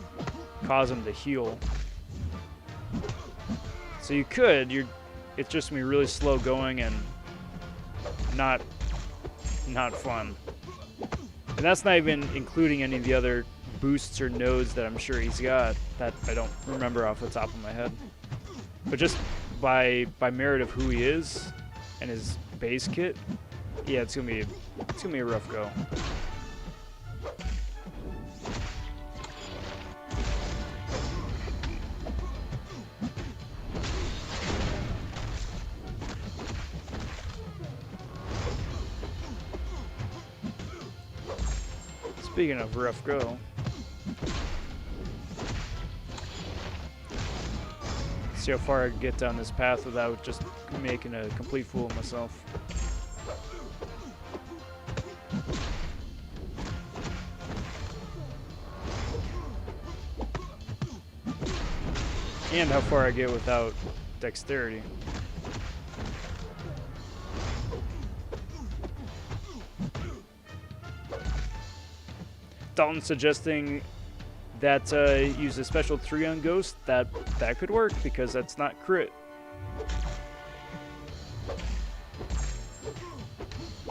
cause him to heal. So you could, it's just going to be really slow going and not fun. And that's not even including any of the other boosts or nodes that I'm sure he's got that I don't remember off the top of my head. But just by merit of who he is and his base kit, yeah, it's gonna be a rough go. Speaking of rough go, see how far I can get down this path without just making a complete fool of myself. And how far I get without dexterity. Dalton suggesting that use a special 3 on Ghost. That could work because that's not crit.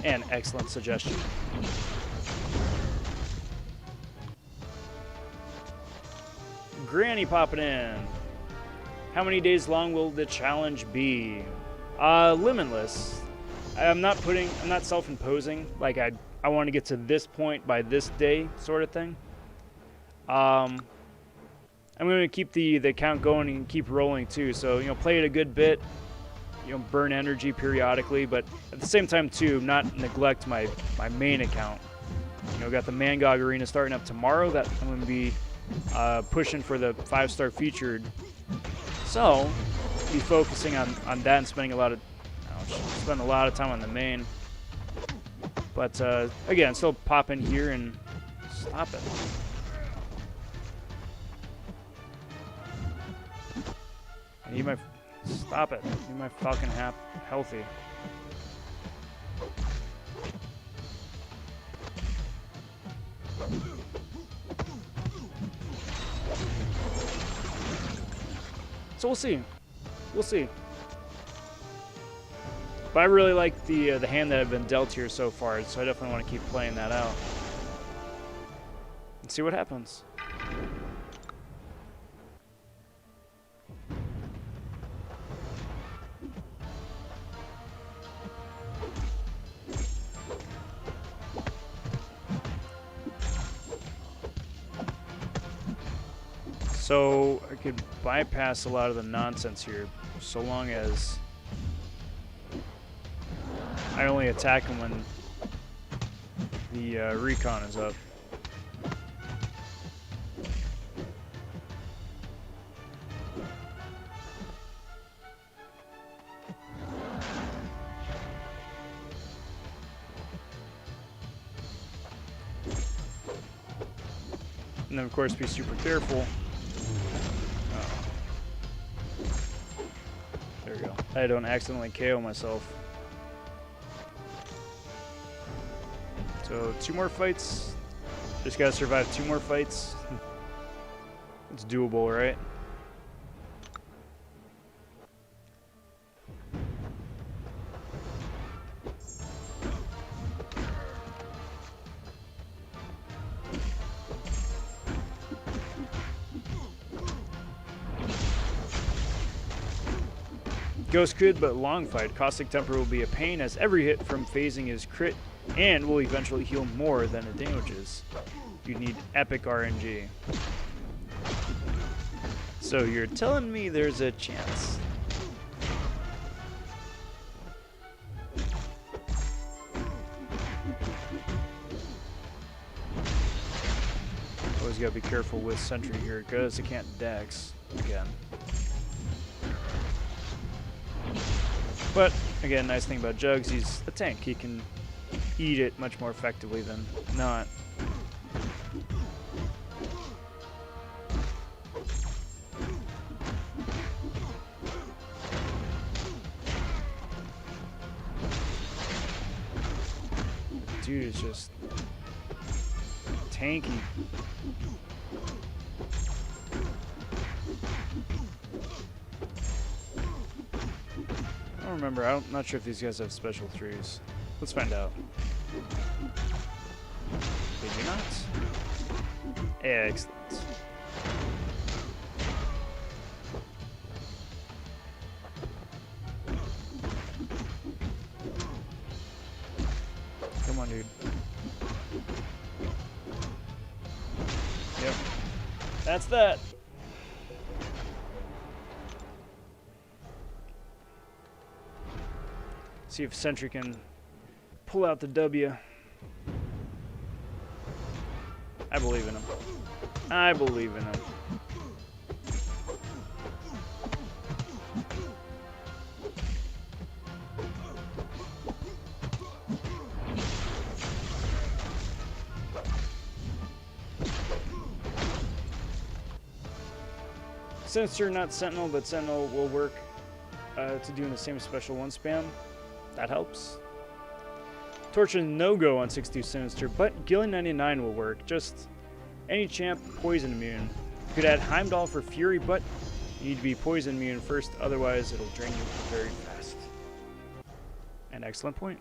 An excellent suggestion. Granny popping in. How many days long will the challenge be? Limitless. I'm not self-imposing. Like I want to get to this point by this day, sort of thing. I'm going to keep the count going and keep rolling too. So play it a good bit. Burn energy periodically, but at the same time too, not neglect my main account. Got the MCoC Arena starting up tomorrow. That I'm going to be pushing for the 5-star featured. So, be focusing on that and spending a lot of time on the main. But again, still pop in here and stop it. I need my stop it. I need my fucking healthy. So we'll see. We'll see. But I really like the hand that I've been dealt here so far, so I definitely want to keep playing that out. And see what happens. So I could bypass a lot of the nonsense here, so long as I only attack him when the recon is up. And then of course be super careful. There we go. I don't accidentally KO myself. So 2 more fights. Just gotta survive 2 more fights. It's doable, right? Ghost could, but long fight. Caustic Temper will be a pain as every hit from phasing is crit and will eventually heal more than it damages. You need epic RNG. So you're telling me there's a chance. Always gotta be careful with Sentry here because it can't dex again. But again, nice thing about Jugs, he's a tank. He can eat it much more effectively than not. Dude is just tanky. I don't remember. I'm not sure if these guys have special 3s. Let's find out. They do not. Excellent. Come on, dude. Yep. That's that. See if Sentry can pull out the W. I believe in him. I believe in him. Sinister, not Sentinel, but Sentinel will work to doing the same special 1 spam. That helps. Torture no-go on 62 Sinister, but Gilly 99 will work. Just any champ poison immune. You could add Heimdall for Fury, but you need to be poison immune first, otherwise it'll drain you very fast. An excellent point.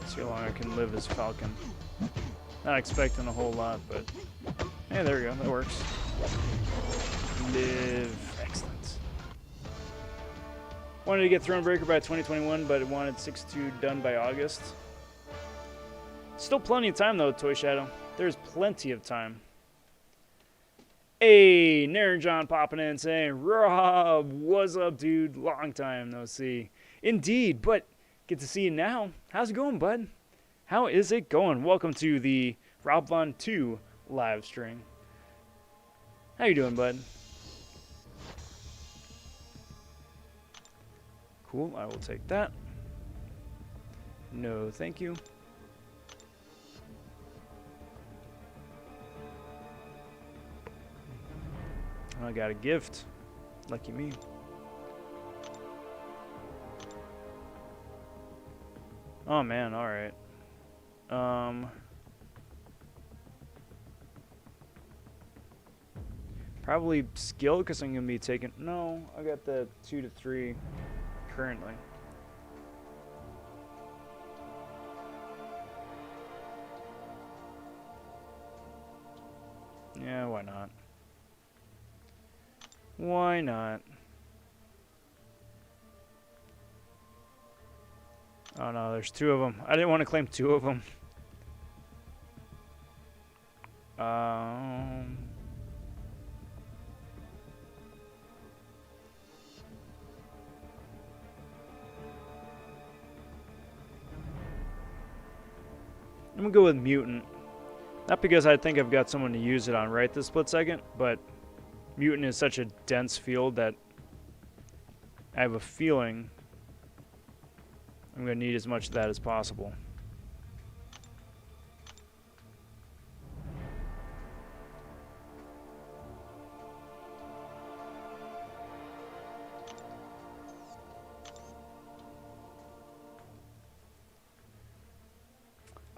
See how long I can live as Falcon. Not expecting a whole lot, but hey, there we go. That works. Live. Excellent. Wanted to get Thronebreaker by 2021, but it wanted 6-2 done by August. Still plenty of time, though, Toy Shadow. There's plenty of time. Hey, Naren John popping in saying, Rob, what's up, dude? Long time no see. Indeed, but get to see you now. How's it going, bud? How is it going? Welcome to the Rob.vonTwo live stream. How you doing, bud? Cool, I will take that. No, thank you. I got a gift. Lucky me. Oh man, alright. Probably skill, because I'm going to be taking... No, I got the 2 to 3 currently. Yeah, why not? Why not? Oh no, there's 2 of them. I didn't want to claim 2 of them. I'm gonna go with Mutant. Not because I think I've got someone to use it on right this split second, but Mutant is such a dense field that I have a feeling I'm going to need as much of that as possible.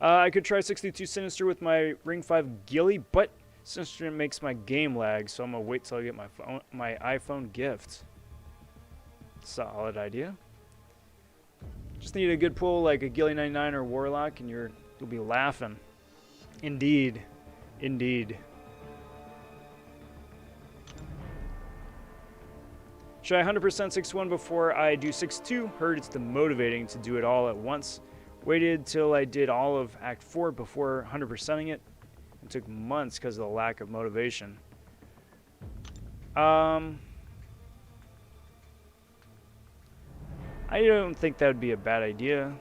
I could try 62 Sinister with my Ring 5 Gilly, but Sinister makes my game lag, so I'm going to wait till I get my iPhone gift. Solid idea. Just need a good pull like a Gilly 99 or Warlock, and you'll be laughing. Indeed. Indeed. Should I 100% 6-1 before I do 6-2? Heard it's demotivating to do it all at once. Waited till I did all of Act 4 before 100%ing it. It took months because of the lack of motivation. I don't think that would be a bad idea.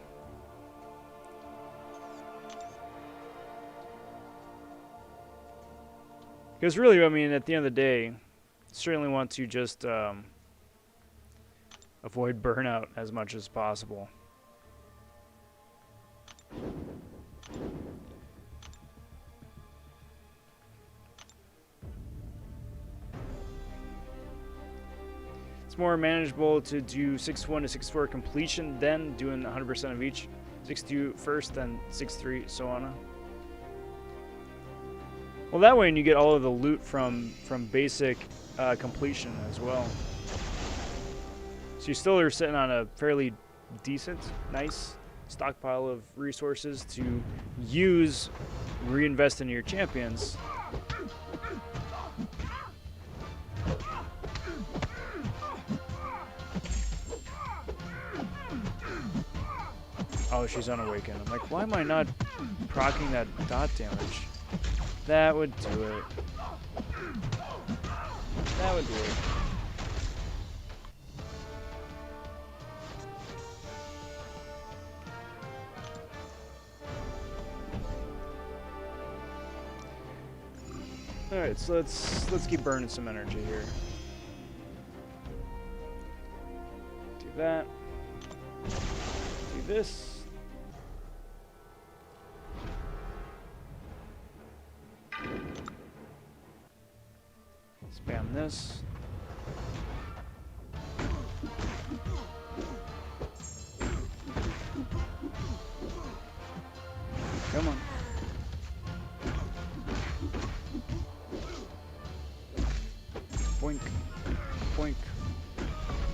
Because really, I mean, at the end of the day, certainly want to just avoid burnout as much as possible. It's more manageable to do 6-1 to 6-4 completion than doing 100% of each. 6-2 first, then 6-3, so on. Well, that way you get all of the loot from basic completion as well. So you still are sitting on a fairly decent, nice stockpile of resources to use, reinvest in your champions. Oh, she's unawakened. I'm like, why am I not proccing that dot damage? That would do it. That would do it. Alright, so let's keep burning some energy here. Do that. Do this. Spam this. Come on. Boink, boink,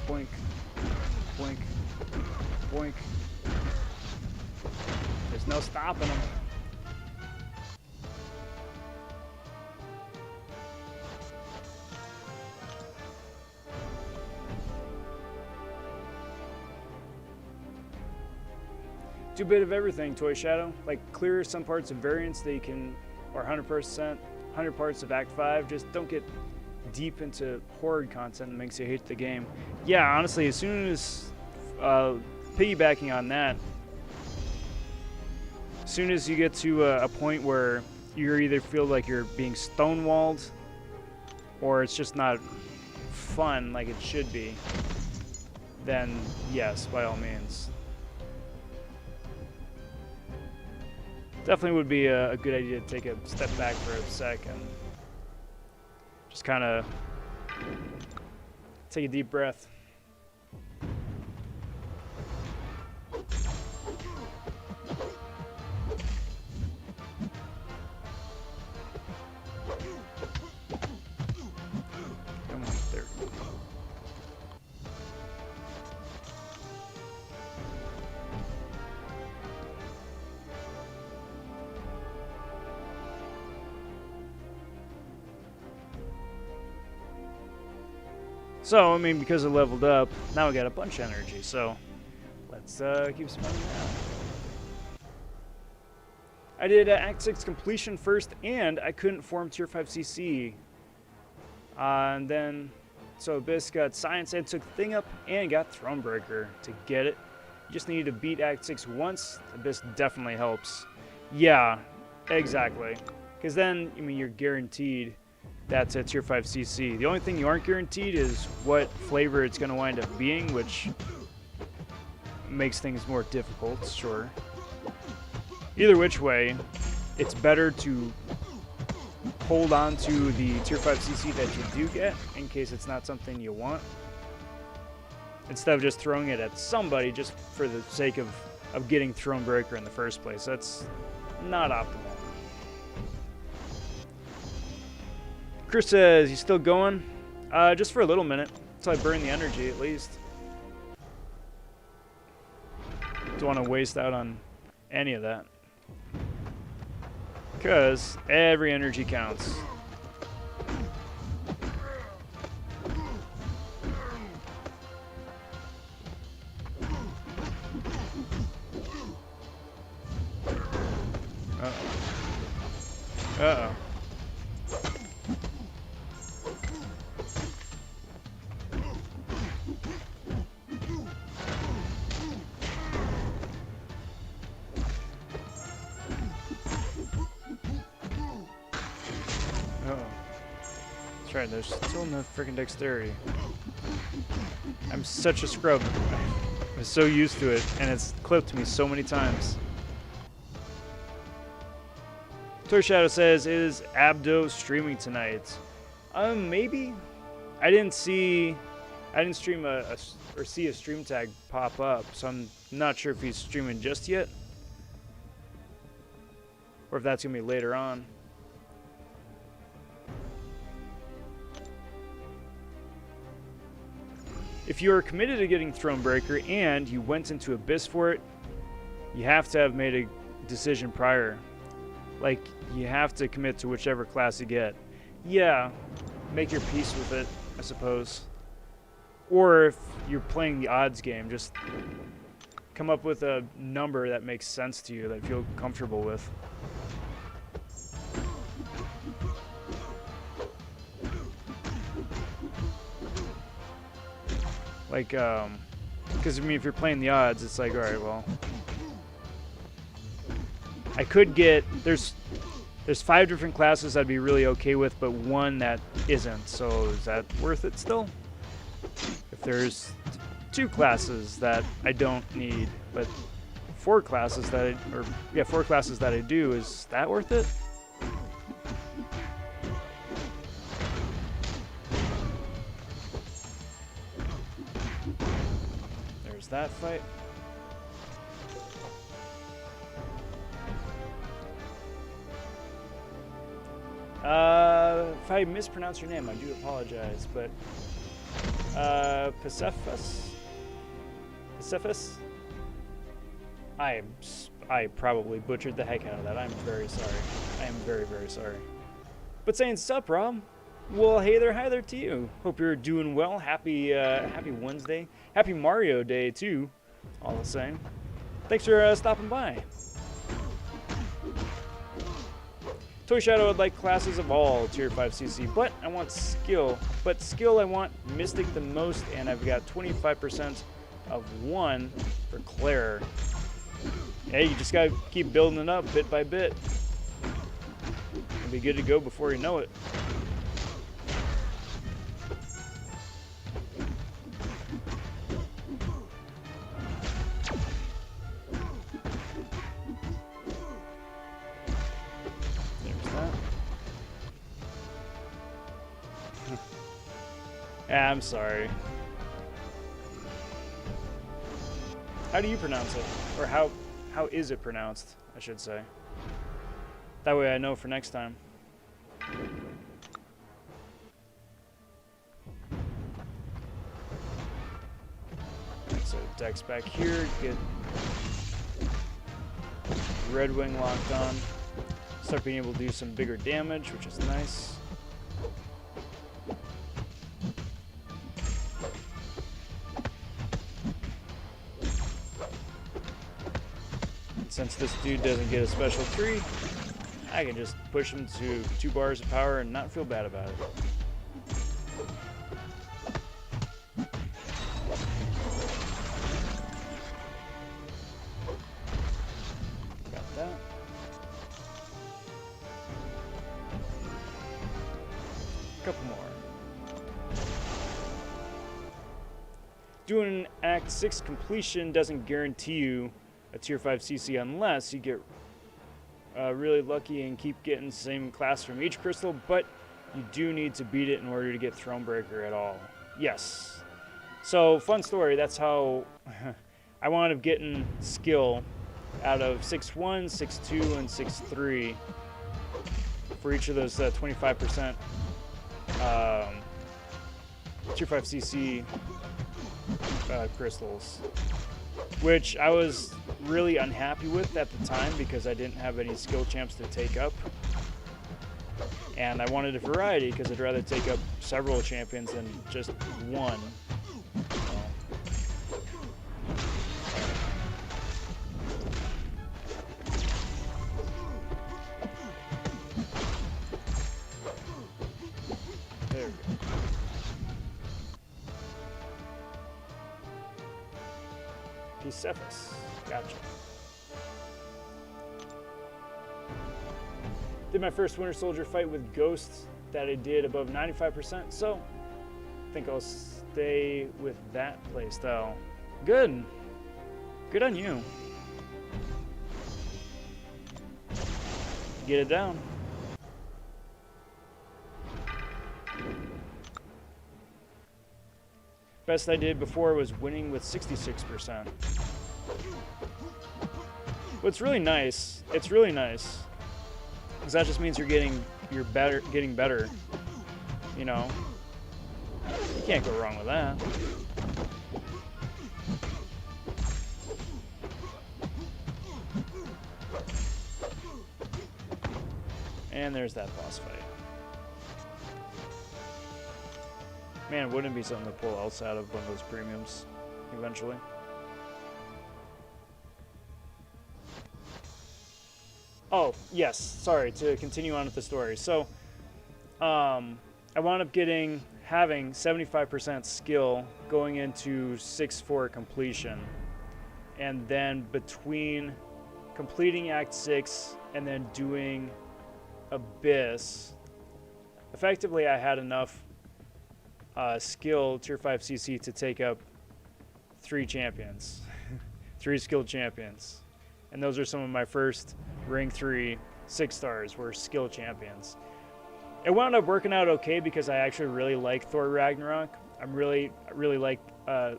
boink, boink, boink. There's no stopping them. Do a bit of everything, Toy Shadow. Like clear some parts of variants that you can, or 100%, 100 parts of Act 5. Just don't get deep into horde content that makes you hate the game. Yeah, honestly, as soon as piggybacking on that, as soon as you get to a point where you either feel like you're being stonewalled or it's just not fun like it should be, then yes, by all means. Definitely would be a good idea to take a step back for a second. Just kind of take a deep breath. Come on, there we go. So, I mean, because I leveled up, now I got a bunch of energy, so let's keep spending that. I did Act 6 completion first, and I couldn't form Tier 5 CC. And then, so Abyss got Science and took Thing up, and got Thronebreaker to get it. You just need to beat Act 6 once. Abyss definitely helps. Yeah, exactly. Because then, I mean, you're guaranteed that's a Tier 5 CC. The only thing you aren't guaranteed is what flavor it's going to wind up being, which makes things more difficult, sure. Either which way, it's better to hold on to the Tier 5 CC that you do get, in case it's not something you want, instead of just throwing it at somebody just for the sake of getting Thronebreaker in the first place. That's not optimal. Chris says, he's still going? Just for a little minute, until I burn the energy at least. Don't want to waste out on any of that. Because every energy counts. Uh-oh. Uh-oh. That's right, there's still no freaking dexterity. I'm such a scrub. I'm so used to it, and it's clipped me so many times. Toy Shadow says, is Abdo streaming tonight? Maybe. I didn't stream or see a stream tag pop up, so I'm not sure if he's streaming just yet, or if that's gonna be later on. If you are committed to getting Thronebreaker and you went into Abyss for it, you have to have made a decision prior. Like, you have to commit to whichever class you get. Yeah, make your peace with it, I suppose. Or if you're playing the odds game, just come up with a number that makes sense to you, that you feel comfortable with. Like, because I mean, if you're playing the odds, it's like, all right, well, I could get, there's 5 different classes I'd be really okay with, but one that isn't. So is that worth it still? If there's 2 classes that I don't need, but 4 classes that I, 4 classes that I do, is that worth it? That fight. If I mispronounce your name, I do apologize, but Pacephus? I probably butchered the heck out of that. I'm very sorry. I am very, very sorry. But saying sup, Rob? Well, hey there, hi there to you. Hope you're doing well. Happy Wednesday. Happy Mario Day, too, all the same. Thanks for stopping by. Toy Shadow would like classes of all Tier 5 CC, but I want skill. But skill I want Mystic the most, and I've got 25% of 1 for Claire. Hey, you just gotta keep building it up bit by bit. It'll be good to go before you know it. Yeah, I'm sorry. How do you pronounce it? Or how is it pronounced, I should say. That way I know for next time. So Dex back here, get Red Wing locked on. Start being able to do some bigger damage, which is nice. Since this dude doesn't get a special 3, I can just push him to 2 bars of power and not feel bad about it. Got that. A couple more. Doing an Act 6 completion doesn't guarantee you a Tier 5 CC unless you get really lucky and keep getting the same class from each crystal, but you do need to beat it in order to get Thronebreaker at all. Yes. So, fun story, that's how I wound up getting skill out of 6-1, 6-2, and 6-3 for each of those 25% Tier 5 CC crystals. which I was really unhappy with at the time because I didn't have any skill champs to take up. And I wanted a variety because I'd rather take up several champions than just one. There we go. Cephas. Gotcha. Did my first Winter Soldier fight with Ghosts that I did above 95%, so I think I'll stay with that playstyle. Good. Good on you. Get it down. Best I did before was winning with 66%. What's really nice, it's really nice, because that just means you're getting better. You know, you can't go wrong with that. And there's that boss fight. Man, wouldn't it be something to pull else out of one of those premiums eventually? Oh, yes, sorry, to continue on with the story. So, I wound up having 75% skill going into 6-4 completion. And then between completing Act 6 and then doing Abyss, effectively I had enough skill, Tier 5 CC, to take up 3 champions. 3 skilled champions. And those are some of my first Ring 3 6 stars were skill champions. It wound up working out okay because I actually really like Thor Ragnarok. I really like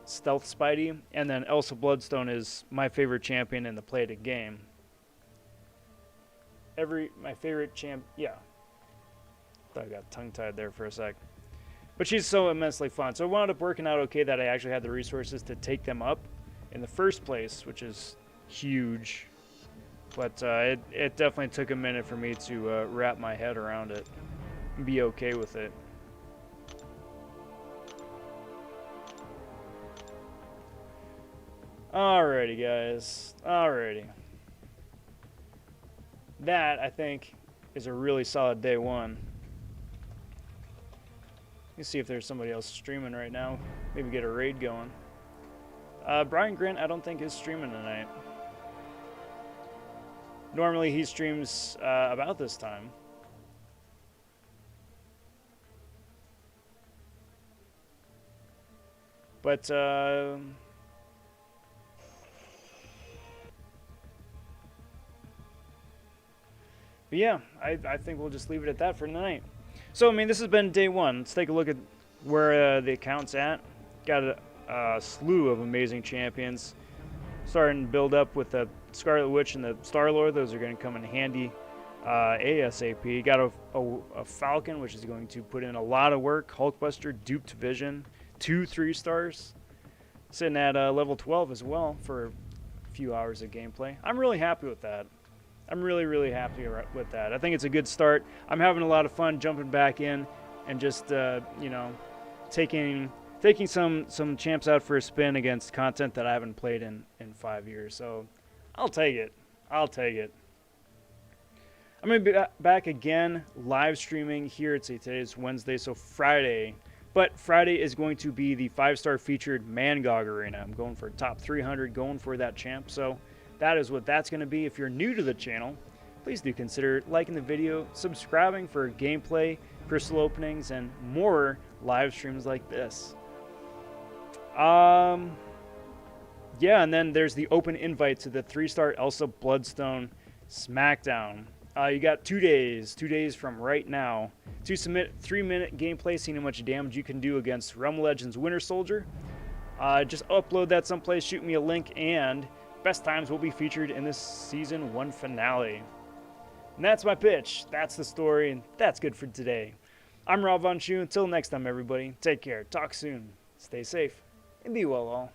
Stealth Spidey, and then Elsa Bloodstone is my favorite champion in the plated game. My favorite yeah. Thought I got tongue-tied there for a sec. But she's so immensely fun. So it wound up working out okay that I actually had the resources to take them up in the first place, which is huge. But it definitely took a minute for me to wrap my head around it and be okay with it. Alrighty, guys. Alrighty. That, I think, is a really solid day one. Let's see if there's somebody else streaming right now. Maybe get a raid going. Brian Grant, I don't think is streaming tonight. Normally he streams about this time. But yeah, I think we'll just leave it at that for tonight. So, I mean, this has been day one. Let's take a look at where the account's at. Got a slew of amazing champions. Starting to build up with the Scarlet Witch and the Star-Lord. Those are going to come in handy ASAP. Got a Falcon, which is going to put in a lot of work. Hulkbuster, Duped Vision, 2 3-stars. Sitting at level 12 as well for a few hours of gameplay. I'm really happy with that. I'm really happy with that. I think it's a good start. I'm having a lot of fun jumping back in and just, you know, taking some champs out for a spin against content that I haven't played in 5 years. So I'll take it. I'll take it. I'm going to be back again live streaming here. Today's Wednesday, so Friday. But Friday is going to be the 5-star featured MCoC Arena. I'm going for top 300, going for that champ. So that is what that's going to be. If you're new to the channel, please do consider liking the video, subscribing for gameplay, crystal openings, and more live streams like this. Yeah, and then there's the open invite to the 3-star Elsa Bloodstone Smackdown. You got 2 days from right now to submit 3-minute gameplay, seeing how much damage you can do against Realm Legends Winter Soldier. Just upload that someplace, shoot me a link, and best times will be featured in this Season 1 finale. And that's my pitch, that's the story, and that's good for today. I'm Rob.vonTwo. Until next time, everybody, take care, talk soon, stay safe, and be well all.